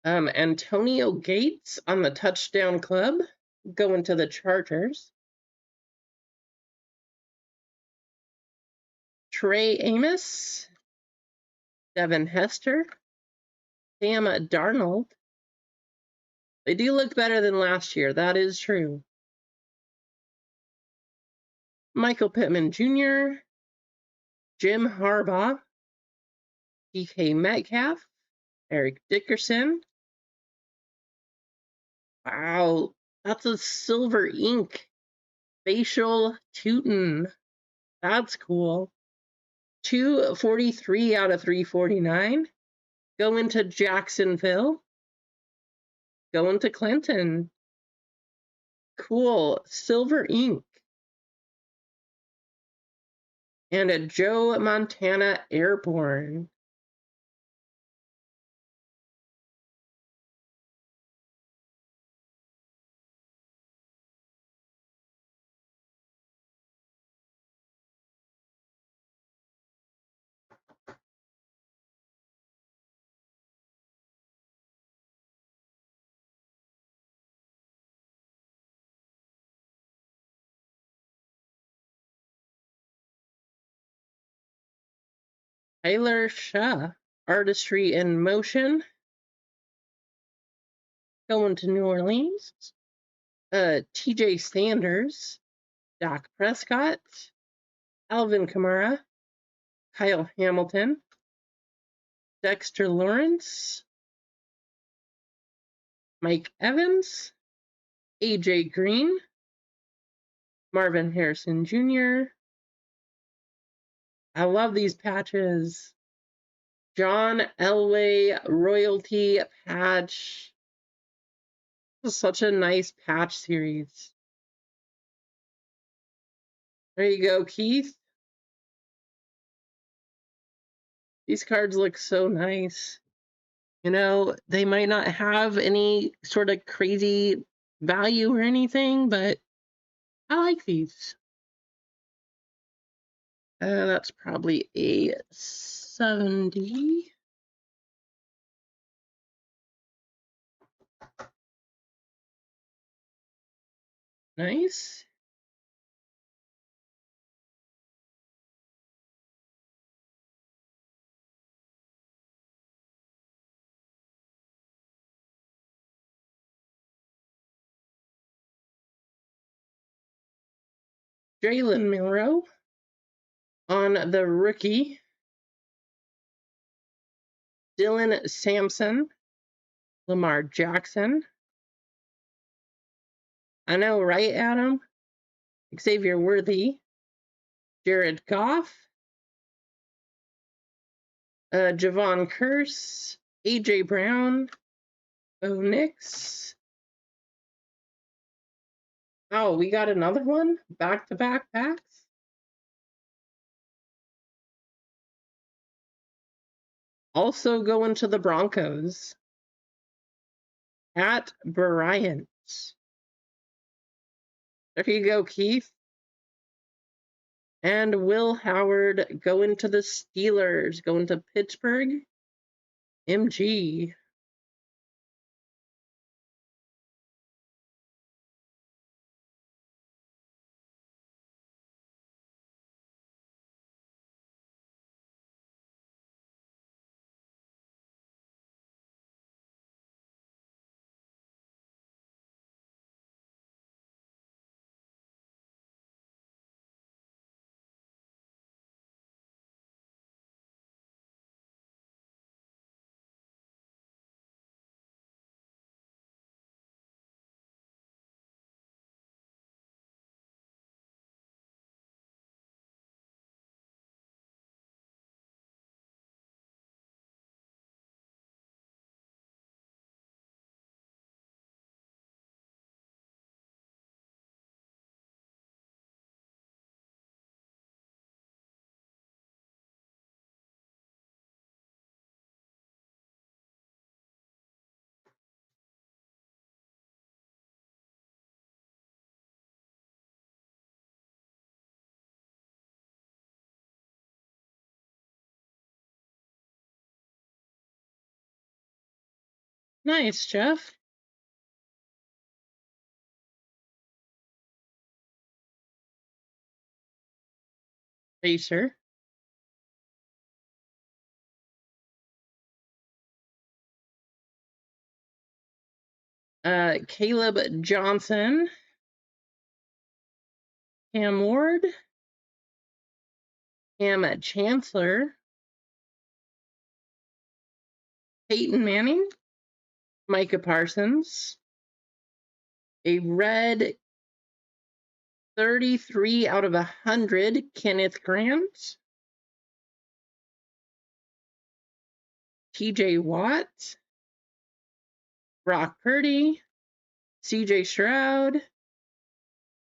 Antonio Gates on the touchdown club, going to the Chargers. Trey Amos, Devin Hester, Sam Darnold. They do look better than last year. That is true. Michael Pittman Jr., Jim Harbaugh, DK Metcalf, Eric Dickerson. Wow, that's a silver ink. Facial Tootin. That's cool. 243 out of 349. Going to Jacksonville. Going to Clinton. Cool. Silver ink. And a Joe Montana Airborne. Tyler Shaw. Artistry in Motion. Going to New Orleans. TJ Sanders. Dak Prescott. Alvin Kamara. Kyle Hamilton. Dexter Lawrence. Mike Evans. AJ Green. Marvin Harrison Jr. I love these patches. John Elway royalty patch. This is such a nice patch series. There you go, Keith. These cards look so nice. You know, they might not have any sort of crazy value or anything, but I like these. That's probably a 70. Nice. Jalen Milroe on the rookie. Dylan Sampson. Lamar Jackson. I know, right, Adam? Xavier Worthy. Jared Goff. Javon Curse. AJ Brown. Bo Nix. Oh, we got another one? Back-to-back packs? Also going to the Broncos. At Bryant. There you go, Keith. And Will Howard going to the Steelers. Going to Pittsburgh. MG. Nice, Jeff. Pacer. Caleb Johnson. Cam Ward. Cam Chancellor. Peyton Manning. Micah Parsons. A red 33 out of 100, Kenneth Grant. TJ Watt. Brock Purdy. CJ Stroud.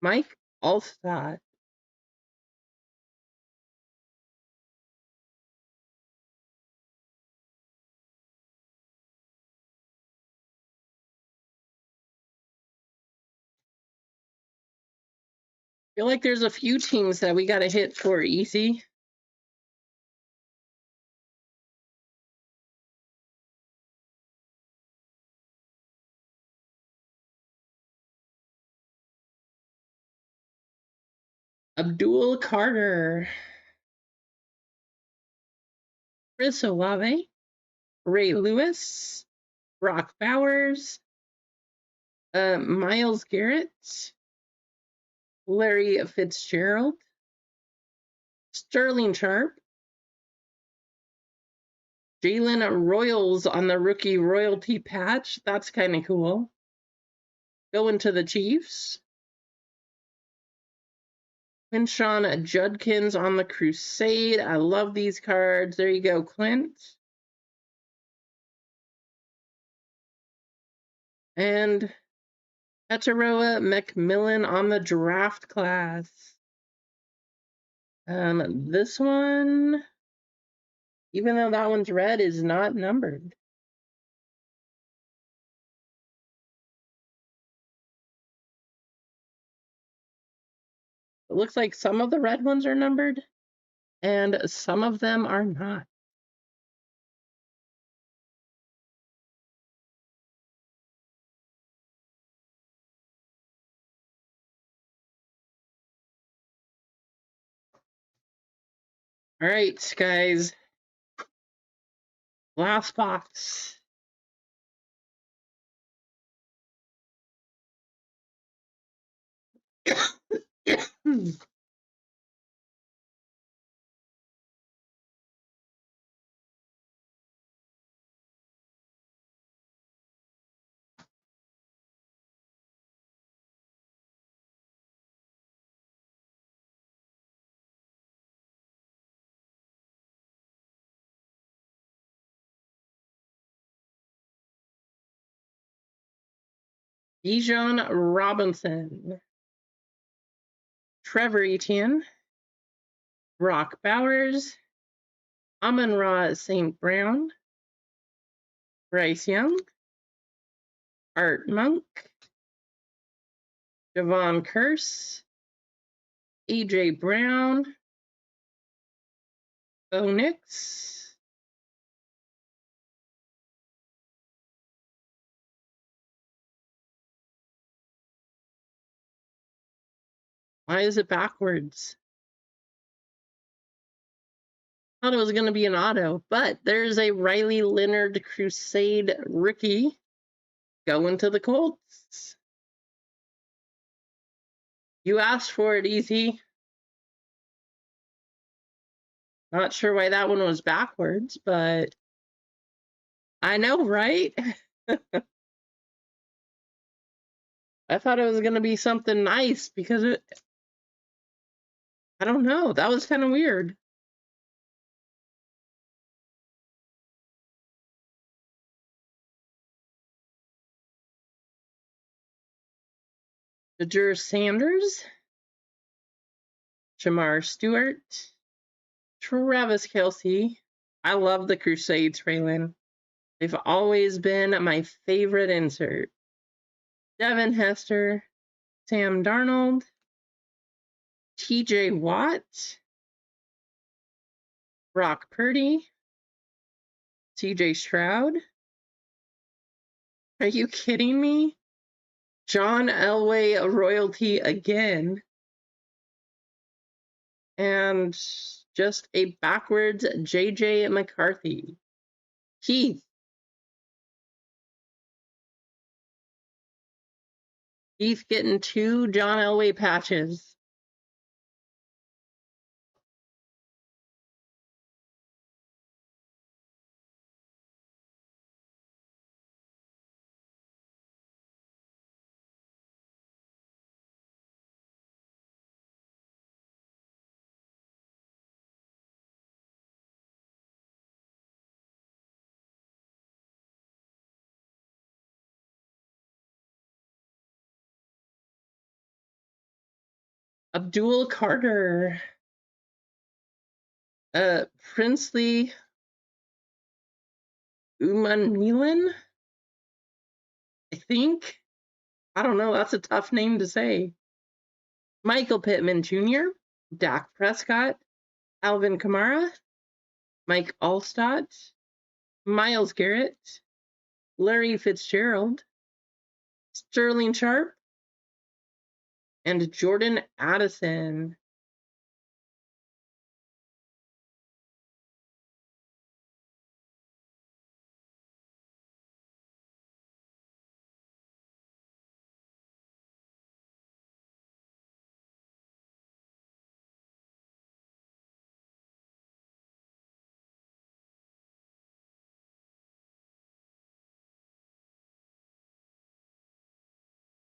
Mike Alstott. Feel like there's a few teams that we got to hit for easy. Abdul Carter. Chris Olave. Ray Lewis. Brock Bowers. Myles Garrett. Larry Fitzgerald. Sterling Sharp. Jalen Royals on the rookie royalty patch. That's kind of cool. Going to the Chiefs. Quinshawn Judkins on the Crusade. I love these cards. There you go, Clint. And Peteroa McMillan on the draft class. This one, even though that one's red, is not numbered. It looks like some of the red ones are numbered, and some of them are not. All right, guys. Last box. Bijan Robinson. Trevor Etienne. Brock Bowers. Amon-Ra St. Brown. Bryce Young. Art Monk. Javon Curse. A.J. Brown. Bo Nix. Why is it backwards? Thought it was going to be an auto, but there's a Riley Leonard Crusade rookie going to the Colts. You asked for it, easy. Not sure why that one was backwards, but I know, right? I thought it was going to be something nice because I don't know. That was kind of weird. Jadur Sanders. Jamar Stewart. Travis Kelce. I love the Crusades, Raylan. They've always been my favorite insert. Devin Hester. Sam Darnold. TJ Watt. Brock Purdy. CJ Stroud. Are you kidding me? John Elway, a royalty again. And just a backwards J.J. McCarthy. Keith. Keith getting 2 John Elway patches. Abdul Carter. Princely Umanmilan, I think. I don't know. That's a tough name to say. Michael Pittman Jr., Dak Prescott, Alvin Kamara, Mike Allstott, Myles Garrett, Larry Fitzgerald, Sterling Sharp, and Jordan Addison.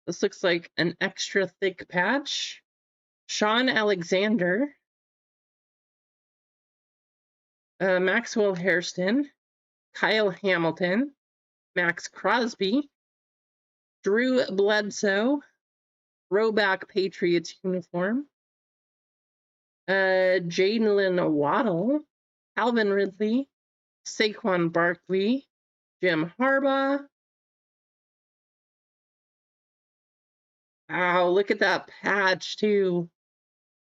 This looks like an extra thick patch. Sean Alexander, Maxwell Hairston, Kyle Hamilton, Max Crosby, Drew Bledsoe, throwback Patriots uniform, Jalen Waddle, Calvin Ridley, Saquon Barkley, Jim Harbaugh. Wow, look at that patch too.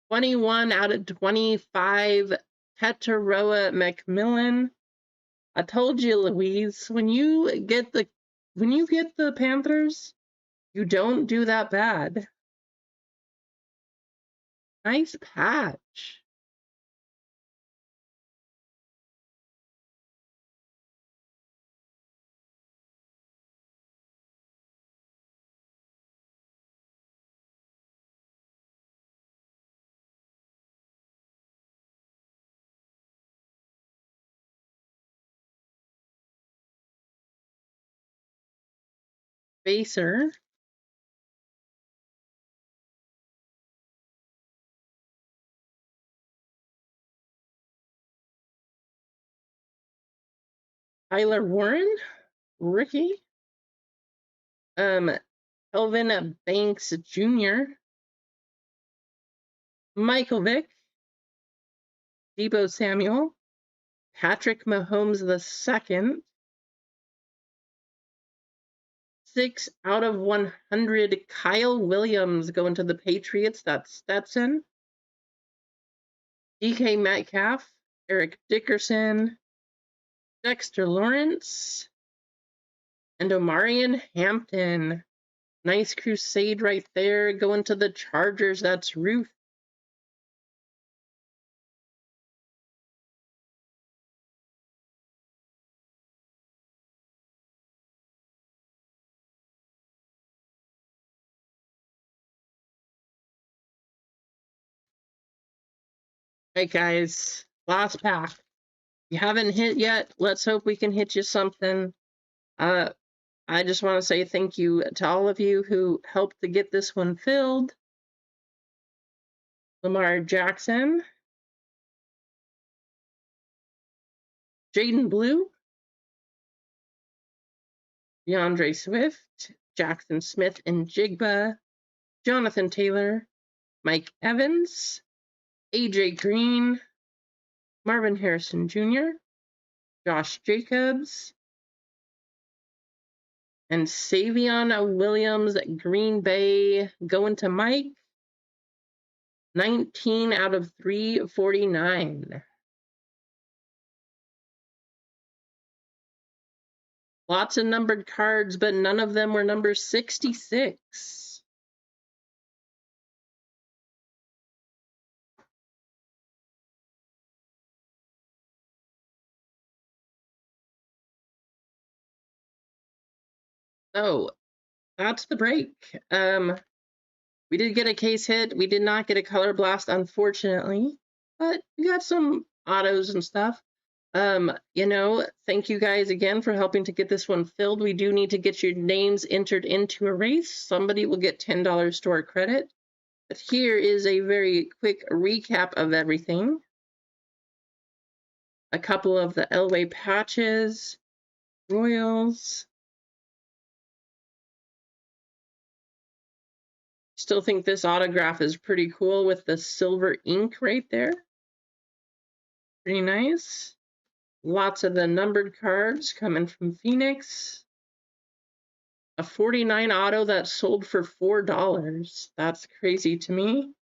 21 out of 25, Tetaroa McMillan. I told you, Louise, when you get the Panthers, you don't do that bad. Nice patch. Spacer. Tyler Warren, Ricky. Kelvin Banks Jr., Michael Vick, Deebo Samuel, Patrick Mahomes II, 6 out of 100, Kyle Williams going to the Patriots. That's Stetson. DK Metcalf, Eric Dickerson, Dexter Lawrence, and Omarion Hampton. Nice crusade right there. Going to the Chargers. That's Ruth. Hey guys, last pack. You haven't hit yet. Let's hope we can hit you something. I just want to say thank you to all of you who helped to get this one filled. Lamar Jackson, Jaden Blue, DeAndre Swift, Jackson Smith and Jigba, Jonathan Taylor, Mike Evans, AJ Green, Marvin Harrison Jr., Josh Jacobs, and Savion Williams at Green Bay going to Mike. 19 out of 349. Lots of numbered cards, but none of them were number 66. Oh, that's the break. We did get a case hit. We did not get a color blast, unfortunately, but we got some autos and stuff. Thank you guys again for helping to get this one filled. We do need to get your names entered into a race. Somebody will get $10 store credit. But here is a very quick recap of everything. A couple of the Elway patches, Royals. Still think this autograph is pretty cool with the silver ink right there. Pretty nice. Lots of the numbered cards coming from Phoenix. A 49 auto that sold for $4. That's crazy to me.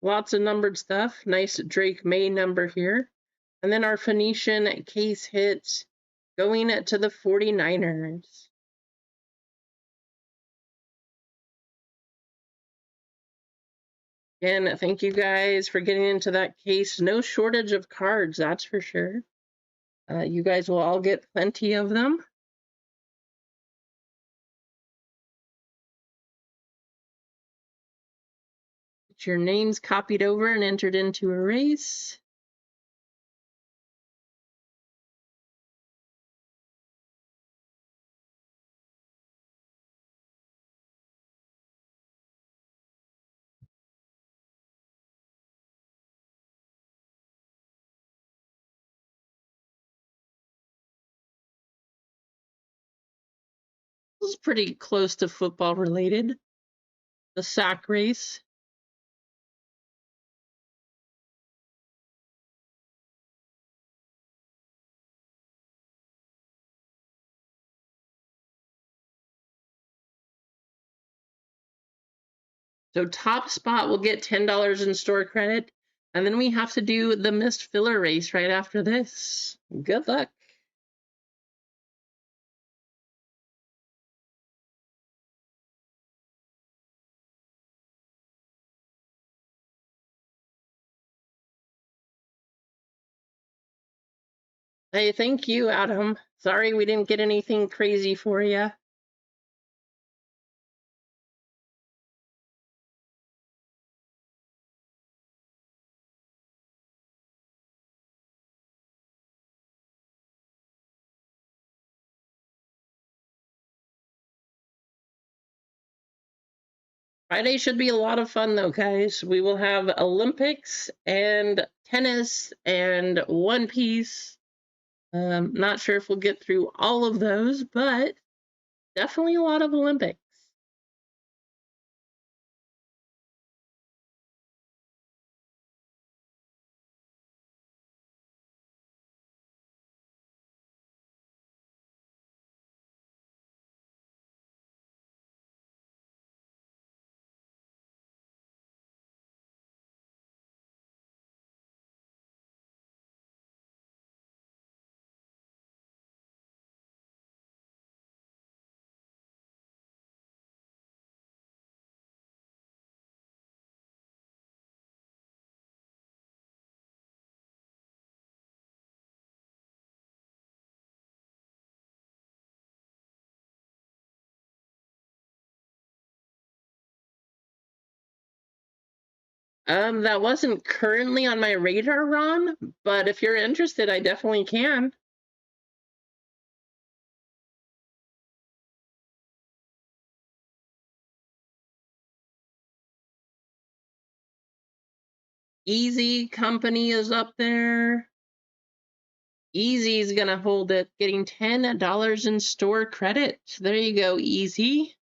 Lots of numbered stuff. Nice Drake May number here. And then our Phoenician case hit going to the 49ers. Again, thank you guys for getting into that case. No shortage of cards, that's for sure. You guys will all get plenty of them. Get your names copied over and entered into a race. This is pretty close to football related. The sack race. So top spot will get $10 in store credit. And then we have to do the missed filler race right after this. Good luck. Hey, thank you, Adam. Sorry we didn't get anything crazy for you. Friday should be a lot of fun, though, guys. We will have Olympics and tennis and One Piece. Not sure if we'll get through all of those, but definitely a lot of Olympics. That wasn't currently on my radar, Ron, but if you're interested, I definitely can. Easy Company is up there. Easy's gonna hold it, getting $10 in store credit. There you go, Easy.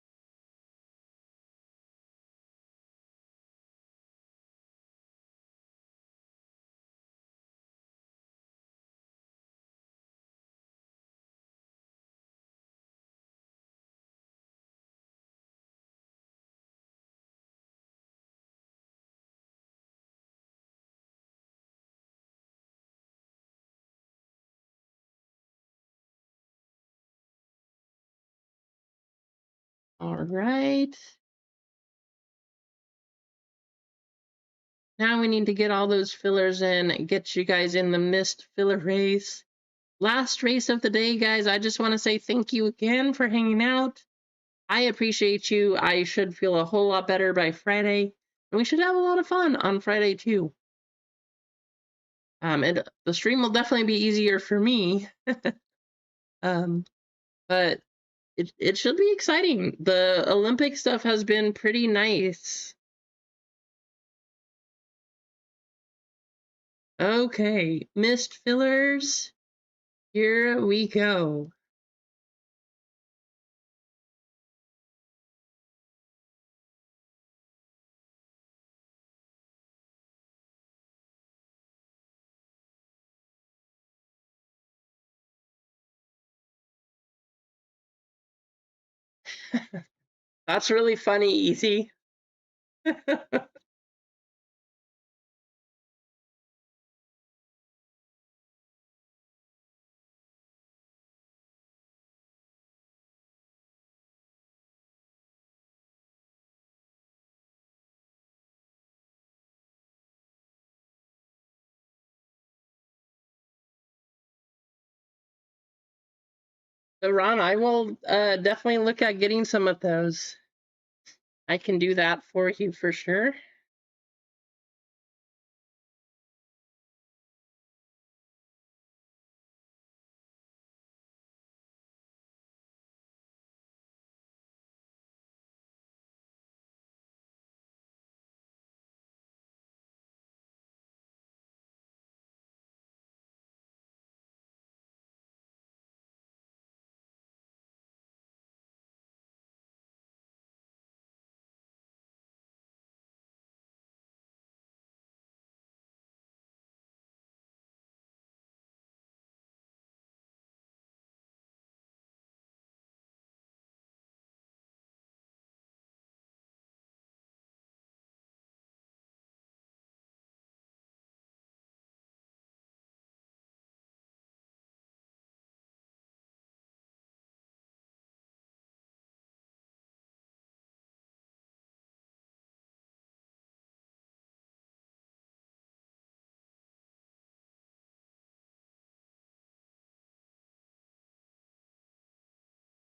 All right. Now we need to get all those fillers in and get you guys in the mist filler race. Last race of the day, guys. I just want to say thank you again for hanging out. I appreciate you. I should feel a whole lot better by Friday. And we should have a lot of fun on Friday too. And the stream will definitely be easier for me. But it should be exciting. The Olympic stuff has been pretty nice. Okay, mist fillers. Here we go. That's really funny, Easy. So Ron, I will definitely look at getting some of those. I can do that for you for sure.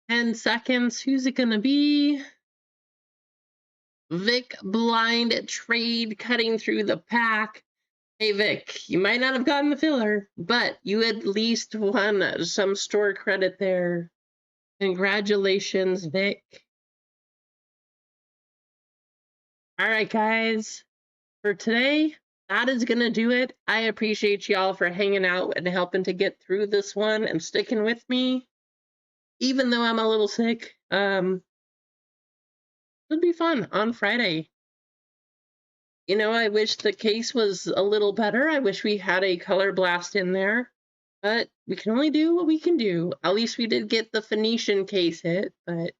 $10. Who's it gonna be? Vic Blind Trade cutting through the pack. Hey Vic, you might not have gotten the filler, but you at least won some store credit there. Congratulations, Vic. All right, guys. For today, that is gonna do it. I appreciate y'all for hanging out and helping to get through this one and sticking with me. Even though I'm a little sick, it'll be fun on Friday. You know, I wish the case was a little better. I wish we had a color blast in there, but we can only do what we can do. At least we did get the Phoenician case hit, but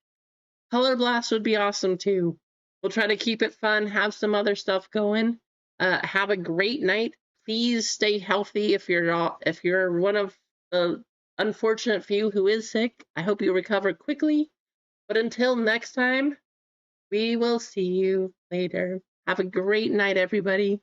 color blast would be awesome too. We'll try to keep it fun, have some other stuff going. Have a great night. Please stay healthy if you're one of the unfortunate few who is sick. I hope you recover quickly. But until next time, we will see you later. Have a great night, everybody.